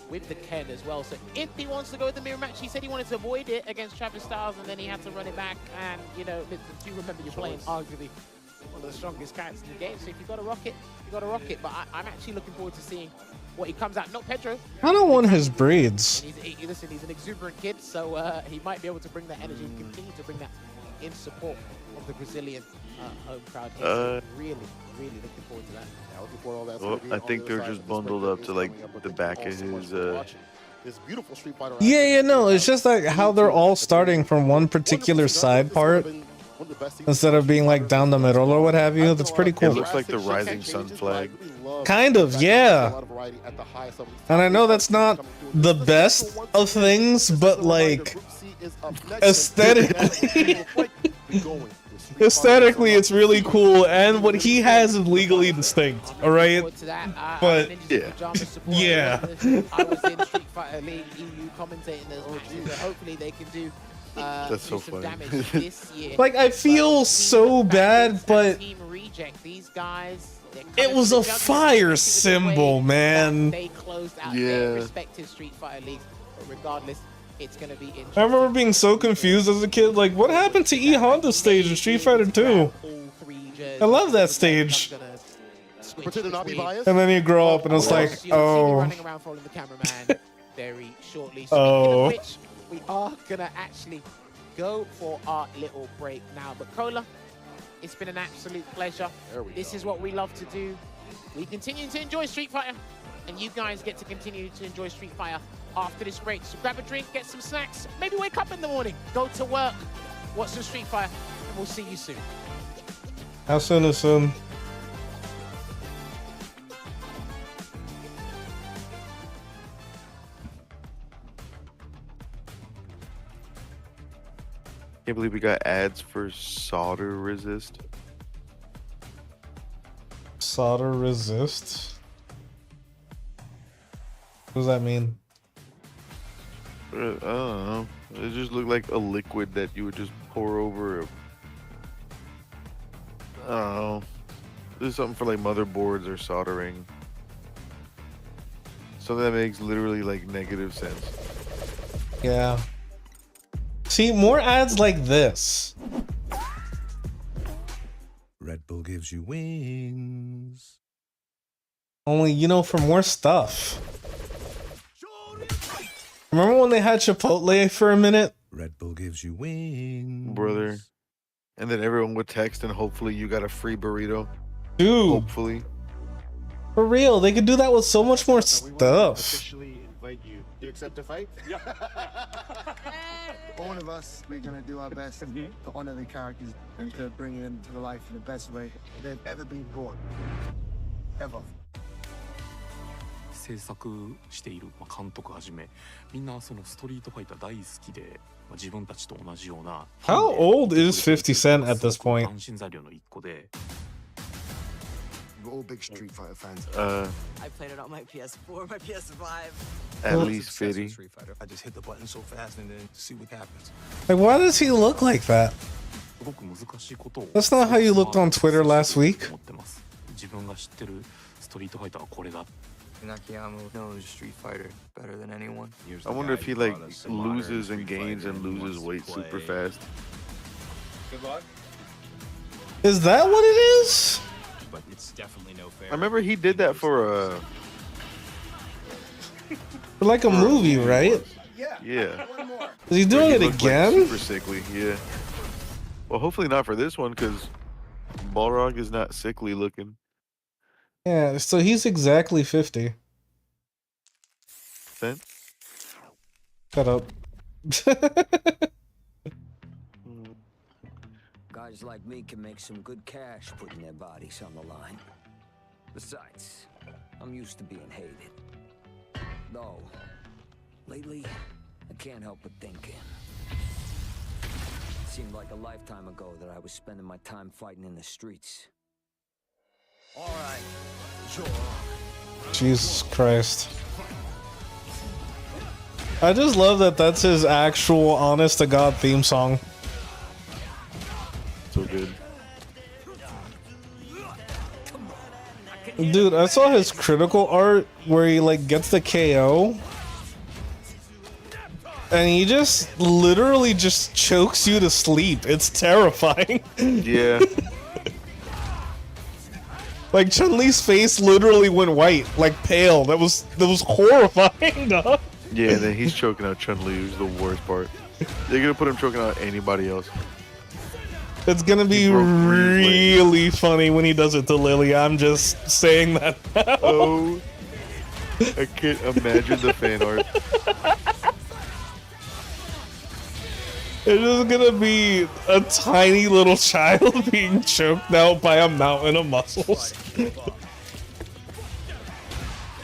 B: with the Ken as well. So if he wants to go with the mirror match, he said he wanted to avoid it against Travis Styles, and then he had to run it back. And, you know, do you remember you're playing arguably one of the strongest characters in the game? So if you've got to rock it, you've got to rock it. But I'm actually looking forward to seeing what he comes out. Not Pedro.
D: I don't want his breeds.
B: Listen, he's an exuberant kid, so he might be able to bring that energy and continue to bring that in support of the Brazilian home crowd here. So really looking forward to that.
A: Yeah, looking forward to all that.
C: Well, I think they're just bundled up to like the back of his.
A: This beautiful Street Fighter.
D: Yeah, no, it's just like how they're all starting from one particular side part instead of being like down the middle or what have you. That's pretty cool.
C: It looks like the rising sun flag.
D: Kind of, yeah. And I know that's not the best of things, but like aesthetically. Aesthetically, it's really cool, and what he has is legally distinct. All right, but yeah.
B: I was in Street Fighter League EU commentating those matches, so hopefully they can do
C: That's so
B: some
C: funny.
B: damage this year.
D: Like, I feel so bad, but
B: Team Reject, these guys,
D: it was a fire symbol, man.
B: They closed out their respective Street Fighter leagues, but regardless, it's going to be interesting.
D: I remember being so confused as a kid, like, what happened to E Honda's stage in Street Fighter 2? I love that stage. And then you grow up and it's like, oh.
B: Running around following the cameraman very shortly. Speaking of which, we are going to actually go for our little break now. But Cola, it's been an absolute pleasure. This is what we love to do. We continue to enjoy Street Fighter, and you guys get to continue to enjoy Street Fighter after this break. So grab a drink, get some snacks, maybe wake up in the morning, go to work, watch some Street Fighter, and we'll see you soon.
D: How soon is soon?
C: Can't believe we got ads for solder resist.
D: Solder resist? What does that mean?
C: I don't know. It just looked like a liquid that you would just pour over. I don't know. This is something for like motherboards or soldering. Something that makes literally like negative sense.
D: Yeah. See, more ads like this.
I: Red Bull gives you wings.
D: Only, you know, for more stuff. Remember when they had Chipotle for a minute?
I: Red Bull gives you wings.
C: Brother. And then everyone would text and hopefully you got a free burrito.
D: Dude.
C: Hopefully.
D: For real, they could do that with so much more stuff.
J: Officially invite you. Do you accept a fight? Yeah.
K: All of us, we're going to do our best to honor the characters and to bring them to the life in the best way they've ever been born. Ever.
L: 制作している監督はじめみんなそのストリートファイター大好きで自分たちと同じような
D: How old is 50 Cent at this point?
L: 安心材料の一個で
K: We're all big Street Fighter fans.
M: I played it on my PS4, my PS5.
C: At least 50.
I: I just hit the button so fast and then see what happens.
D: Like, why does he look like that? That's not how you looked on Twitter last week.
L: 自分が知ってるストリートファイターはこれだ
N: Nakayama knows Street Fighter better than anyone.
C: I wonder if he like loses and gains and loses weight super fast.
J: Good luck.
D: Is that what it is?
J: But it's definitely no fair.
C: I remember he did that for
D: like a movie, right?
C: Yeah.
D: Is he doing it again?
C: Like super sickly, yeah. Well, hopefully not for this one, because Balrog is not sickly looking.
D: Yeah, so he's exactly 50.
C: Then?
D: Shut up.
O: Guys like me can make some good cash putting their bodies on the line. Besides, I'm used to being hated. Though, lately, I can't help but thinking. It seemed like a lifetime ago that I was spending my time fighting in the streets. All right, sure.
D: Jesus Christ. I just love that that's his actual honest-to-God theme song.
C: So good.
D: Dude, I saw his critical art where he like gets the KO. And he just literally just chokes you to sleep. It's terrifying.
C: Yeah.
D: Like Chun-Li's face literally went white, like pale. That was horrifying, dog.
C: Yeah, and then he's choking out Chun-Li, who's the worst part. They're gonna put him choking out anybody else.
D: It's gonna be really funny when he does it to Lily. I'm just saying that now.
C: Oh, I can't imagine the fan art.
D: It's just gonna be a tiny little child being choked out by a mountain of muscles.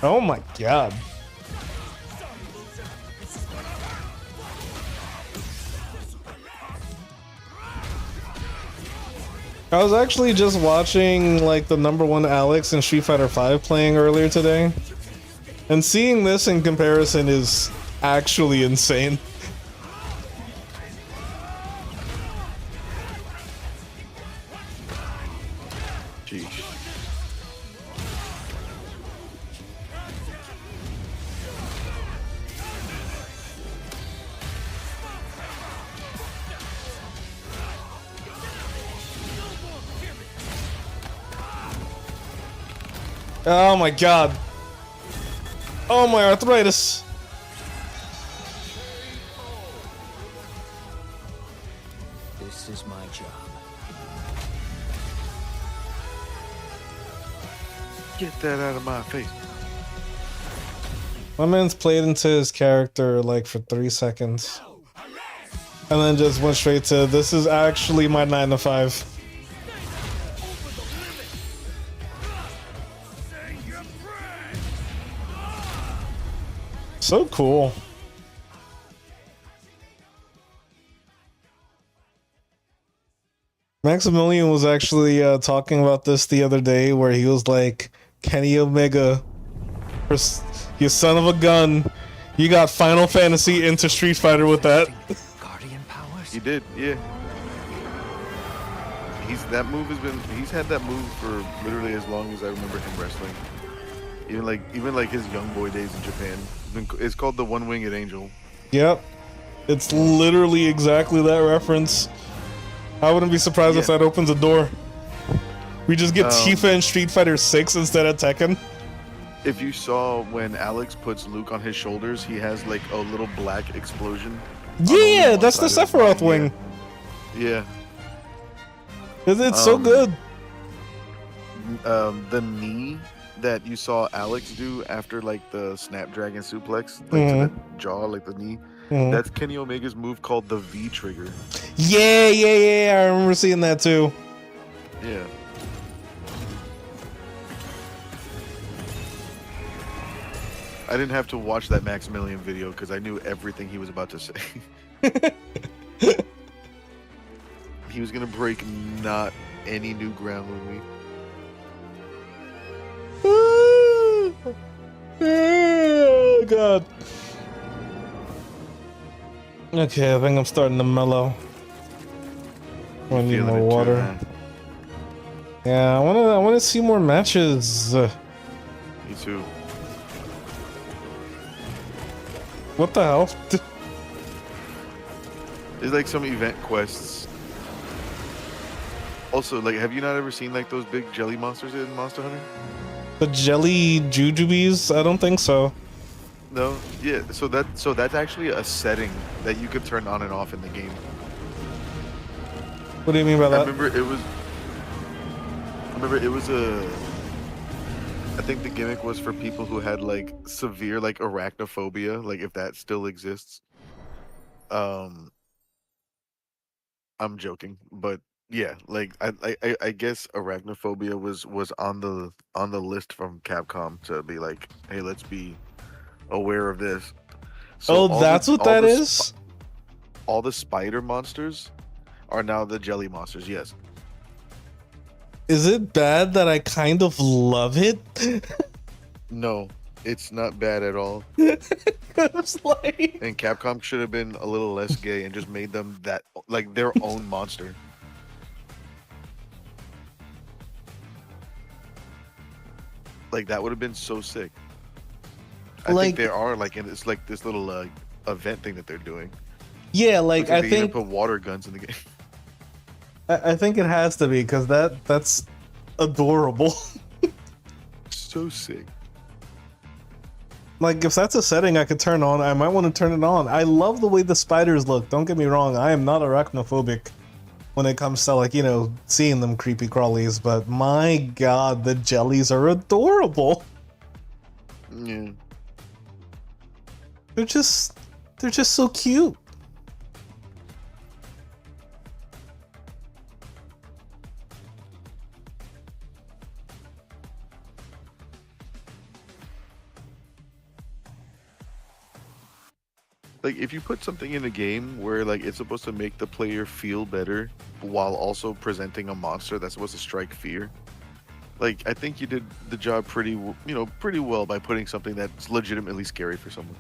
D: Oh my god. I was actually just watching like the #1 Alex in Street Fighter V playing earlier today, and seeing this in comparison is actually insane.
C: Jeez.
D: Oh my god. Oh my arthritis.
O: This is my job.
C: Get that out of my face.
D: My man's played into his character like for 3 seconds. And then just went straight to, this is actually my 9 to 5. So cool. Maximilian was actually talking about this the other day, where he was like, Kenny Omega, you son of a gun, you got Final Fantasy into Street Fighter with that.
C: He did, yeah. He's had that move for literally as long as I remember him wrestling. Even like his young boy days in Japan. It's called the One-Winged Angel.
D: Yep. It's literally exactly that reference. I wouldn't be surprised if that opens a door. We just get Tifa in Street Fighter 6 instead of Tekken.
C: If you saw when Alex puts Luke on his shoulders, he has like a little black explosion.
D: Yeah, that's the Sephiroth wing.
C: Yeah.
D: It's so good.
C: The knee that you saw Alex do after like the Snapdragon suplex, like to the jaw, like the knee, that's Kenny Omega's move called the V trigger.
D: Yeah, I remember seeing that too.
C: Yeah. I didn't have to watch that Maximilian video because I knew everything he was about to say. He was gonna break not any new ground with me.
D: Oh god. Okay, I think I'm starting to mellow. I need more water. Yeah, I wanna see more matches.
C: Me too.
D: What the hell?
C: There's like some event quests. Also, like, have you not ever seen like those big jelly monsters in Monster Hunter?
D: The jelly jujubes? I don't think so.
C: No, yeah. So that's actually a setting that you could turn on and off in the game.
D: What do you mean by that?
C: I remember it was a. I think the gimmick was for people who had like severe like arachnophobia, like if that still exists. I'm joking, but yeah, like I guess arachnophobia was on the list from Capcom to be like, hey, let's be aware of this. So
D: that's what that is?
C: All the spider monsters are now the jelly monsters, yes.
D: Is it bad that I kind of love it?
C: No, it's not bad at all.
D: It's like...
C: And Capcom should have been a little less gay and just made them that like their own monster. Like that would have been so sick. I think they are like, and it's like this little event thing that they're doing.
D: Yeah, like I think
C: put water guns in the game.
D: I think it has to be because that's adorable.
C: So sick.
D: Like if that's a setting I could turn on, I might want to turn it on. I love the way the spiders look. Don't get me wrong. I am not arachnophobic when it comes to like, you know, seeing them creepy crawlies, but my god, the jellies are adorable.
C: Yeah.
D: They're just so cute.
C: like if you put something in a game where like it's supposed to make the player feel better while also presenting a monster that's supposed to strike fear, like I think you did the job pretty well by putting something that's legitimately scary for someone.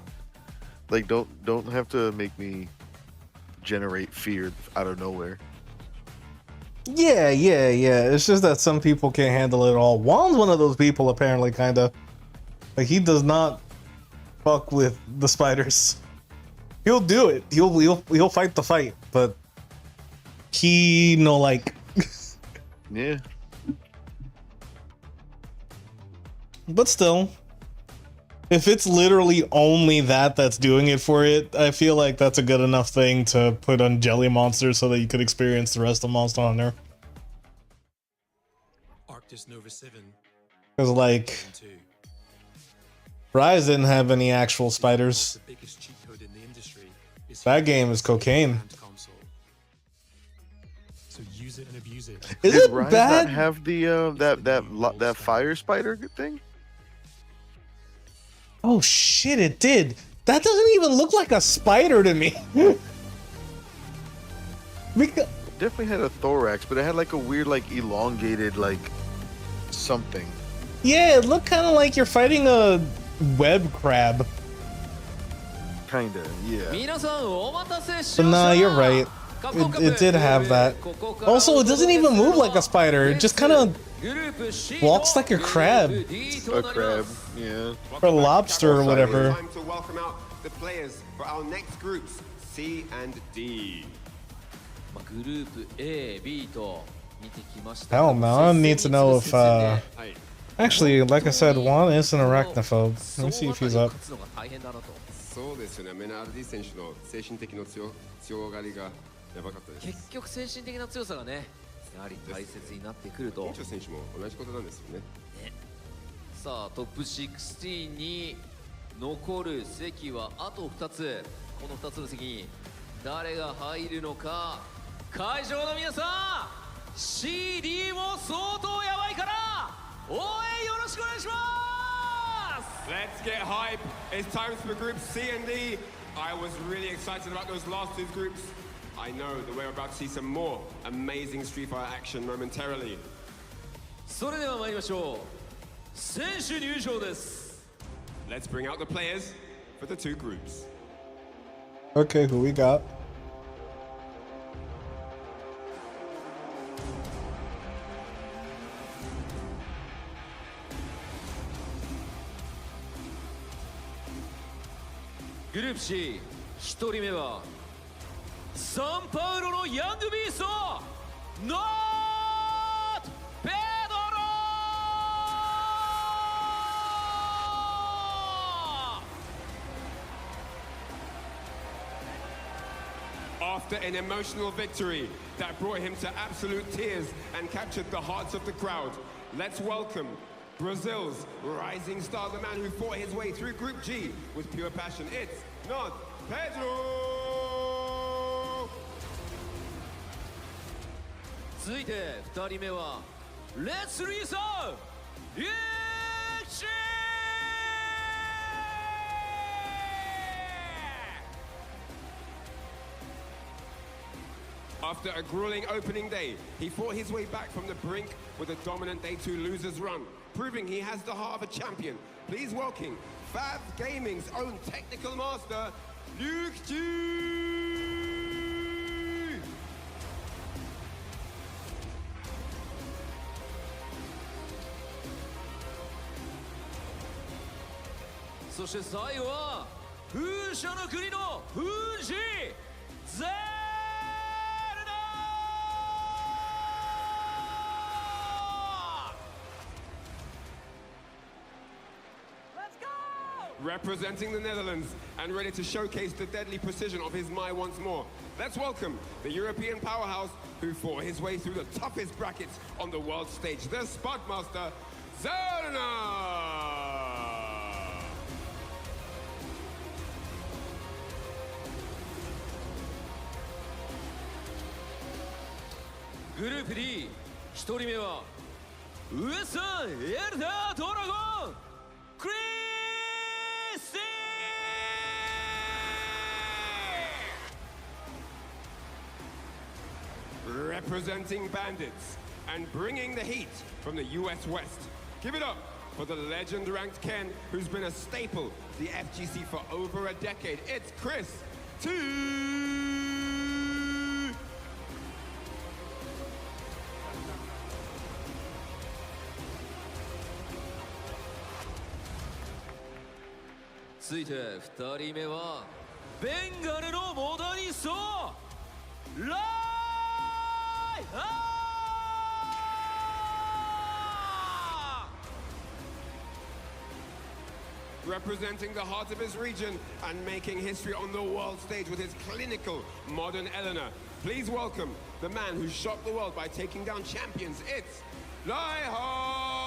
C: Like don't have to make me generate fear out of nowhere.
D: Yeah. It's just that some people can't handle it all. Juan's one of those people, apparently, kind of. Like, he does not fuck with the spiders. He'll do it. He'll fight the fight, but he no like.
C: Yeah.
D: But still, if it's literally only that's doing it for it, I feel like that's a good enough thing to put on Jelly Monster so that you could experience the rest of Monster Hunter. Because, like, Rise didn't have any actual spiders. That game is cocaine. Is it
C: Rise
D: bad?
C: Not have the that fire spider thing?
D: Oh shit, it did. That doesn't even look like a spider to me. Because
C: Definitely had a thorax, but it had like a weird, like elongated, like something.
D: yeah, it looked kind of like you're fighting a web crab.
C: Kinda, yeah.
D: But nah, you're right. It did have that. Also, it doesn't even move like a spider. It just kind of walks like a crab.
C: A crab, yeah.
D: Or a lobster or whatever.
E: Time to welcome out the players for our next groups, C and D.
D: Hell no, I need to know if actually, like I said, Juan is an arachnophobe. Let me see if he's up.
E: そうですよね。メナルディ選手の精神的の強がりがやばかったです。
P: 結局精神的な強さがね、やはり大切になってくると。
E: コーチ選手も同じことなんですよね。
P: さあトップ16に残る席はあと2つ。この2つの席に誰が入るのか。会場の皆さん、CD も相当やばいから応援よろしくお願いします。
E: Let's get hype. It's time for groups C and D. I was really excited about those last two groups. I know that we're about to see some more amazing Street Fighter action momentarily.
P: それでは参りましょう。選手入場です。
E: Let's bring out the players for the two groups.
D: Okay, who we got?
P: Group C 1人目はサンパウロのヤングビーストノート・ペドロ
E: After an emotional victory that brought him to absolute tears and captured the hearts of the crowd, let's welcome Brazil's rising star, the man who fought his way through Group G with pure passion. It's not Pedro!
P: 続いて2人目はレッツリーサーイエクシー
E: After a grueling opening day, he fought his way back from the brink with a dominant Day 2 loser's run, proving he has the heart of a champion. Please welcome Fab Gaming's own technical master, Luke G!
P: So して最後は風車の国の風神ゼルダ
E: Representing the Netherlands and ready to showcase the deadly precision of his Mai once more. Let's welcome the European powerhouse who fought his way through the toughest brackets on the world stage, the Spudmaster, Zerna!
P: Group D 1人目はウエスタンエルダードラゴンクリスティ
E: representing Bandits and bringing the heat from the US West. Give it up for the legend-ranked Ken, who's been a staple to the FGC for over a decade. It's Chris T.
P: 続いて2人目はベンガルのモダニストライ
E: Representing the heart of his region and making history on the world stage with his clinical modern Eleanor. Please welcome the man who shocked the world by taking down champions. It's Raihan!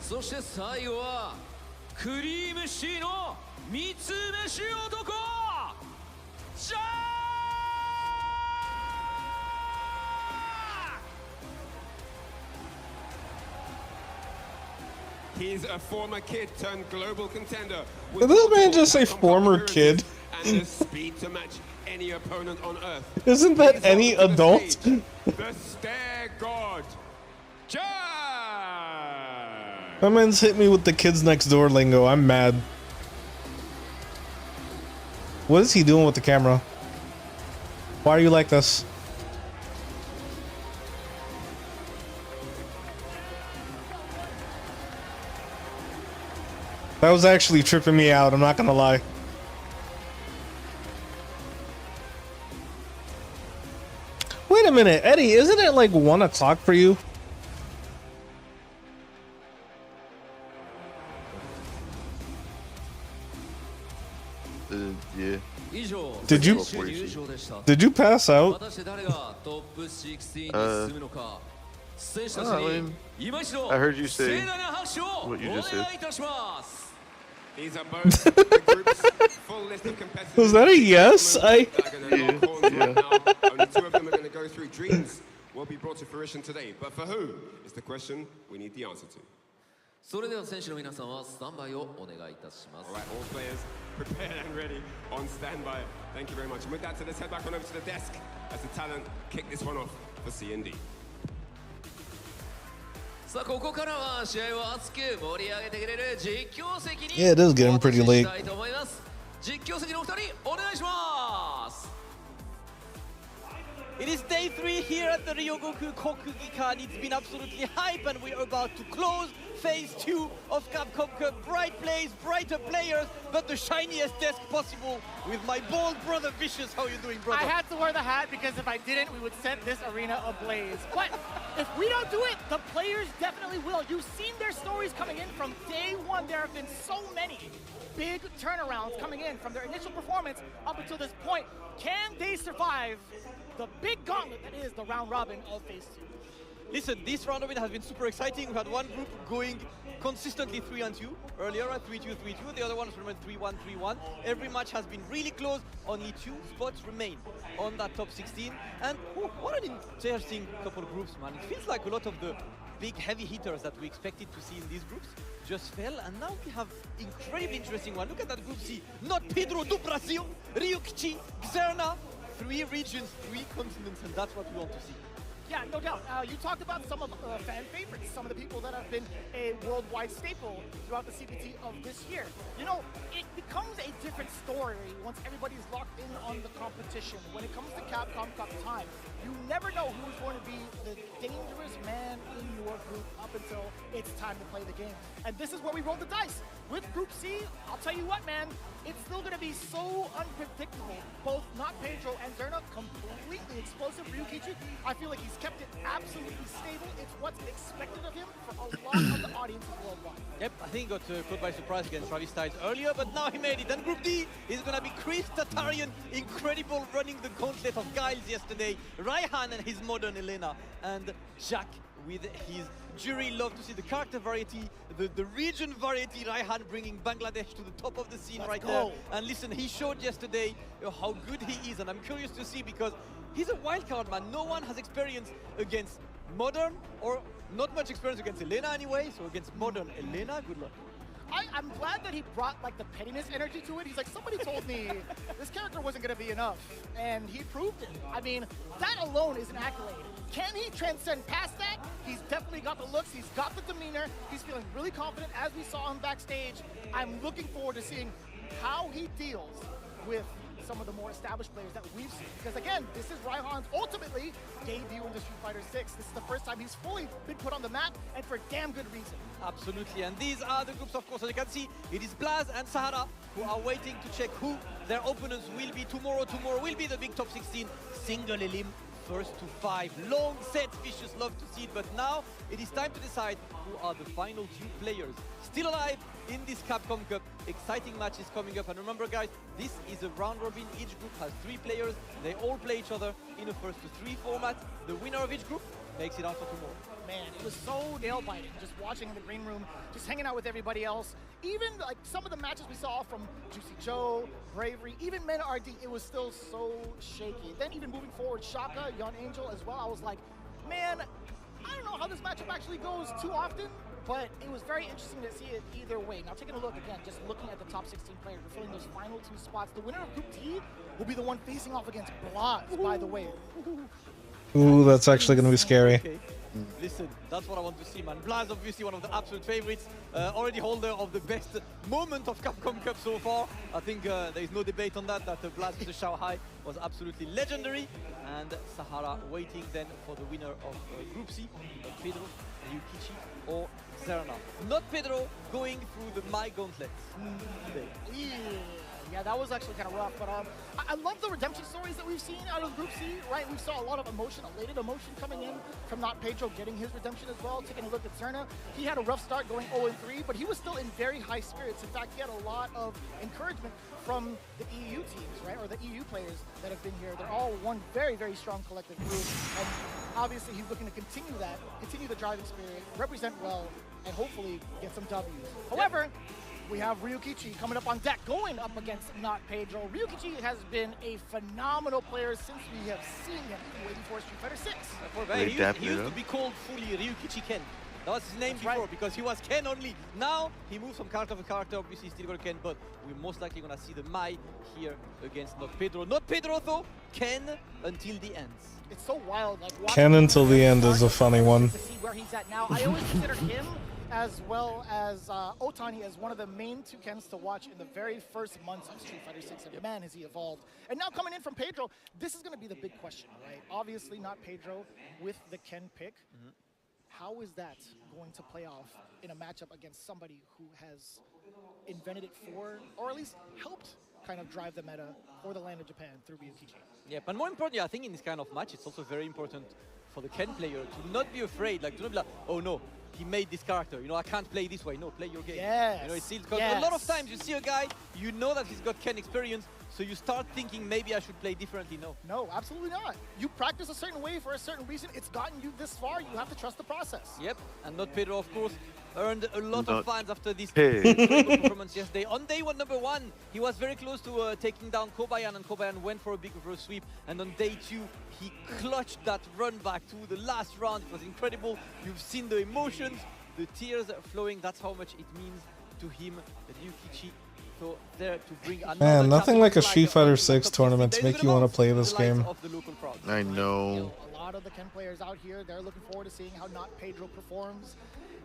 P: So して最後はクリームシーの三つ飯男ジャー
E: He's a former kid turned global contender.
D: Did this man just say former kid?
E: And the speed to match any opponent on earth.
D: Isn't that any adult?
E: The Stair God, Jack!
D: That man's hit me with the kids next door lingo. I'm mad. What is he doing with the camera? Why are you like this? That was actually tripping me out, I'm not gonna lie. Wait a minute, Eddie, isn't it like 1 o'clock for you?
C: Yeah.
D: Did you pass out?
C: I heard you say what you just said.
E: These are both the group's full list of competitors.
D: Was that a yes?
E: Yeah. Only 2 of them are going to go through. Dreams will be brought to fruition today. But for who is the question we need the answer to.
P: それでは選手の皆さんはスタンバイをお願いいたします。
E: All right, all players prepared and ready on standby. Thank you very much. And with that, let's head back on over to the desk as the talent kick this one off for C&D.
P: さあここからは試合を熱く盛り上げてくれる実況席に
D: Yeah, it is getting pretty late.
P: したいと思います。実況席のお二人お願いします。
Q: It is day 3 here at the Ryogoku Kokugikan. It's been absolutely hype and we are about to close phase 2 of Capcom Cup. Bright plays, brighter players, but the shiniest desk possible with my bold brother Vicious. How are you doing, brother?
R: I had to wear the hat because if I didn't, we would set this arena ablaze. But if we don't do it, the players definitely will. You've seen their stories coming in from day 1. There have been so many big turnarounds coming in from their initial performance up until this point. Can they survive the big gauntlet that is the round robin of phase 2?
Q: Listen, this round robin has been super exciting. We had one group going consistently 3-2 earlier at 3-2, 3-2. The other ones remained 3-1, 3-1. Every match has been really close. Only 2 spots remain on that top 16. And what an interesting couple of groups, man. It feels like a lot of the big heavy hitters that we expected to see in these groups just fell, and now we have incredibly interesting one. Look at that group C. Not Pedro do Brasil, Ryukichi, Xerna. 3 regions, 3 continents, and that's what we want to see.
R: Yeah, no doubt. You talked about some of fan favorites, some of the people that have been a worldwide staple throughout the CPT of this year. You know, it becomes a different story once everybody's locked in on the competition. When it comes to Capcom Cup time, you never know who's going to be the dangerous man in your group up until it's time to play the game. And this is where we roll the dice. With Group C, I'll tell you what, man, it's still going to be so unpredictable. Both Not Pedro and Xerna, completely explosive. Ryukichi, I feel like he's kept it absolutely stable. It's what's expected of him for a lot of the audiences worldwide.
Q: Yep, I think he got caught by surprise against Travis Styles earlier, but now he made it. And Group D is going to be Chris Tatarian, incredible running the gauntlet of Giles yesterday. Raihan and his modern Elena, and Jack with his jury. Love to see the character variety, the region variety. Raihan bringing Bangladesh to the top of the scene there. And listen, he showed yesterday how good he is, and I'm curious to see because he's a wild card, man. No one has experience against modern, or not much experience against Elena anyway, so against modern Elena, good luck.
R: I'm glad that he brought like the pettiness energy to it. He's like, somebody told me this character wasn't going to be enough, and he proved it. I mean, that alone is an accolade. Can he transcend past that? He's definitely got the looks, he's got the demeanor, he's feeling really confident as we saw him backstage. I'm looking forward to seeing how he deals with some of the more established players that we've seen. Because again, this is Raihan's ultimately debut into Street Fighter 6. This is the first time he's fully been put on the map, and for damn good reason.
Q: Absolutely, and these are the groups, of course. As you can see, it is Blaz and Sahara who are waiting to check who their opponents will be tomorrow. Tomorrow will be the big top 16 single elim. First to 5, long set, Vicious, love to see it, but now it is time to decide who are the final 2 players still alive in this Capcom Cup. Exciting matches coming up, and remember guys, this is a round robin. Each group has 3 players, they all play each other in a first to 3 format. The winner of each group makes it on for tomorrow.
R: Man, it was so nail-biting just watching in the green room, just hanging out with everybody else. Even like some of the matches we saw from Juicy Joe, Bravery, even Men RD, it was still so shaky. Then even moving forward, Shaka, Young Angel as well, I was like, man, I don't know how this matchup actually goes too often, but it was very interesting to see it either way. Now taking a look again, just looking at the top 16 players, we're filling those final 2 spots. The winner of Group T will be the one facing off against Blaz, by the way.
D: Ooh, that's actually going to be scary.
Q: Okay. Listen, that's what I want to see, man. Blaz, obviously one of the absolute favorites, already holder of the best moment of Capcom Cup so far. I think there is no debate on that Blaz with the Shanghai was absolutely legendary. And Sahara waiting then for the winner of Group C, Pedro, Ryukichi or Zerna. Not Pedro going through the My Gauntlet today.
R: Yeah, that was actually kind of rough, but I love the redemption stories that we've seen out of Group C, right? We saw a lot of emotion, elated emotion coming in from Not Pedro getting his redemption as well. Taking a look at Zerna, he had a rough start going 0-3, but he was still in very high spirits. In fact, he had a lot of encouragement from the EU teams, right? Or the EU players that have been here. They're all one very, very strong collective group, and obviously he's looking to continue that, continue the driving spirit, represent well, and hopefully get some W's. However, we have Ryukichi coming up on deck, going up against Not Pedro. Ryukichi has been a phenomenal player since we have seen him waiting for Street Fighter 6.
Q: He used to be called fully Ryukichi Ken. That was his name before, because he was Ken only. Now he moves from character to character, obviously still got Ken, but we're most likely gonna see the Mai here against Not Pedro. Not Pedro though, Ken until the end.
R: It's so wild, like
D: Ken until the end is a funny one.
R: To see where he's at now. I always consider him as well as Otani as one of the main 2 Kens to watch in the very first months of Street Fighter 6, and man, has he evolved. And now coming in from Pedro, this is going to be the big question, right? Obviously not Pedro with the Ken pick. How is that going to play off in a matchup against somebody who has invented it for, or at least helped kind of drive the meta for the land of Japan through Ryukichi?
Q: Yeah, but more importantly, I think in this kind of match, it's also very important for the Ken player to not be afraid, like to not be like, oh no, he made this character, you know, I can't play this way. No, play your game.
R: Yes.
Q: You know, it's because a lot of times you see a guy, you know that he's got Ken experience, so you start thinking maybe I should play differently.
R: No, absolutely not. You practice a certain way for a certain reason. It's gotten you this far. You have to trust the process.
Q: Yep, and Not Pedro, of course, earned a lot of fans after this incredible performance yesterday. On day 1, he was very close to taking down Kobayan, and Kobayan went for a big reverse sweep. And on day 2, he clutched that run back to the last round. It was incredible. You've seen the emotions, the tears flowing. That's how much it means to him, Ryukichi. So there to bring
D: man, nothing like a Street Fighter 6 tournament to make you want to play this game.
C: I know.
R: A lot of the Ken players out here, they're looking forward to seeing how Not Pedro performs.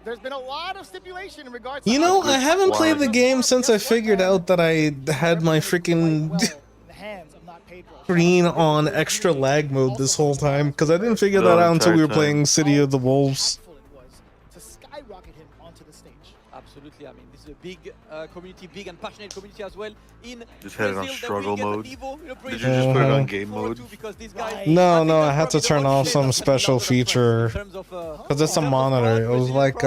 R: There's been a lot of stipulation in regards to...
D: You know, I haven't played the game since I figured out that I had my freaking screen on extra lag mode this whole time, because I didn't figure that out until we were playing City of the Wolves.
R: To skyrocket him onto the stage.
Q: Absolutely, I mean, this is a big community, big and passionate community as well. In
C: just had it on struggle mode. Did you just
D: put
C: it on game mode?
D: No, I had to turn off some special feature because it's a monitor. It was like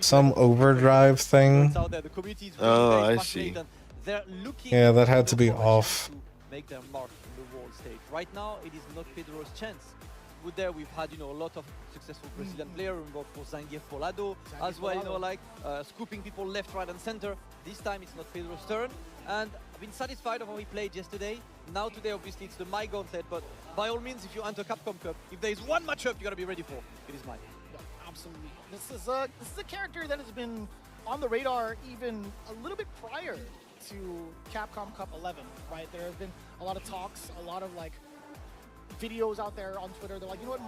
D: some overdrive thing.
C: Oh, I see.
D: Yeah, that had to be off.
Q: Make their mark on the world stage. Right now, it is Not Pedro's chance. There we've had, you know, a lot of successful Brazilian players, of course Zangief Polado as well, you know, like scooping people left, right and center. This time it's Not Pedro's turn, and I've been satisfied of how he played yesterday. Now today obviously it's the My Gauntlet, but by all means if you enter Capcom Cup, if there is one matchup you gotta be ready for, it is mine.
R: Absolutely. This is a character that has been on the radar even a little bit prior to Capcom Cup 11, right? There have been a lot of talks, a lot of like videos out there on Twitter. They're like, you know what,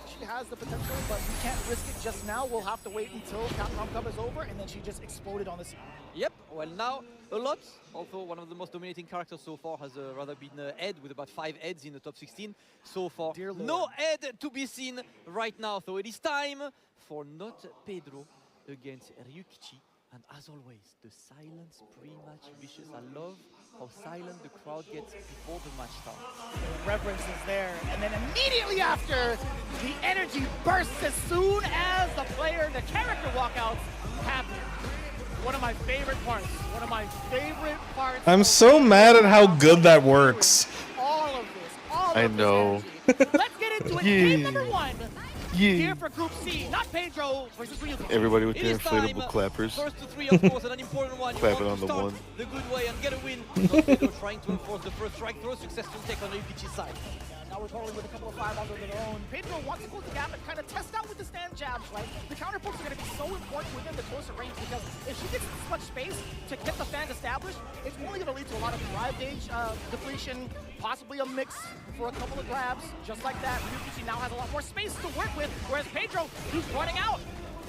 R: she has the potential, but we can't risk it just now. We'll have to wait until Capcom Cup is over, and then she just exploded on the scene.
Q: Yep, well now, a lot. Also, one of the most dominating characters so far has rather been Ed, with about 5 Eds in the top 16 so far.
R: Dear Lord.
Q: No Ed to be seen right now, so it is time for not Pedro against Ryukichi. And as always, the silence pre-match vicious. I love how silent the crowd gets before the match starts.
R: The reverence is there, and then immediately after, the energy bursts as soon as the character walkouts happen. One of my favorite parts. One of my favorite parts.
D: I'm so mad at how good that works.
R: All of this. All of
C: I
R: this
C: know.
R: Let's get into it. Game number 1. Here for Group C, not Pedro versus Ryukichi.
C: Everybody with their inflatable clappers.
Q: First to 3, of course, and an important one.
C: Clap it on the one.
Q: The good way and get a win. Not Pedro trying to enforce the first strike throw. Successful take on Ryukichi's side.
R: Now we're rolling with a couple of 5 under their own. Pedro wants to close the gap and kind of test out with the stand jabs, right? The counter pokes are going to be so important within the closer range because if she gets this much space to get the fans established, it's only going to lead to a lot of drive gauge depletion, possibly a mix for a couple of grabs. Just like that, Ryukichi now has a lot more space to work with, whereas Pedro, he's running out.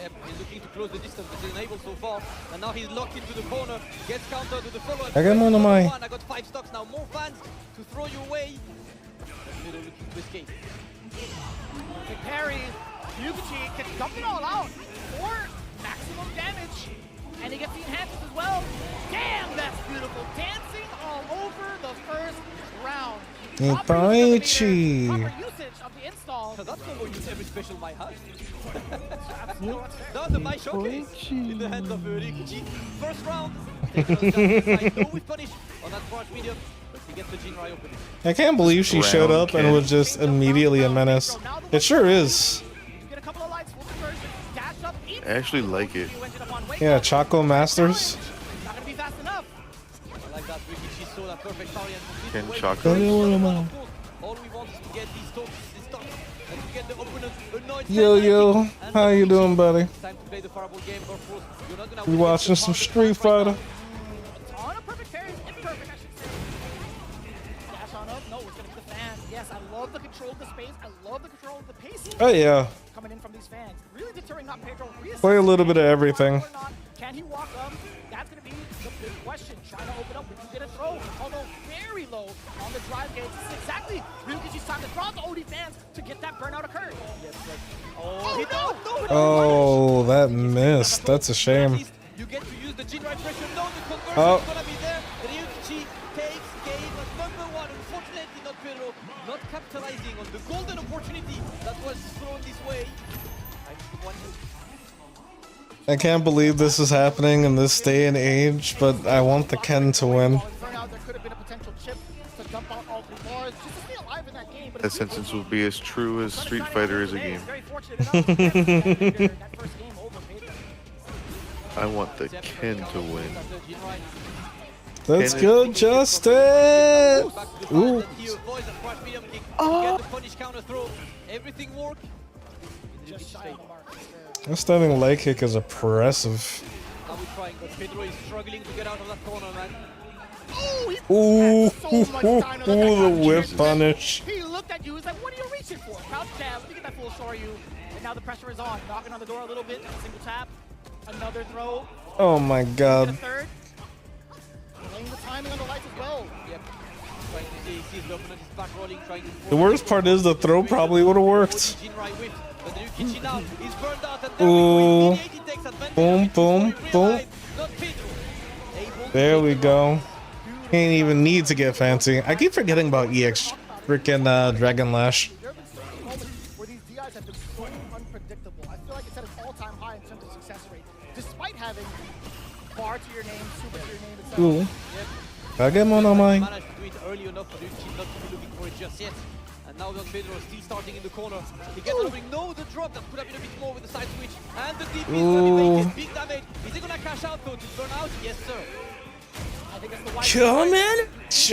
Q: Yep, he's looking to close the distance, but he's unable so far. And now he's locked into the corner, gets countered with the follow-up.
D: I got one of my...
Q: I got 5 stocks now, more fans to throw you away. Middle looking to escape.
R: Big parry. Ryukichi can dump it all out for maximum damage. And he gets the enhancements as well. Damn, that's beautiful. Dancing all over the first round. Proper usage of the install.
Q: So that's what we use every special might have. That was a nice showcase in the hands of Ryukichi. First round. No with punish on that first medium. He gets the Jinrai opening.
D: I can't believe she showed up and was just immediately a menace. It sure is.
C: I actually like it.
D: Yeah, Choco Masters.
R: Not gonna be fast enough.
Q: I like that. Ryukichi saw that perfect parry and
C: Ken
Q: complete
C: Choco.
Q: all we want is to get these stocks, and to get the opponent annoyed.
D: Yo, how you doing, buddy?
Q: Time to play the fireball game, of course. You're not gonna
D: We
Q: win
D: watching
Q: against
D: some
Q: the
D: Street Fighter.
R: On a perfect parry, imperfect, I should say. Dash on up. No, it's gonna be the fans. Yes, I love the control of the space. I love the control of the pace.
D: Oh yeah.
R: Coming in from these fans. Really deterring not Pedro.
D: Play a little bit of everything.
R: Can he walk up? That's going to be the big question. Trying to open up. We can get a throw, although very low on the drive gauge. This is exactly Ryukichi's time to draw the OD fans to get that burnout occurred. Oh, no!
D: Oh, that missed. That's a shame.
Q: You get to use the Jinrai pressure. No, the conversion
D: Oh.
Q: is gonna be there. Ryukichi takes game number 1. Unfortunately, not Pedro, not capitalizing on the golden opportunity that was thrown this way.
D: I can't believe this is happening in this day and age, but I want the Ken to win.
C: That sentence will be as true as Street Fighter is a game. I want the Ken to win.
D: Let's go, Justin! Ooh.
Q: Oh. Everything work.
D: That standing leg kick is oppressive.
Q: Now we're trying, but Pedro is struggling to get out of that corner, man.
R: Oh,
D: the whip punish.
R: He looked at you, he's like, what are you reaching for? Crouch jab, let me get that full shore you. And now the pressure is on. Knocking on the door a little bit, single tap, another throw.
D: Oh my god.
R: Third. Playing the timing on the lights as well.
Q: Yep. Trying to see, sees the opponent is back rolling, trying to...
D: The worst part is the throw probably would have worked. Ooh. Boom, boom, boom. There we go. Ain't even need to get fancy. I keep forgetting about EX freaking Dragon Lash.
R: There have been certain moments where these DIs have been so unpredictable. I feel like it's at an all-time high in terms of success rate, despite having bar to your name, super to your name, etc.
D: Ooh. Kagemon no mai.
Q: Managed to do it early enough for Ryukichi not to be looking for it just yet. And now Don Pedro is still starting in the corner. He gets opening. No, the drop that could have been a bit more with the side switch. And the deep is going to make big damage. Is he going to cash out though to burn out? Yes, sir. I think that's the wise
D: Come in.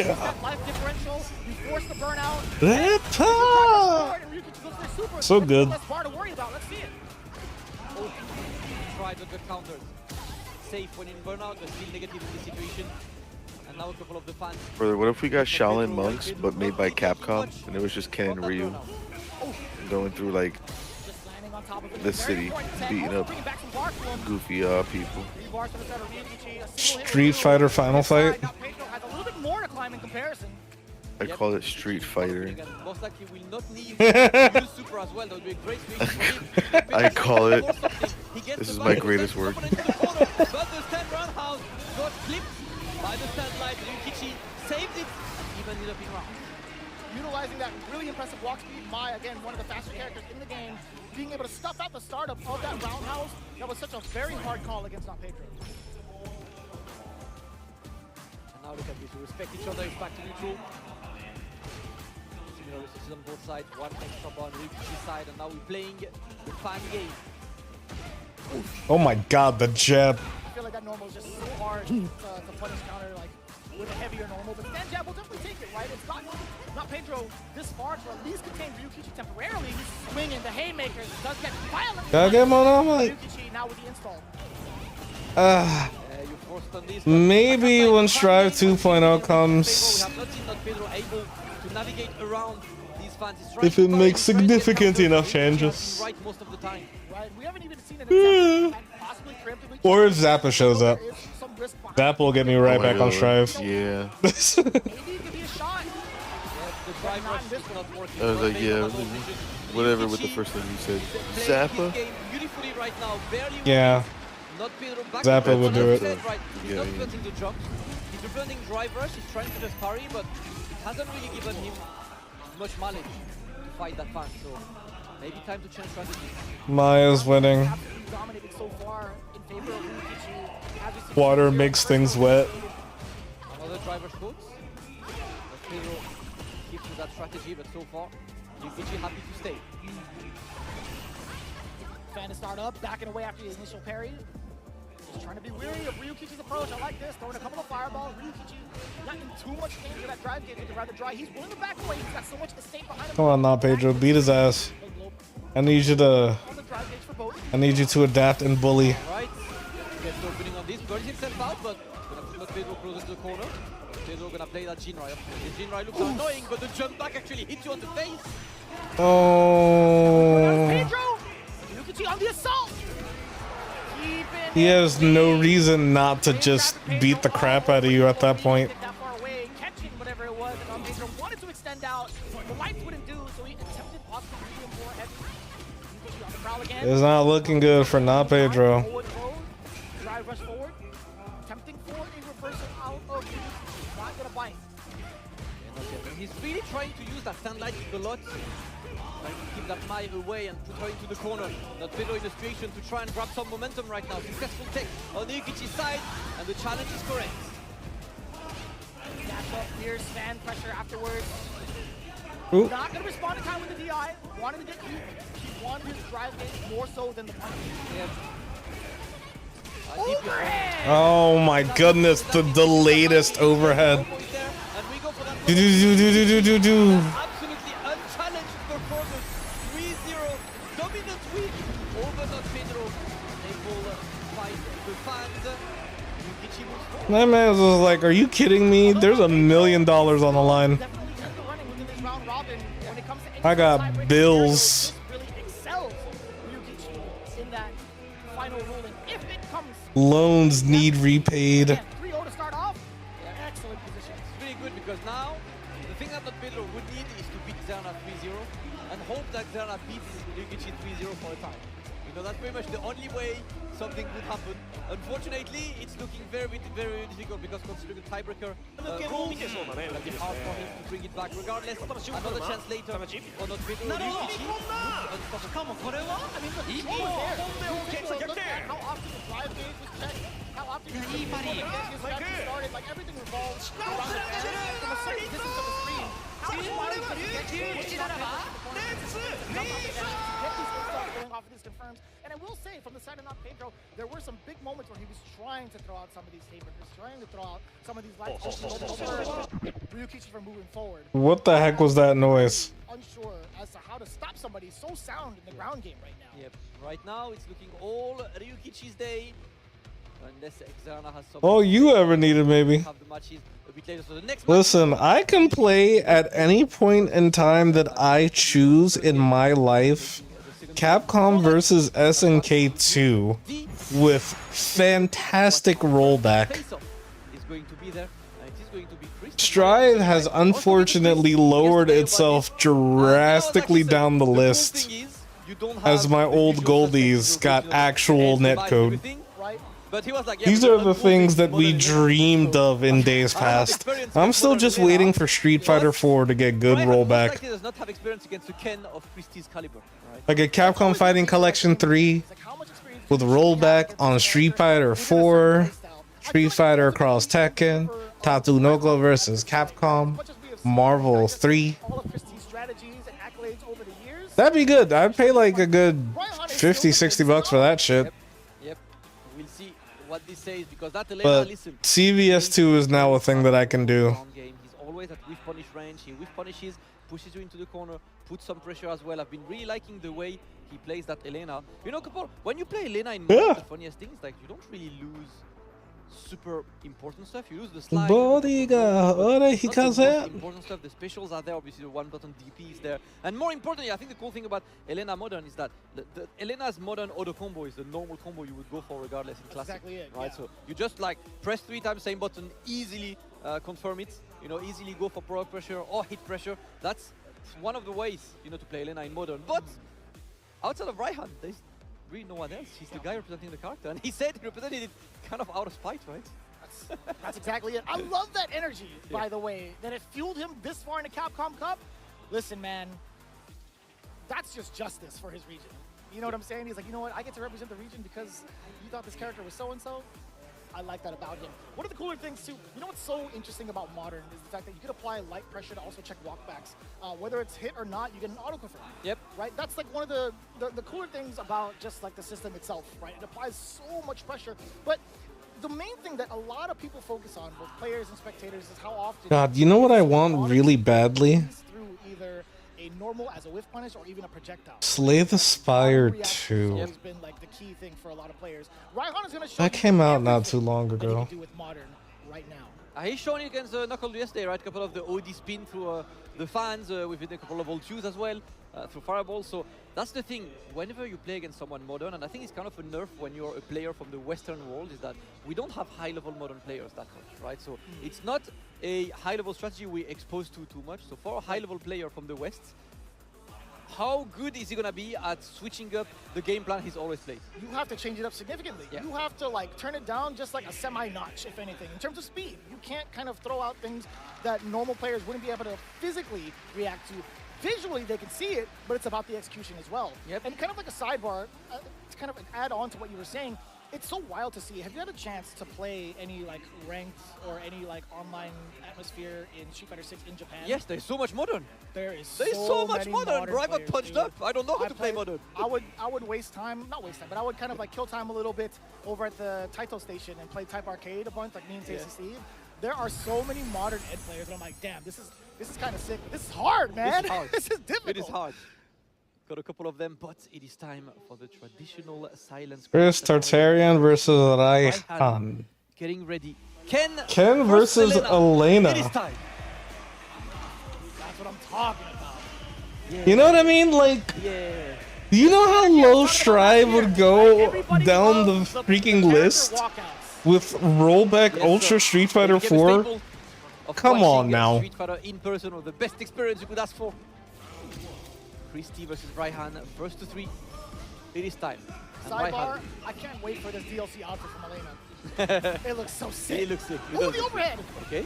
R: that life differential, you force the burnout.
D: So good.
R: Less bar to worry about. Let's see it.
Q: tried to get counters. Safe when in burnout, but still negative in this situation. And now a couple of the fans.
C: Brother, what if we got Shaolin monks, but made by Capcom, and it was just Ken and Ryu going through like the city, beating up goofy people.
D: Street Fighter Final Fight.
C: I call it Street Fighter.
Q: Most likely will not need use super as well. That would be a great situation for him.
C: I call it. This is my greatest work.
Q: But the stand roundhouse got clipped by the stand light. Ryukichi saved it and even ended up in round.
R: Utilizing that really impressive walk speed, Mai, again, one of the faster characters in the game, being able to stuff out the startup of that roundhouse, that was such a very hard call against Don Pedro.
Q: And now look at this, we respect each other, it's back to neutral. Similar resources on both sides, one extra bar on Ryukichi's side, and now we're playing the fan game.
D: Oh my god, the jab.
R: I feel like that normal is just so hard to punish counter, like, with a heavier normal, but stand jab will definitely take it, right? It's not Pedro this far to at least contain Ryukichi temporarily. He's swinging the haymakers, does get violent.
D: Gotta get him on
R: Ryukichi now with the install.
D: Maybe when Strive 2.0 comes, if it makes significant enough changes. Or if Zappa shows up. Zappa will get me right back on Strive.
C: Yeah. I was like, yeah, whatever with the first thing you said. Zappa?
D: Yeah. Zappa will do it.
Q: He's not preventing the jumps. He's preventing drive rush. He's trying to just parry, but it hasn't really given him much mileage to fight that fan. So maybe time to change strategy.
D: Maya's winning. Water makes things wet.
Q: Another driver's quotes. Pedro keeps with that strategy, but so far, Ryukichi happy to stay.
R: Fan to start up, backing away after the initial parry. Just trying to be wary of Ryukichi's approach. I like this. Throwing a couple of fireballs. Ryukichi not in too much danger of that drive gate, but rather dry. He's willing to back away. He's got so much escape behind him.
D: Come on now, Pedro. Beat his ass. I need you to... I need you to adapt and bully.
Q: Right. Gets the opening on this. Burns himself out, but gonna put Pedro closer to the corner. Pedro gonna play that Jinrai. The Jinrai looks annoying, but the jump back actually hits you on the face.
D: Oh.
R: Pedro! Ryukichi on the assault!
D: He has no reason not to just beat the crap out of you at that point.
R: Catching whatever it was, and Pedro wanted to extend out. The lights wouldn't do, so he attempted possibly to be more heavy. Ryukichi on the prowl again.
D: It's not looking good for not Pedro.
R: Drive rush forward. Attempting for a reversal out of Ryukichi. Not gonna bite.
Q: He's really trying to use that stand light a lot. Trying to keep that Mai away and put her into the corner. Not Pedro in a situation to try and grab some momentum right now. Successful take on Ryukichi's side, and the challenge is correct.
R: Dash up, clear, stand pressure afterwards.
D: Ooh.
R: Not gonna respond in time with the DI. Wanted to get you. He wanted his drive gate more so than the punch.
Q: Yeah.
D: Oh my goodness, the latest overhead. Do.
Q: Absolutely unchallenged performance. 3-0 dominant win over Not Pedro. They will fight the fans. Ryukichi moves forward.
D: That man was like, are you kidding me? There's $1 million on the line. I got bills. Loans need repaid.
R: 3-0 to start off. Excellent position.
Q: It's really good because now the thing that Not Pedro would need is to beat Xerna 3-0 and hope that Xerna beats Ryukichi 3-0 for a time. You know, that's pretty much the only way something could happen. Unfortunately, it's looking very, very difficult because considering the tiebreaker rules, it's going to be hard for him to bring it back. Regardless, another chance later for Not Pedro. Ryukichi unstoppable.
R: I mean, the control was there. Look at how often the drive gauge was checked, how often the started, like everything revolves around the fan from a certain distance of the screen. How much water does it get you? Off of these confirms. And I will say, from the side of not Pedro, there were some big moments where he was trying to throw out some of these haymakers, trying to throw out some of these lights. Ryukichi from moving forward.
D: What the heck was that noise?
R: Unsure as to how to stop somebody so sound in the ground game right now.
Q: Yep. Right now, it's looking all Ryukichi's day. Unless Xerna has some.
D: Oh, you ever needed maybe.
Q: Have the matches a bit later. So the next
D: Listen, I can play at any point in time that I choose in my life. Capcom versus SNK 2 with fantastic rollback. Strive has unfortunately lowered itself drastically down the list as my old goldies got actual netcode. These are the things that we dreamed of in days past. I'm still just waiting for Street Fighter 4 to get good rollback. I get Capcom Fighting Collection 3 with rollback on Street Fighter 4, Street Fighter Cross Tekken, Tatsunoko versus Capcom, Marvel 3. That'd be good. I'd pay like a good 50, 60 bucks for that shit.
Q: Yep. We'll see what this says because that
D: But CVS 2 is now a thing that I can do.
Q: He's always at whiff punish range. He whiff punishes, pushes you into the corner, puts some pressure as well. I've been really liking the way he plays that Elena. You know, Kapol, when you play Elena in the funniest things, like you don't really lose super important stuff. You lose the slide. Important stuff. The specials are there. Obviously, the one-button DP is there. And more importantly, I think the cool thing about Elena Modern is that the Elena's Modern auto combo is the normal combo you would go for regardless in Classic.
R: Exactly it,
Q: right?
R: Yeah.
Q: So you just like press 3 times same button, easily confirm it. You know, easily go for product pressure or hit pressure. That's one of the ways, you know, to play Elena in Modern. But outside of Raihan, there's really no one else. He's the guy representing the character, and he said he represented it kind of out of spite, right?
R: That's exactly it. I love that energy, by the way, that it fueled him this far in the Capcom Cup. Listen, man, that's just justice for his region. You know what I'm saying? He's like, you know what? I get to represent the region because you thought this character was so-and-so. I like that about him. One of the cooler things, too, you know what's so interesting about Modern is the fact that you can apply light pressure to also check walkbacks. Whether it's hit or not, you get an auto-confirm.
Q: Yep.
R: Right? That's like one of the cooler things about just like the system itself, right? It applies so much pressure. But the main thing that a lot of people focus on, both players and spectators, is how often...
D: God, you know what I want really badly?
R: ...through either a normal as a whiff punish or even a projectile.
D: Slay the Spire 2.
R: Has been like the key thing for a lot of players. Raihan is going to show
D: That came out not too long ago.
R: do with Modern right now.
Q: He's shown you against Knuckle yesterday, right? A couple of the OD spin through the fans. We've hit a couple of old shoes as well through Fireball. So that's the thing. Whenever you play against someone Modern, and I think it's kind of a nerf when you're a player from the Western world, is that we don't have high-level Modern players that much, right? So it's not a high-level strategy we expose to too much. So for a high-level player from the West, how good is he going to be at switching up the game plan he's always played?
R: You have to change it up significantly. Yeah. You have to like turn it down just like a semi-notch, if anything. In terms of speed, you can't kind of throw out things that normal players wouldn't be able to physically react to. Visually, they can see it, but it's about the execution as well.
Q: Yep.
R: And kind of like a sidebar, to kind of add on to what you were saying, it's so wild to see. Have you had a chance to play any like ranked or any like online atmosphere in Street Fighter 6 in Japan?
Q: Yes, there's so much Modern.
R: There's
Q: so much Modern, bro. I got punched
R: dude.
Q: up. I don't know how to play Modern.
R: I would waste time, not waste time, but I would kind of like kill time a little bit over at the Taito station and play Type Arcade a bunch, like me and Tasty Steve. There are so many Modern Ed players, and I'm like, damn, this is kind of sick. This is hard, man.
Q: This is hard.
R: This is difficult.
Q: It is hard. Got a couple of them, but it is time for the traditional silence.
D: Chris Tartarian versus Raihan.
Q: Getting ready. Ken
D: versus Elena.
Q: It is time.
R: That's what I'm talking about.
Q: Yeah.
D: You know what I mean? Like, you know how low Strive would go down the freaking list with rollback Ultra Street Fighter 4? Come on now.
Q: Street Fighter in person, or the best experience you could ask for. Christie versus Raihan, first to 3. It is time. And
R: Sidebar, I can't wait for this DLC outfit from Elena. It looks so sick.
Q: It looks sick.
R: Ooh, the overhead.
Q: Okay.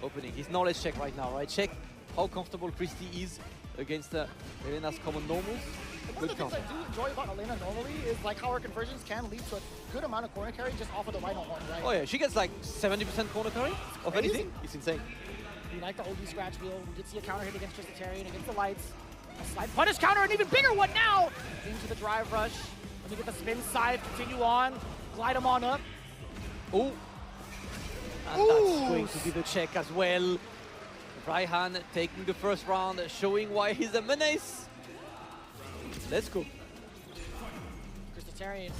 Q: Opening his knowledge check right now, right? Check how comfortable Christie is against Elena's common normals.
R: One of the things I do enjoy about Elena normally is like how her conversions can lead to a good amount of corner carry just off of the Rhino Horn, right?
Q: Oh yeah, she gets like 70% corner carry of anything. It's insane.
R: We like the OD scratch wheel. We did see a counter hit against Tristan against the lights. A slight punish counter, an even bigger one now. Into the drive rush. Let me get the spin side, continue on, glide him on up.
Q: Oh. And that's going to be the check as well. Raihan taking the first round, showing why he's a menace. Let's go.
R: Christotarian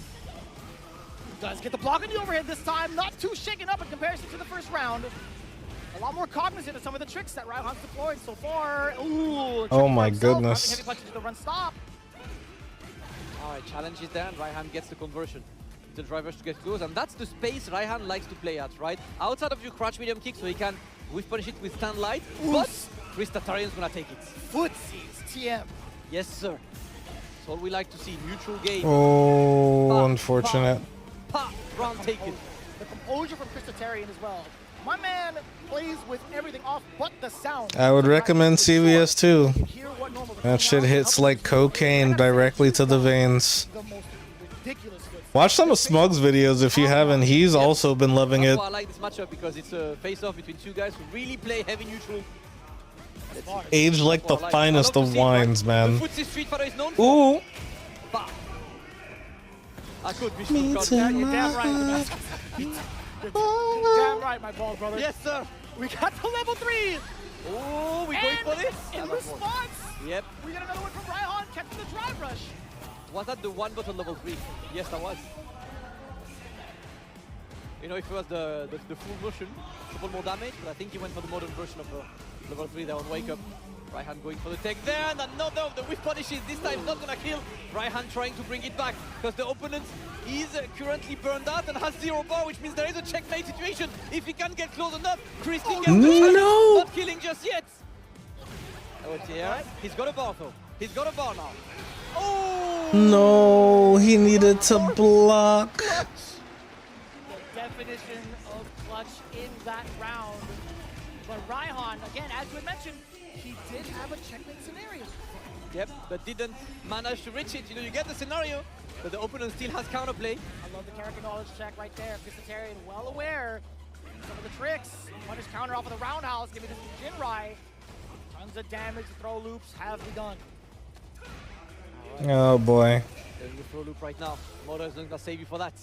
R: does get the block on the overhead this time. Not too shaken up in comparison to the first round. A lot more cognizant of some of the tricks that Raihan's deployed so far. Ooh,
D: oh my goodness.
R: Heavy punch to the run stop.
Q: All right, challenge is there, and Raihan gets the conversion. The drivers to get close, and that's the space Raihan likes to play at, right? Outside of your crouch medium kick, so he can whiff punish it with stand light, but Christotarian's gonna take it.
R: Footsies, TM.
Q: Yes, sir. That's all we like to see. Neutral game.
D: Oh, unfortunate.
Q: Round taken.
R: The composure from Christotarian as well. My man plays with everything off but the sound.
D: I would recommend CVS too. That shit hits like cocaine directly to the veins. Watch some of Smug's videos if you haven't. He's also been loving it.
Q: I like this matchup because it's a face-off between two guys who really play heavy neutral.
D: Aged like the finest of wines, man.
Q: Ooh. I could be
R: You're damn right. Damn right, my ball brother.
Q: Yes, sir.
R: We got the level 3.
Q: Oh, we going for this?
R: In response,
Q: yep.
R: We got another one from Raihan, catching the drive rush.
Q: Was that the one button level 3? Yes, that was. You know, if it was the full version, couple more damage, but I think he went for the modern version of level 3 there on Wake Up. Raihan going for the tech there, and another of the whiff punishes. This time not gonna kill. Raihan trying to bring it back, because the opponent is currently burned out and has 0 bar, which means there is a checkmate situation. If he can get close enough, Christy can not killing just yet. Oh, yeah. He's got a bar though. He's got a bar now. Oh!
D: No, he needed to block.
R: The definition of clutch in that round. But Raihan, again, as you had mentioned, he did have a checkmate scenario.
Q: Yep, but didn't manage to reach it. You know, you get the scenario, but the opponent still has counterplay.
R: I love the character knowledge check right there. Christotarian well aware of some of the tricks. Punish counter off of the roundhouse, giving this to Jinrai. Tons of damage, throw loops have begun.
D: Oh boy.
Q: There's the throw loop right now. Moto is going to save you for that.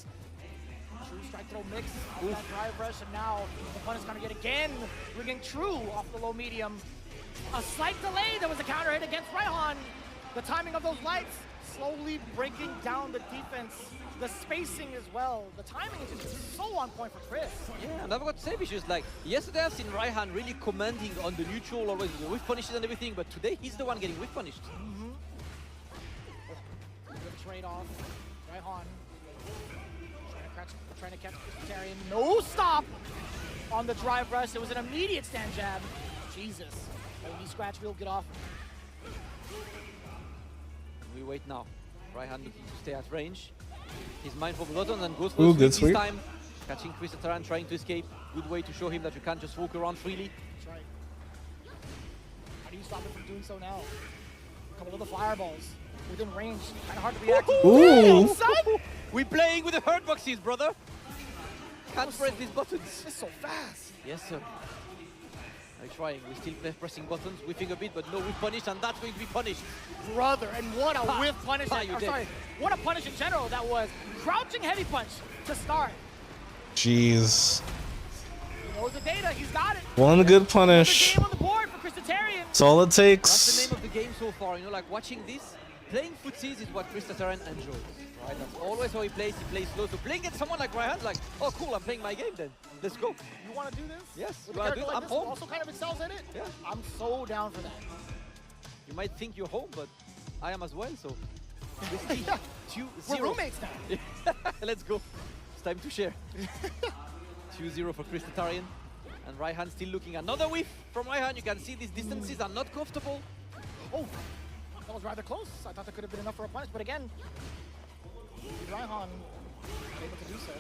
R: True strike throw mix off that drive rush, and now the punish counter yet again, bringing True off the low medium. A slight delay, there was a counter hit against Raihan. The timing of those lights slowly breaking down the defense. The spacing as well. The timing is just so on point for Chris.
Q: Yeah, and I've got to say, Vicious, like, yesterday I've seen Raihan really commanding on the neutral, always with the whiff punishes and everything, but today he's the one getting whiff punished.
R: Trade-off. Raihan trying to catch Christotarian. No stop on the drive rush. It was an immediate stand jab. Jesus. Oh, knee scratch wheel, get off.
Q: We wait now. Raihan looking to stay at range. He's mindful of the button and goes for the this time. Catching Christotarian, trying to escape. Good way to show him that you can't just walk around freely.
R: That's right. How do you stop him from doing so now? A couple of the fireballs. Within range, kind of hard to react to.
Q: Ooh! Son! We're playing with the hurt boxes, brother. Can't press these buttons.
R: It's so fast.
Q: Yes, sir. We're trying. We're still pressing buttons, whiffing a bit, but no whiff punish, and that's going to be punished.
R: Brother, and what a whiff punish. What a punish in general that was. Crouching heavy punch to start.
D: Jeez.
R: He knows the data. He's got it.
D: One good punish.
R: Game on the board for Christotarian.
D: That's all it takes.
Q: That's the name of the game so far. You know, like watching this. Playing footsies is what Christotarian enjoys, right? That's always how he plays slow. So playing against someone like Raihan, like, oh cool, I'm playing my game then. Let's go.
R: You want to do this?
Q: Yes.
R: With a character like this who also kind of excels in it? Yeah. I'm so down for that.
Q: You might think you're home, but I am as well, so.
R: We're roommates now.
Q: Let's go. It's time to share. 2-0 for Christotarian. And Raihan still looking. Another whiff from Raihan. You can see these distances are not comfortable.
R: Oh. That was rather close. I thought that could have been enough for a punish, but again, Raihan able to do so.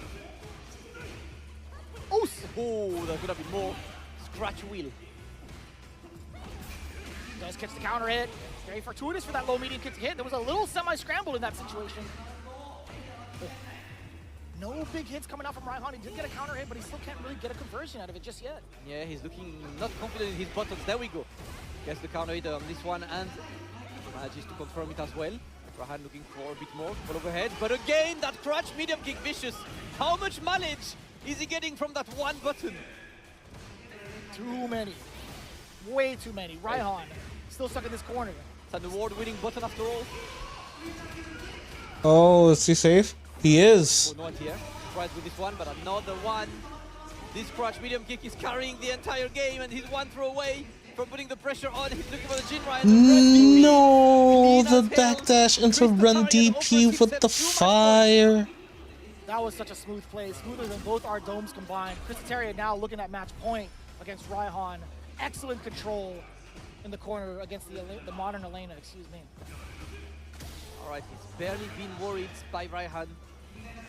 Q: Oh, that could have been more. Scratch wheel.
R: Does catch the counter hit. Very fortuitous for that low medium kick to hit. There was a little semi-scramble in that situation. No big hits coming out from Raihan. He did get a counter hit, but he still can't really get a conversion out of it just yet.
Q: Yeah, he's looking not confident in his buttons. There we go. Gets the counter hit on this one, and Manages to confirm it as well. Raihan looking for a bit more, fall overhead, but again that crutch medium kick vicious. How much mileage is he getting from that one button?
R: Too many. Way too many. Raihan still stuck in this corner.
Q: It's an award-winning button after all.
D: Oh, is he safe? He is.
Q: Oh, no idea. Right with this one, but another one. This crutch medium kick is carrying the entire game, and he's one throw away from putting the pressure on. He's looking for the Jinrai.
D: No, the backdash into run DP with the fire.
R: That was such a smooth play, smoother than both our domes combined. Christataria now looking at match point against Raihan. Excellent control in the corner against the modern Elena, excuse me.
Q: All right, he's barely been worried by Raihan.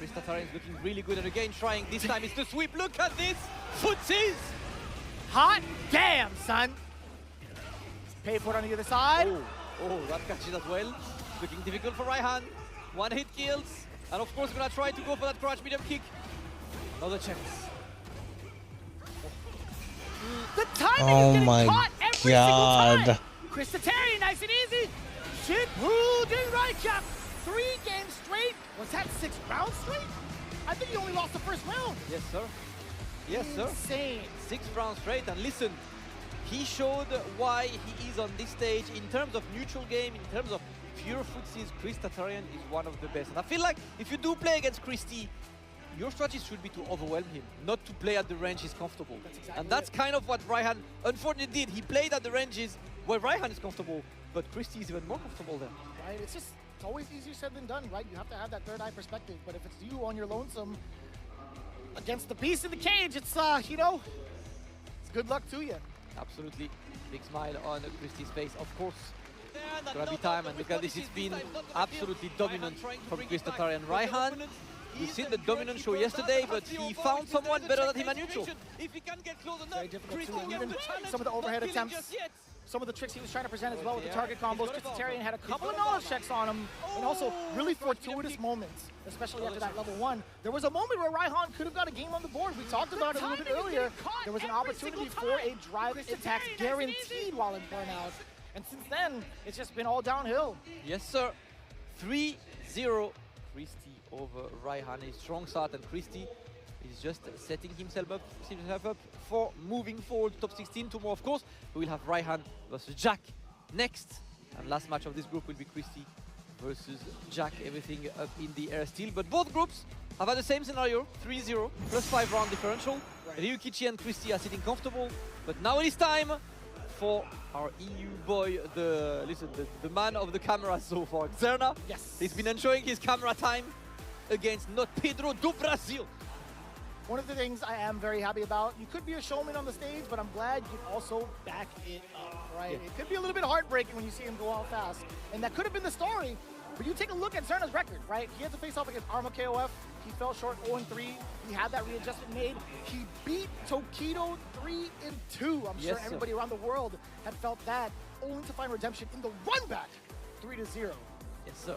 Q: Christatarian's looking really good, and again trying. This time it's the sweep. Look at this! Footsies!
R: Hot damn, son! Pay for it on the other side.
Q: Oh, that catches as well. Looking difficult for Raihan. One hit kills. And of course, gonna try to go for that crutch medium kick. Another chance.
R: The timing is getting caught every single time. Christatarian, nice and easy. Shinpu Jinrai-Cap. 3 games straight. Was that 6 rounds straight? I think he only lost the first round.
Q: Yes, sir. Yes, sir.
R: Insane.
Q: 6 rounds straight. And listen, he showed why he is on this stage in terms of neutral game, in terms of pure footsies. Christatarian is one of the best. And I feel like if you do play against Christy, your strategy should be to overwhelm him, not to play at the range he's comfortable. And that's kind of what Raihan unfortunately did. He played at the ranges where Raihan is comfortable, but Christy is even more comfortable there.
R: Right, it's always easier said than done, right? You have to have that third eye perspective, but if it's you on your lonesome against the beast in the cage, it's, you know, it's good luck to you.
Q: Absolutely. Big smile on Christy's face, of course. It's gonna be time, and look at this, it's been absolutely dominant from Christatarian. Raihan, we've seen the dominant show yesterday, but he found someone better than him at neutral.
R: Very difficult too. Even some of the overhead attempts, some of the tricks he was trying to present as well with the target combos. Christatarian had a couple of knowledge checks on him, and also really fortuitous moments, especially after that level 1. There was a moment where Raihan could have got a game on the board. We talked about it a little bit earlier. There was an opportunity for a drive attack guaranteed while in burnout. And since then, it's just been all downhill.
Q: Yes, sir. 3-0. Christy over Raihan. A strong start, and Christy is just setting himself up for moving forward to top 16. Tomorrow, of course, we will have Raihan versus Jack next. And last match of this group will be Christy versus Jack. Everything up in the air still. But both groups have had the same scenario, 3-0, plus 5 round differential. Ryukichi and Christy are sitting comfortable. But now it is time for our EU boy, the man of the camera so far, Xerna.
R: Yes.
Q: He's been enjoying his camera time against not Pedro do Brasil.
R: One of the things I am very happy about, you could be a showman on the stage, but I'm glad you can also back it up, right? Yeah. It could be a little bit heartbreaking when you see him go out fast, and that could have been the story, but you take a look at Xerna's record, right? He had to face off against Arma KOF, he fell short 0-3, he had that readjustment made, he beat Tokido 3-2. I'm sure everybody around the world had felt that, only to find redemption in the run back, 3-0.
Q: Yes, sir.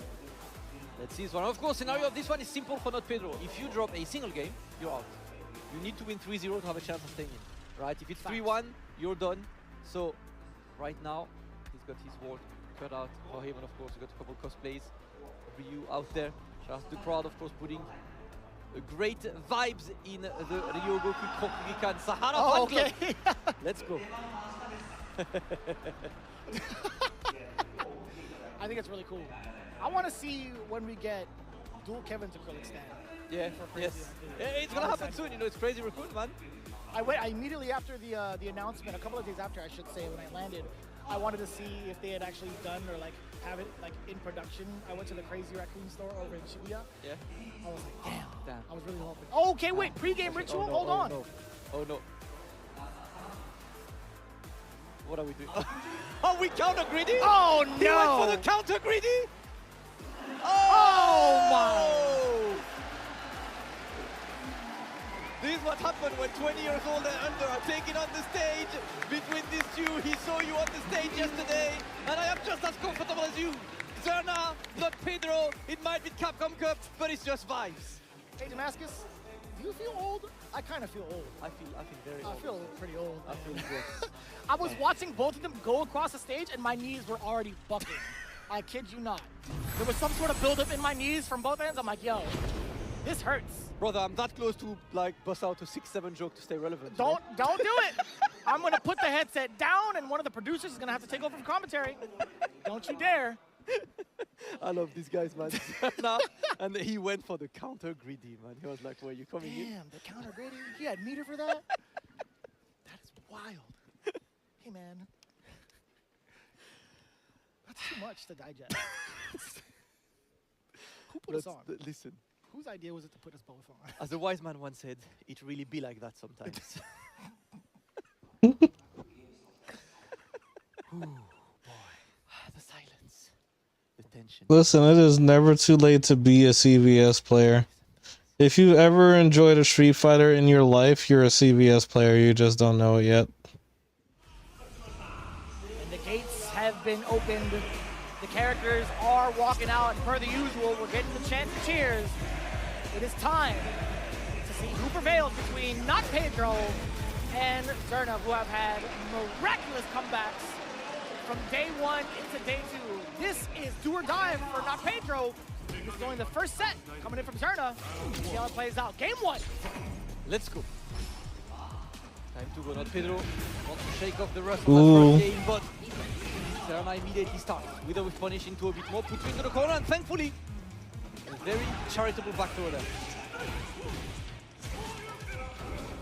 Q: Let's see this one. Of course, scenario of this one is simple for not Pedro. If you drop a single game, you're out. You need to win 3-0 to have a chance of staying in, right? If it's 3-1, you're done. So, right now, he's got his world cut out for him, and of course, we've got a couple cosplays. Ryu out there. Shout out to the crowd, of course, putting great vibes in the Ryogoku Kokugikan Sahara fan club. Let's go.
R: I think it's really cool. I want to see when we get dual Kevin to acrylic stand.
Q: Yeah, yes. Yeah, it's gonna happen soon. You know, it's crazy recruit, man.
R: I immediately after the announcement, a couple of days after, I should say, when I landed, I wanted to see if they had actually done or like have it like in production. I went to the Crazy Raccoon store over in Shibuya.
Q: Yeah.
R: I was like, damn. I was really hoping. Oh, okay, wait, pre-game ritual.
Q: Oh, no,
R: hold on.
Q: No. Oh no. What are we doing? Oh, we counter greedy.
R: Oh no!
Q: He went for the counter greedy.
R: Oh my!
Q: This is what happened when 20 years old and under are taken on the stage between these two. He saw you on the stage yesterday, and I am just as comfortable as you. Xerna, not Pedro. It might be Capcom Cup, but it's just vibes.
R: Hey, Damascus, do you feel old? I kind of feel old.
Q: I feel very old.
R: I feel pretty old.
Q: I feel good.
R: I was watching both of them go across the stage, and my knees were already buckling. I kid you not. There was some sort of buildup in my knees from both ends. I'm like, yo, this hurts.
Q: Brother, I'm that close to like bust out a 6-7 joke to stay relevant.
R: Don't do it. I'm gonna put the headset down, and one of the producers is gonna have to take over from commentary. Don't you dare.
Q: I love these guys, man. And he went for the counter greedy, man. He was like, "Where you coming in?"
R: Damn, the counter greedy. He had meter for that. That is wild. Hey, man. That's too much to digest. Who put us on?
Q: Listen.
R: Whose idea was it to put us both on?
Q: As a wise man once said, it really be like that sometimes. Ooh, boy. The silence. The tension.
D: Listen, it is never too late to be a CVS player. If you ever enjoyed a Street Fighter in your life, you're a CVS player. You just don't know it yet.
R: And the gates have been opened. The characters are walking out, and per the usual, we're getting the chant of cheers. It is time to see who prevails between Not Pedro and Zerna, who have had miraculous comebacks from day one into day two. This is do or die for Not Pedro. He's going the first set, coming in from Zerna. See how it plays out. Game one.
Q: Let's go. Time to go. Not Pedro wants to shake off the rust of that first game, but Zerna immediately starts with a whiff punish into a bit more, puts you into the corner, and thankfully, a very charitable backdoor there.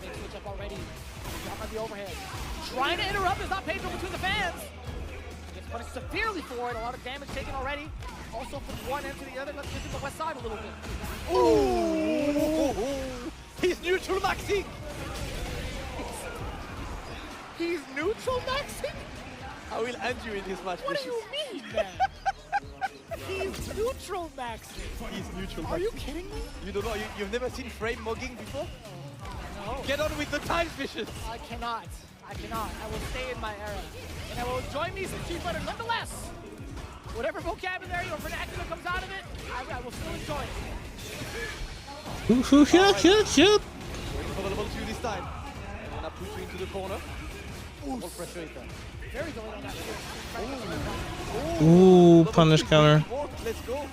R: Big switch up already. Drop on the overhead. Trying to interrupt is Not Pedro between the fans. Gets punished severely for it. A lot of damage taken already. Also from one end to the other. Let's visit the west side a little bit.
Q: Ooh! He's neutral maxing!
R: He's neutral maxing?
Q: I will end you in this match.
R: What do you mean, man? He's neutral maxing.
Q: He's neutral maxing.
R: Are you kidding me?
Q: You don't know, you've never seen frame mugging before?
R: No.
Q: Get on with the time fishes.
R: I cannot. I cannot. I will stay in my era. And I will enjoy me some Street Fighter nonetheless. Whatever vocabulary or vernacular comes out of it, I will still enjoy it.
Q: Going for the level 2 this time. I'm gonna put you into the corner. More pressure in there.
R: Very delayed on that.
D: Ooh, punish counter.
Q: Let's go.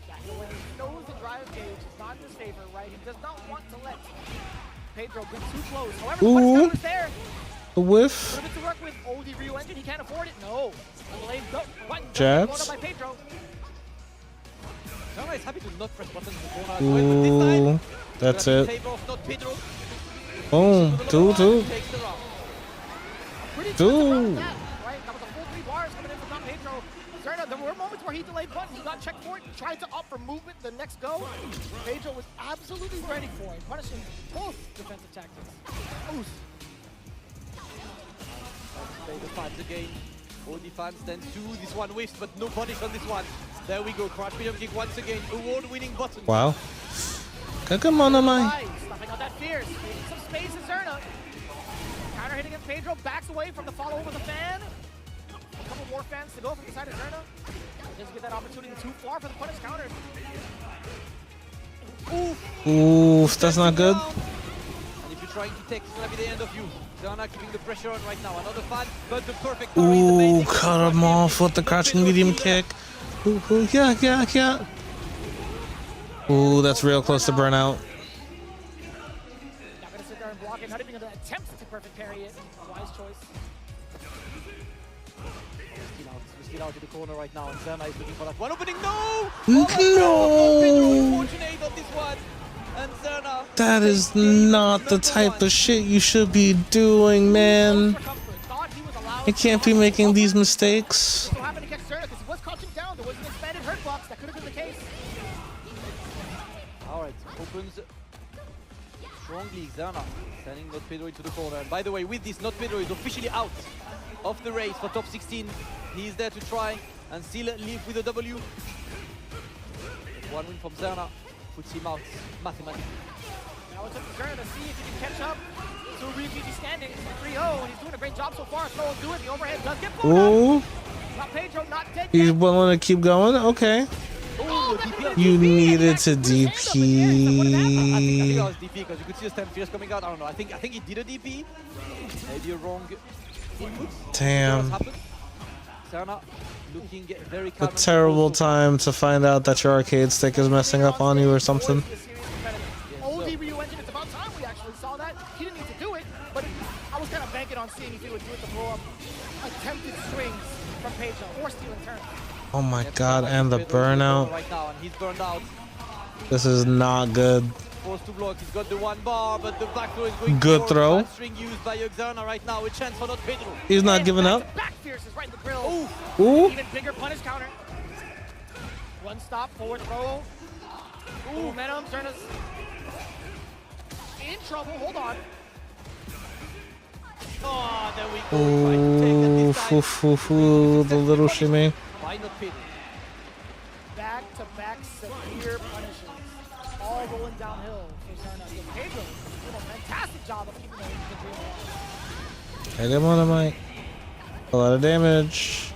R: Yeah, he knows the drive gauge is not in his favor, right? He does not want to let Pedro get too close. However, the punish counter's there.
D: A whiff.
R: A little bit to work with. Oh, the Ryu engine, he can't afford it. No. Delayed button.
D: Jabs.
R: By Pedro.
Q: Zerna is happy to not press buttons in the corner as well, but this time,
D: that's it.
Q: favor of Not Pedro.
D: Boom. 2-2.
Q: Takes the round.
R: Pretty good that, right? That was a full 3 bars coming in from Not Pedro. Zerna, there were moments where he delayed button. He got checked for it, tried to opt for movement the next go. Pedro was absolutely ready for it, punishing both defensive tactics. Oof.
Q: Play the fans again. All defense, then 2. This one whiffs, but no punish on this one. There we go. Crouch medium kick once again. Award-winning button.
D: Wow. Come on,
R: Stuffing out that fierce. Making some space in Zerna. Counter hit against Pedro. Backs away from the follow with the fan. A couple more fans to go from the side of Zerna. Doesn't get that opportunity too far for the punish counter.
D: Oof, that's not good.
Q: And if you're trying to take, it's gonna be the end of you. Zerna keeping the pressure on right now. Another fan, but the perfect
D: Ooh, cut him off with the crouching medium kick. Ooh, yeah. Ooh, that's real close to burnout.
R: Not gonna sit there and block it. Not even gonna attempt to perfect parry it. Wise choice.
Q: Steal out to the corner right now, and Zerna is looking for that one opening. No!
D: No!
Q: Unfortunate on this one. And Zerna.
D: That is not the type of shit you should be doing, man. You can't be making these mistakes.
R: So happened to catch Zerna because he was crouching down. There was an expanded hurt box. That could have been the case.
Q: Alright, opens strongly Zerna, sending Not Pedro into the corner. And by the way, with this, Not Pedro is officially out of the race for top 16. He is there to try and still leave with a W. One win from Zerna puts him out mathematically.
R: Now it's up to Zerna to see if he can catch up to Ryukichi standing 3-0, and he's doing a great job so far. Throw will do it. The overhead does get blown up. Not Pedro, not dead
D: He's
R: yet.
D: willing to keep going? Okay. You needed to DP.
Q: I think that was DP because you could see the stem fierce coming out. I don't know. I think he did a DP. Maybe a wrong input.
D: Damn.
Q: Zerna looking very
D: A terrible time to find out that your arcade stick is messing up on you or something.
R: ODBU engine, it's about time we actually saw that. He didn't need to do it, but I was kind of banking on seeing if he would do it to blow up attempted strings from Pedro or stealing turns.
D: Oh my god, and the burnout.
Q: right now, and he's burned out.
D: This is not good.
Q: Forced to block. He's got the one bar, but the back throw is going
D: Good throw.
Q: string used by Xerna right now. A chance for not Pedro.
D: He's not giving up.
R: Back fierce is right in the grill.
D: Ooh.
R: Even bigger punish counter. One stop, forward throw. Ooh, momentum. Zerna's in trouble. Hold on.
Q: Oh, there we go.
D: Ooh, the little shimmy.
Q: Why not Pedro?
R: Back-to-back severe punishes. All rolling downhill for Zerna. So Pedro did a fantastic job of keeping the dream alive.
D: Hit him on the mic. A lot of damage.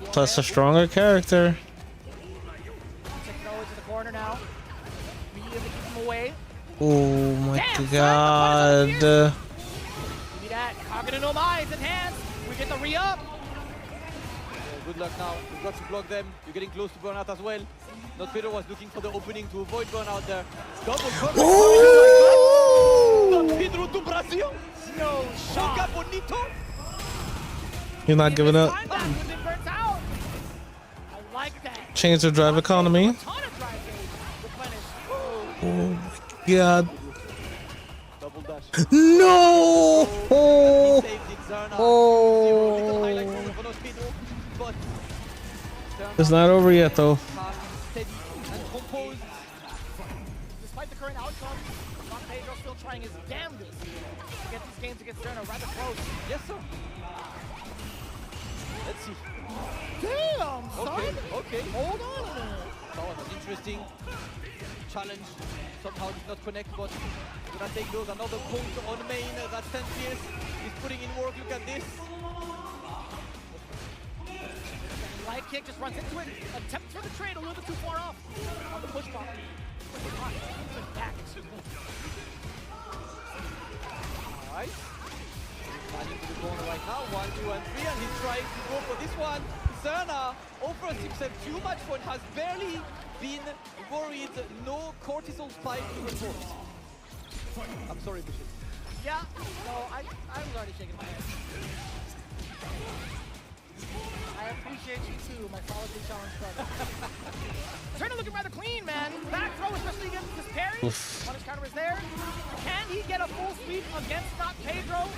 D: Plus a stronger character.
R: Throw it to the corner now. Immediately keep him away.
D: Oh my god.
R: Give me that. Kagura no Mai, it's enhanced. We get the re-up.
Q: Good luck now. You've got to block them. You're getting close to burnout as well. Not Pedro was looking for the opening to avoid burnout there. Double cover. Not Pedro to Brazil.
R: No shot.
Q: Bonito.
D: You're not giving up.
R: I like that.
D: Change the drive economy. Oh my god. No! Oh! It's not over yet though.
R: Despite the current outcome, Don Pedro still trying his damnedest to get these games against Zerna rather close.
Q: Yes, sir. Let's see.
R: Damn, son!
Q: Okay.
R: Hold on a minute.
Q: That was an interesting challenge. Somehow did not connect, but gonna take those. Another point on main. That's 10 Pierce. He's putting in work. Look at this.
R: Light kick just runs into it. Attempt for the trade a little bit too far off on the push pop. Back.
Q: Alright. Running to the corner right now. 1, 2, and 3, and he's trying to go for this one. Zerna offers himself too much for it. Has barely been worried. No cortisol spike to report. I'm sorry, Bishop.
R: Yeah, no, I was already shaking my head. I appreciate you too, my solidly challenged brother. Zerna looking rather clean, man. Back throw, especially against this parry. Punish counter is there. Can he get a full sweep against not Pedro?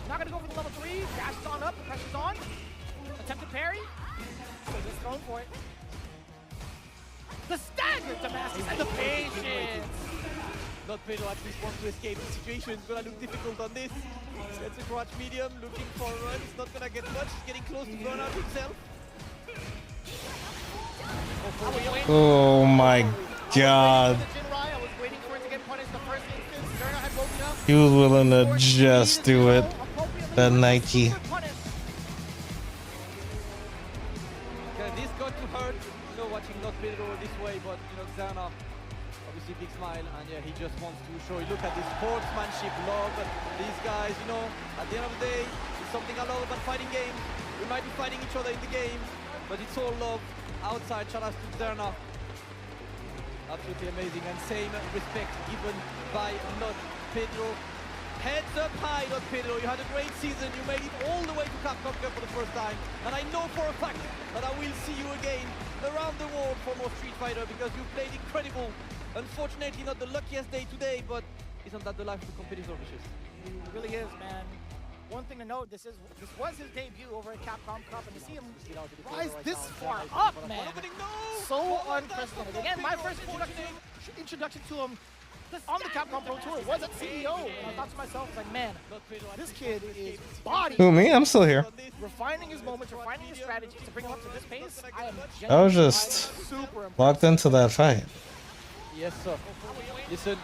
R: Not gonna go for the level 3. Dashes on up, the pressure's on. Attempted parry. So just thrown for it. The stagger Damascus and the patience.
Q: Not Pedro at least wants to escape the situation. It's gonna look difficult on this. Gets a crotch medium, looking for a run. He's not gonna get much. He's getting close to burn out himself.
D: Oh my god. He was willing to just do it. That Nike.
Q: Okay, this got to hurt. You know, watching not Pedro this way, but you know, Zerna. Obviously big smile, and yeah, he just wants to show you. Look at this sportsmanship, love. These guys, you know, at the end of the day, it's something I love about fighting games. We might be fighting each other in the game, but it's all love. Outside, shout out to Zerna. Absolutely amazing, and same respect given by not Pedro. Heads up high, not Pedro. You had a great season. You made it all the way to Capcom Cup for the first time, and I know for a fact that I will see you again around the world for more Street Fighter because you played incredible. Unfortunately, not the luckiest day today, but isn't that the life of the competitor, Vicious?
R: It really is, man. One thing to note, this was his debut over at Capcom Cup, and to see him rise this far up, man, so unprecedented. Again, my first introduction to him on the Capcom Pro Tour was at CEO, and I thought to myself, like, man, this kid is body.
D: Who, me? I'm still here.
R: Refining his moments, refining his strategies to bring him up to this pace.
D: I was just locked into that fight.
Q: Yes, sir. Listen,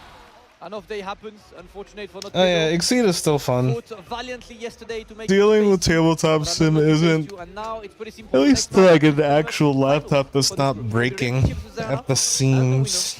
Q: an off day happens. Unfortunate for not.
D: Oh yeah, Exceed is still fun.
Q: Valiantly yesterday to make
D: Dealing with tabletop sim isn't, at least like an actual laptop that's not breaking at the seams.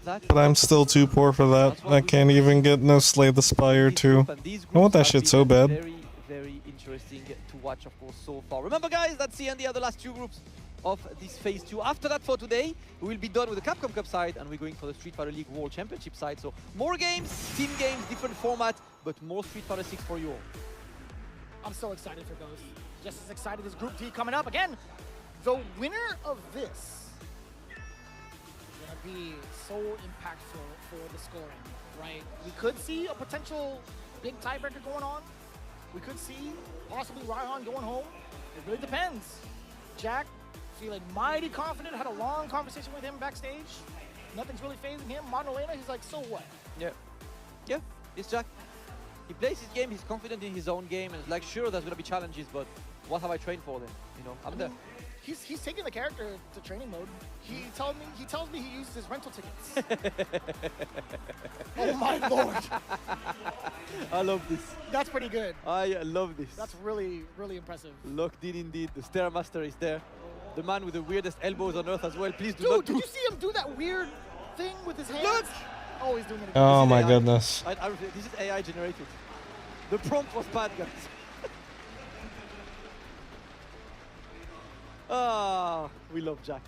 D: But I'm still too poor for that. I can't even get no Slay the Spire 2. I want that shit so bad.
Q: Very, very interesting to watch, of course, so far. Remember, guys, that's the end. The last two groups of this phase 2. After that, for today, we will be done with the Capcom Cup side, and we're going for the Street Fighter League World Championship side. So more games, team games, different format, but more Street Fighter 6 for you all.
R: I'm so excited for those. Just as excited as Group D coming up. Again, the winner of this is going to be so impactful for the scoring, right? We could see a potential big tiebreaker going on. We could see possibly Raihan going home. It really depends. Jack, feeling mighty confident, had a long conversation with him backstage. Nothing's really phasing him. Monolena, he's like, so what?
Q: Yeah. Yeah, it's Jack. He plays his game, he's confident in his own game, and it's like, sure, there's gonna be challenges, but what have I trained for then? You know, I'm there.
R: He's taking the character to training mode. He tells me he uses his rental tickets. Oh my lord.
Q: I love this.
R: That's pretty good.
Q: I love this.
R: That's really, really impressive.
Q: Locked in indeed. The Stairmaster is there. The man with the weirdest elbows on earth as well. Please do
R: Dude,
Q: not
R: did you see him do that weird thing with his hands?
Q: Look!
R: Oh, he's doing it again.
D: Oh my goodness.
Q: This is AI generated. The prompt was bad, guys. Ah, we love Jack.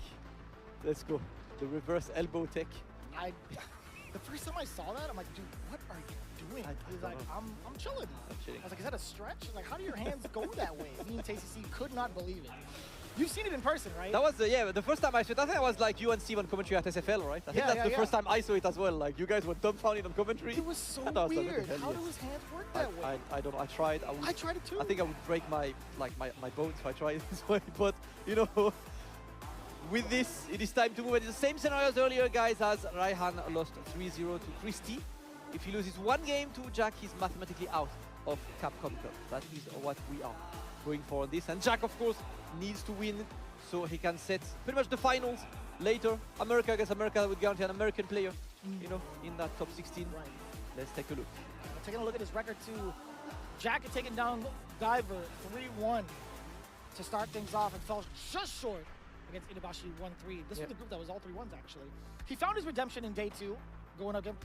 Q: Let's go. The reverse elbow tech.
R: The first time I saw that, I'm like, dude, what are you doing? He's like, I'm chilling. I was like, is that a stretch? Like, how do your hands go that way? Me and TCC could not believe it. You've seen it in person, right?
Q: That was the first time I saw it. I think it was like you and Steven commentary at SFL, right? I think that's the first time I saw it as well. Like, you guys were dumbfounded on commentary.
R: It was so weird. How do his hands work that way?
Q: I don't know. I tried.
R: I tried it too.
Q: I think I would break my bones if I tried it this way. But, you know, with this, it is time to move. It's the same scenario as earlier, guys, as Raihan lost 3-0 to Christie. If he loses one game to Jack, he's mathematically out of Capcom Cup. That is what we are going for on this. And Jack, of course, needs to win so he can set pretty much the finals later. America against America would guarantee an American player, you know, in that top 16.
R: Right.
Q: Let's take a look.
R: Taking a look at his record too. Jack had taken down Diver 3-1 to start things off and fell just short against Inabashi 1-3. This was the group that was all 3-1s actually. He found his redemption in day 2, going against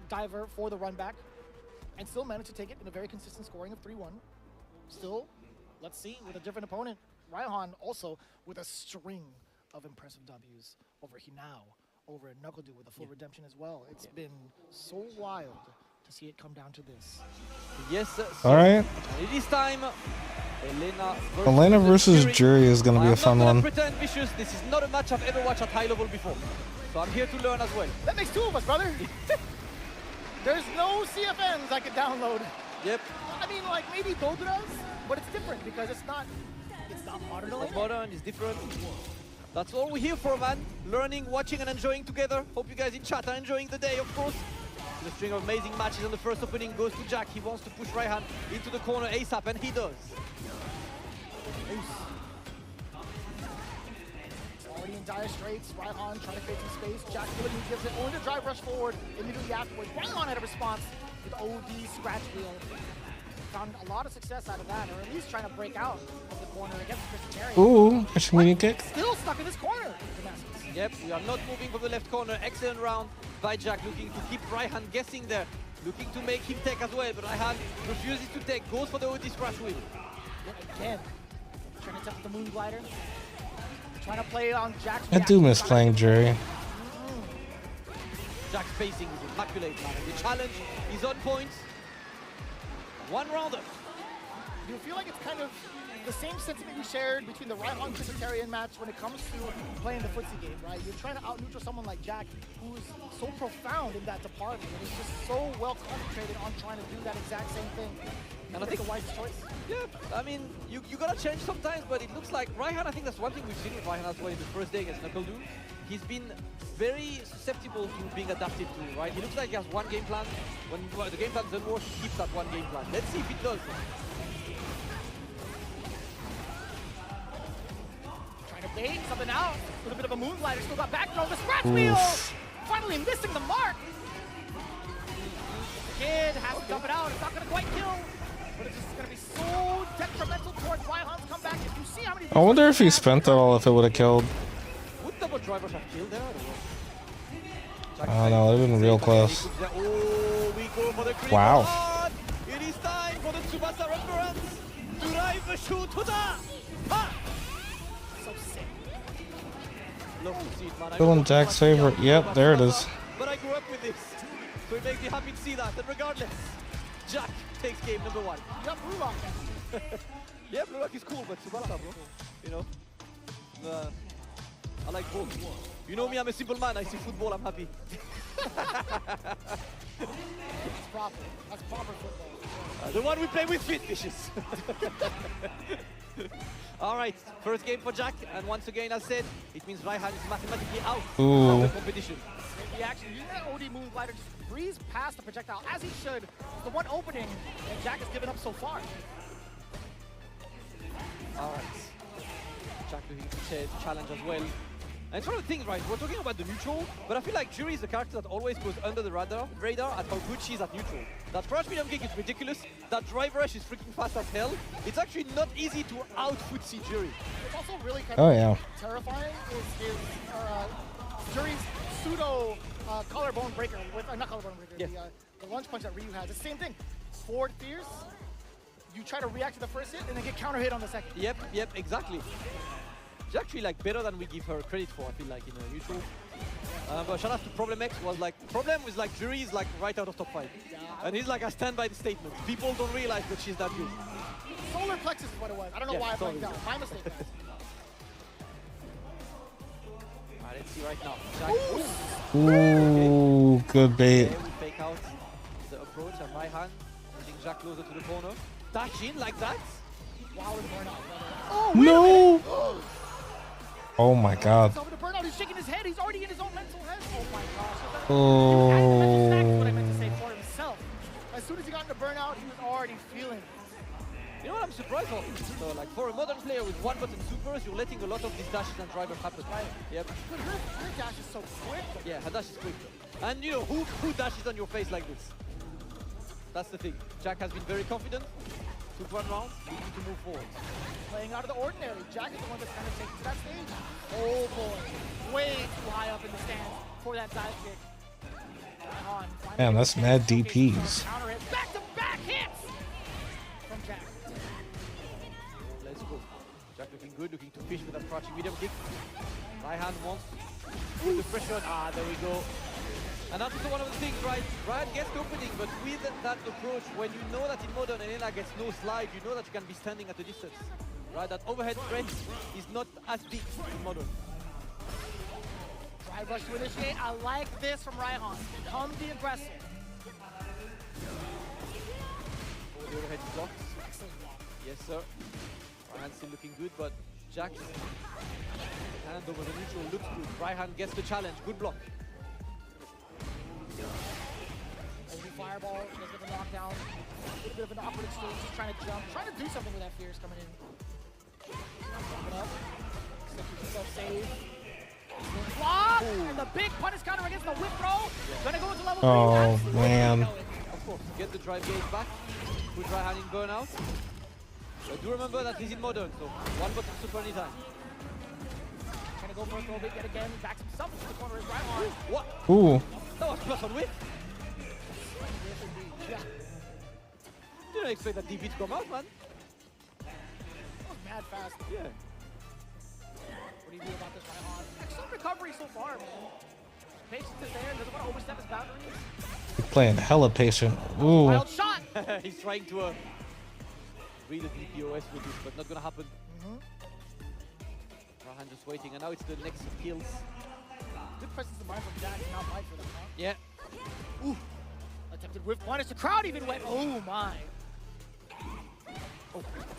R: Diver for the run back, and still managed to take it in a very consistent scoring of 3-1. Still, let's see, with a different opponent. Raihan also with a string of impressive W's over Hinao, over Knuckledo with a full redemption as well. It's been so wild to see it come down to this.
Q: Yes, sir.
D: All right.
Q: It is time.
D: Elena versus Jury is going to be a fun one.
Q: Pretend vicious. This is not a match I've ever watched at high level before. So I'm here to learn as well.
R: That makes 2 of us, brother. There's no CFNs I could download.
Q: Yep.
R: I mean, like maybe Dogra's, but it's different because it's not modern.
Q: It's modern, it's different. That's all we're here for, man. Learning, watching, and enjoying together. Hope you guys in chat are enjoying the day, of course. The string of amazing matches on the first opening goes to Jack. He wants to push Raihan into the corner ASAP, and he does.
R: Already in dire straits. Raihan trying to create some space. Jack Gilligan gives it only to drive rush forward immediately afterwards. Raihan had a response with OD scratch wheel. Found a lot of success out of that, or at least trying to break out of the corner against Christian Terry.
D: Ooh, intermediate kick.
R: Still stuck in this corner, Damascus.
Q: Yep, we are not moving from the left corner. Excellent round by Jack, looking to keep Raihan guessing there. Looking to make him take as well, but Raihan refuses to take, goes for the OD scratch wheel.
R: Yet again, trying to test the moon glider. Trying to play on Jack's
D: I do miss playing Jury.
Q: Jack's facing is immaculate, man. The challenge is on point. One rounder.
R: Do you feel like it's kind of the same sentiment you shared between the Raihan Christitarian match when it comes to playing the footsie game, right? You're trying to out-neutral someone like Jack, who's so profound in that department, and is just so well concentrated on trying to do that exact same thing.
Q: And I think
R: it's a wise choice.
Q: Yeah, I mean, you gotta change sometimes, but it looks like Raihan, I think that's one thing we've seen with Raihan as well in the first day against Knuckledo. He's been very susceptible to being adapted to, right? He looks like he has one game plan. When the game plan doesn't work, he keeps that one game plan. Let's see if it does.
R: Trying to bait something out with a bit of a moonglider. Still got back throw. The scratch wheel! Finally missing the mark. The kid has to dump it out. It's not going to quite kill. But it's just going to be so detrimental towards Raihan's comeback. If you see how many...
D: I wonder if he spent that all, if it would have killed.
Q: Would double drivers have killed there?
D: I don't know, it would have been real close.
Q: Oh, we go for the
D: wow.
Q: It is time for the Tsubasa reference. Drive shoot da! Ha! So sick. Love to see it, man.
D: Killing Jack's favorite. Yep, there it is.
Q: But I grew up with this, so it makes me happy to see that. And regardless, Jack takes game number 1.
R: Yeah, Blue Lock.
Q: Yeah, Blue Lock is cool, but Subasa, bro. You know? I like both. You know me, I'm a simple man. I see football, I'm happy.
R: That's proper. That's proper football.
Q: The one we play with fit dishes. All right, first game for Jack, and once again, as said, it means Raihan is mathematically out of the competition.
R: He actually using that OD Moonglider just breeze past the projectile, as he should. The one opening that Jack has given up so far.
Q: All right, Jack looking to challenge as well. And it's one of the things, right, we're talking about the neutral, but I feel like Jury is a character that always goes under the radar at how good she is at neutral. That crouch medium kick is ridiculous, that drive rush is freaking fast as hell. It's actually not easy to out-footsie Jury.
R: It's also really kind of terrifying is his Jury's pseudo collarbone breaker, with not collarbone breaker, the lunge punch that Ryu has. It's the same thing. Forward fierce, you try to react to the first hit and then get counter hit on the second.
Q: Yep, exactly. She's actually like better than we give her credit for, I feel like, in a neutral. But shout out to Problem X was like, Problem is like Jury is like right out of top 5. Yeah, and he's like, I stand by the statement. People don't realize that she's that good.
R: Solar plexus is what it was. I don't know why I blanked out. My mistake, guys.
Q: Alright, let's see right now. Jack.
D: Ooh, good bait.
Q: Okay, we fake out the approach and Raihan pushing Jack closer to the corner. Dash in like that.
R: Wow, and burnout.
Q: Oh,
D: no! Oh my god.
R: He's over to burnout. He's shaking his head. He's already in his own mental head. Oh my gosh.
D: Oh.
R: That's what I meant to say for himself. As soon as he got into burnout, he was already feeling it.
Q: You know what I'm surprised of? So, like, for a modern player with one-button supers, you're letting a lot of these dashes and drivers happen. Right? Yep.
R: But her dash is so quick.
Q: Yeah, her dash is quick. And, you know, who dashes on your face like this? That's the thing. Jack has been very confident. Took one round, we need to move forward.
R: Playing out of the ordinary. Jack is the one that's kind of taken to that stage. Oh boy. Way too high up in the stands for that dive kick.
D: Man, that's mad DPs.
R: Back-to-back hits from Jack.
Q: Let's go. Jack looking good, looking to fish with that crouching medium kick. Right hand wants to put the pressure on. There we go. And that's also one of the things, right? Ryan gets the opening, but with that approach, when you know that in modern Elena gets no slide, you know that you can be standing at a distance. Right? That overhead threat is not as big in modern.
R: Drive rush to initiate. I like this from Raihan. Come the aggressor.
Q: Over the overhead is blocked. Yes, sir. Raihan still looking good, but Jack's hand over the neutral looks good. Raihan gets the challenge. Good block.
R: Fireball, she does get the knockdown. A little bit of an awkward exchange. She's trying to jump, trying to do something with that fierce coming in. Jumping up. Save. Block! And the big punish counter against the whip throw. Gonna go into level 3.
D: Oh, man.
Q: Of course, get the drive gauge back. Put Raihan in burnout. But do remember that he's in modern, so one button super anytime.
R: Trying to go for a throw bit yet again. Backs himself into the corner is Raihan.
Q: What?
D: Ooh.
Q: That was plus on whip.
R: Yeah.
Q: Didn't expect that DP to come out, man.
R: That was mad fast.
Q: Yeah.
R: What do you do about this, Raihan? Excellent recovery so far, man. Patience is there. Doesn't want to overstep his boundaries.
D: Playing hella patient. Ooh.
R: Wild shot!
Q: He's trying to read the DPOS with this, but not gonna happen. Raihan just waiting, and now it's the next kills.
R: Good presence of mind from Jack. Not fight for them, huh?
Q: Yeah.
R: Ooh. Attempted whiff punish. The crowd even went, oh my.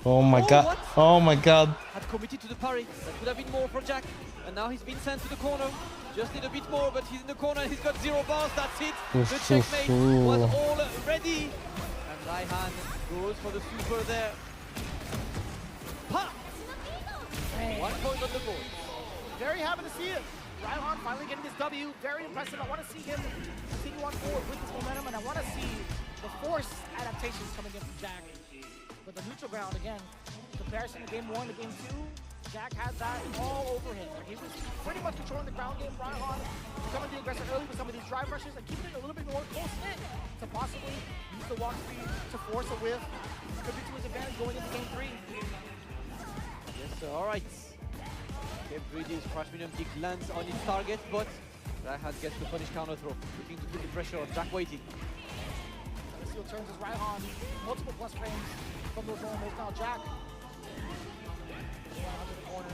D: Oh my god.
Q: What?
D: Oh my god.
Q: Had committed to the parry. That could have been more for Jack. And now he's been sent to the corner. Just need a bit more, but he's in the corner and he's got 0 bars. That's it. The checkmate was all ready. And Raihan goes for the super there. Pa! 1 point on the board.
R: Very happy to see it. Raihan finally getting this W. Very impressive. I want to see him continue on forward with this momentum, and I want to see the force adaptations coming in from Jack. But the neutral ground, again, in comparison to game 1 to game 2, Jack had that all over him. Like, he was pretty much controlling the ground game. Ryan becoming the aggressor early with some of these drive rushes and keeping it a little bit more close-knit to possibly use the walk speed to force a whiff. Could be to his advantage going into game 3.
Q: Yes, sir. All right. Game 3, this crash medium kick lands on its target, but Raihan gets the punish counter throw. Looking to put the pressure on Jack waiting.
R: Seal turns as Raihan, multiple plus frames from those normals. Now Jack. Under the corner.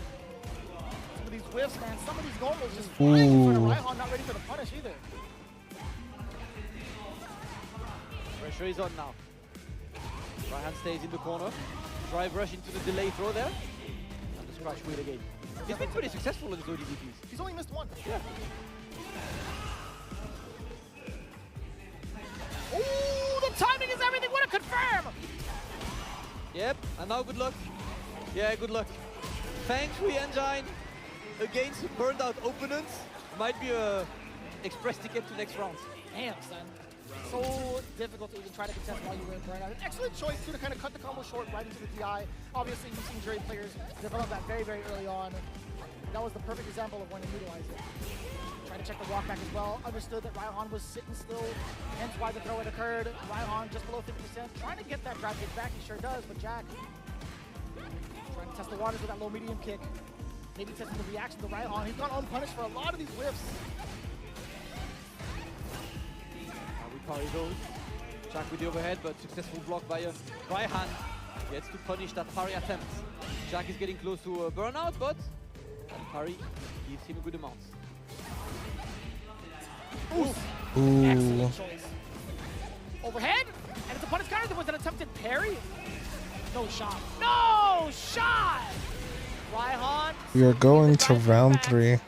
R: Some of these whiffs, man. Some of these normals just flying in front of Raihan, not ready for the punish either.
Q: Pressure is on now. Raihan stays in the corner. Drive rush into the delay throw there. And the scratch wheel again. He's been pretty successful in his ODDPs.
R: He's only missed one.
Q: Yeah.
R: Ooh, the timing is everything. What a confirm!
Q: Yep, and now good luck. Yeah, good luck. Feng Shui Engine against burned out opponents might be a express ticket to next round.
R: Damn, son. So difficult to even try to contest while you were in burnout. An excellent choice too to kind of cut the combo short right into the DI. Obviously, you've seen Jury players develop that very, very early on. That was the perfect example of when to utilize it. Trying to check the walk back as well. Understood that Raihan was sitting still, hence why the throw had occurred. Raihan just below 50%. Trying to get that grab kick back, he sure does, but Jack trying to test the waters with that low medium kick. Maybe testing the reaction to Raihan. He's gone unpunished for a lot of these whiffs.
Q: Parry goes. Jack with the overhead, but successful block by Raihan. Gets to punish that parry attempt. Jack is getting close to a burnout, but parry gives him a good amount.
D: Ooh.
R: Excellent choice. Overhead, and it's a punish counter. There was an attempted parry. No shot. No shot! Raihan.
D: We are going to round 3.
R: The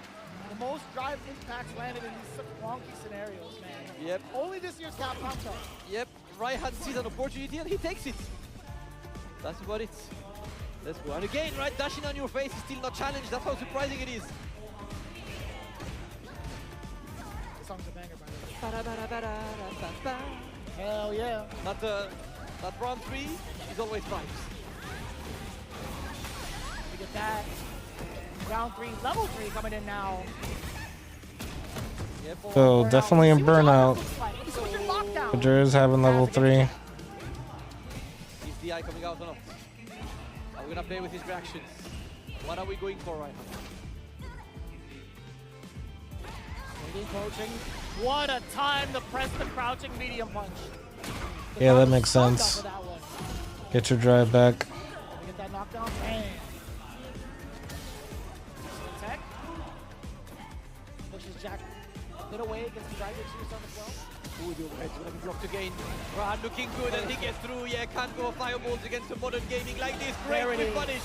R: most drive impacts landed in these wonky scenarios, man.
Q: Yep.
R: Only this year's Capcom Cup.
Q: Yep. Raihan sees an opportunity and he takes it. That's about it. Let's go. And again, right, dashing on your face is still not challenged. That's how surprising it is.
R: This song's a banger, by the way. Hell yeah.
Q: That round 3 is always vibes.
R: We get that. Round 3, level 3 coming in now.
D: So definitely a burnout. Badger is having level 3.
Q: Is DI coming out or not? Are we gonna play with his reactions? What are we going for right now?
R: Coaching. What a time to press the crouching medium punch.
D: Yeah, that makes sense. Get your drive back.
R: Get that knockdown. Bang. Tech. Pushes Jack a bit away, gets the drive to yourself as well.
Q: Ooh, the overhead's gonna be blocked again. Raihan looking good and he gets through. Yeah, can't go fireballs against a modern gaming like this. Great with punish.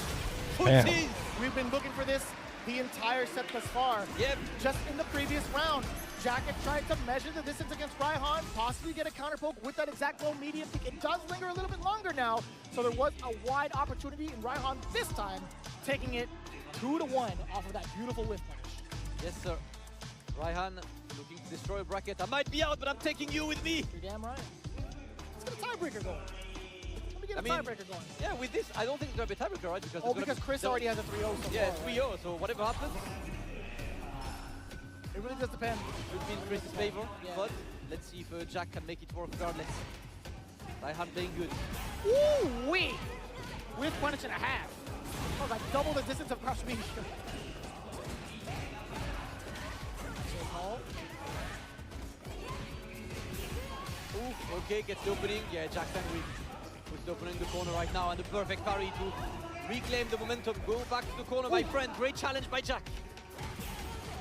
Q: Footsies.
R: We've been looking for this the entire set thus far.
Q: Yep.
R: Just in the previous round, Jack had tried to measure the distance against Raihan, possibly get a counter poke with that exact low medium kick. It does linger a little bit longer now, so there was a wide opportunity in Raihan this time, taking it 2-1 off of that beautiful whiff punish.
Q: Yes, sir. Raihan looking to destroy a bracket. I might be out, but I'm taking you with me.
R: You're damn right. Let's get a tiebreaker going. Let me get a tiebreaker going.
Q: Yeah, with this, I don't think there's going to be a tiebreaker, right?
R: Because Chris already has a 3-0 so
Q: yeah,
R: far,
Q: 3-0, right? So whatever happens,
R: it really does depend.
Q: Should be in Chris's favor, but let's see if Jack can make it work regardless. Raihan playing good.
R: Ooh-wee! With punish and a half. That was like double the distance of crush medium.
Q: Ooh, okay, gets the opening. Yeah, Jack's angry. Puts the opening in the corner right now, and the perfect parry to reclaim the momentum. Go back to the corner, my friend. Great challenge by Jack.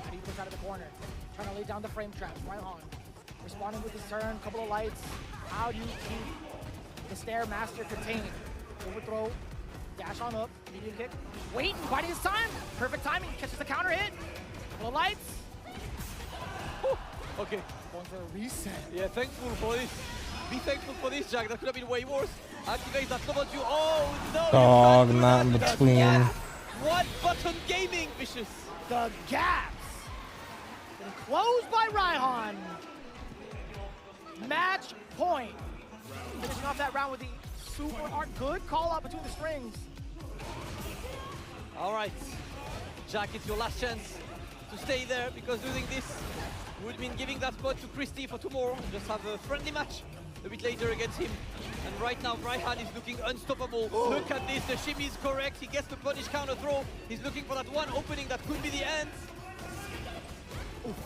R: And he puts out of the corner, trying to lay down the frame trap. Raihan responding with his turn, couple of lights. How do you keep the Stair Master contained? Overthrow, dash on up, medium kick. Waiting, biding his time. Perfect timing, catches the counter hit. Couple of lights.
Q: Whew. Okay.
R: Going for a reset.
Q: Yeah, thankful for this. Be thankful for this, Jack. That could have been way worse. Activate that double you. Oh no!
D: Dog, not in between.
Q: What button gaming, Vicious?
R: The gaps. Getting closed by Raihan. Match point. Finishing off that round with the super art. Good call out between the strings.
Q: All right, Jack, it's your last chance to stay there, because losing this would mean giving that spot to Christie for tomorrow. Just have a friendly match a bit later against him. And right now, Raihan is looking unstoppable. Oh. Look at this, the shimmy is correct. He gets the punish counter throw. He's looking for that one opening that could be the end.
R: Oof.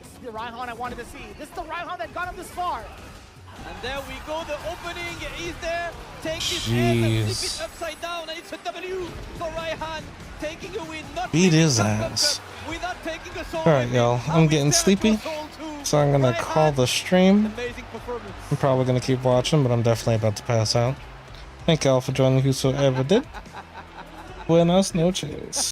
R: This is the Raihan I wanted to see. This is the Raihan that got him this far.
Q: And there we go, the opening is there. Take this end and flip it upside down, and it's a W for Raihan, taking a win. Not
D: beat his ass.
Q: Without taking a soul.
D: Alright, y'all, I'm getting sleepy, so I'm gonna call the stream. I'm probably gonna keep watching, but I'm definitely about to pass out. Thank y'all for joining, whosoever did. Buenas noches.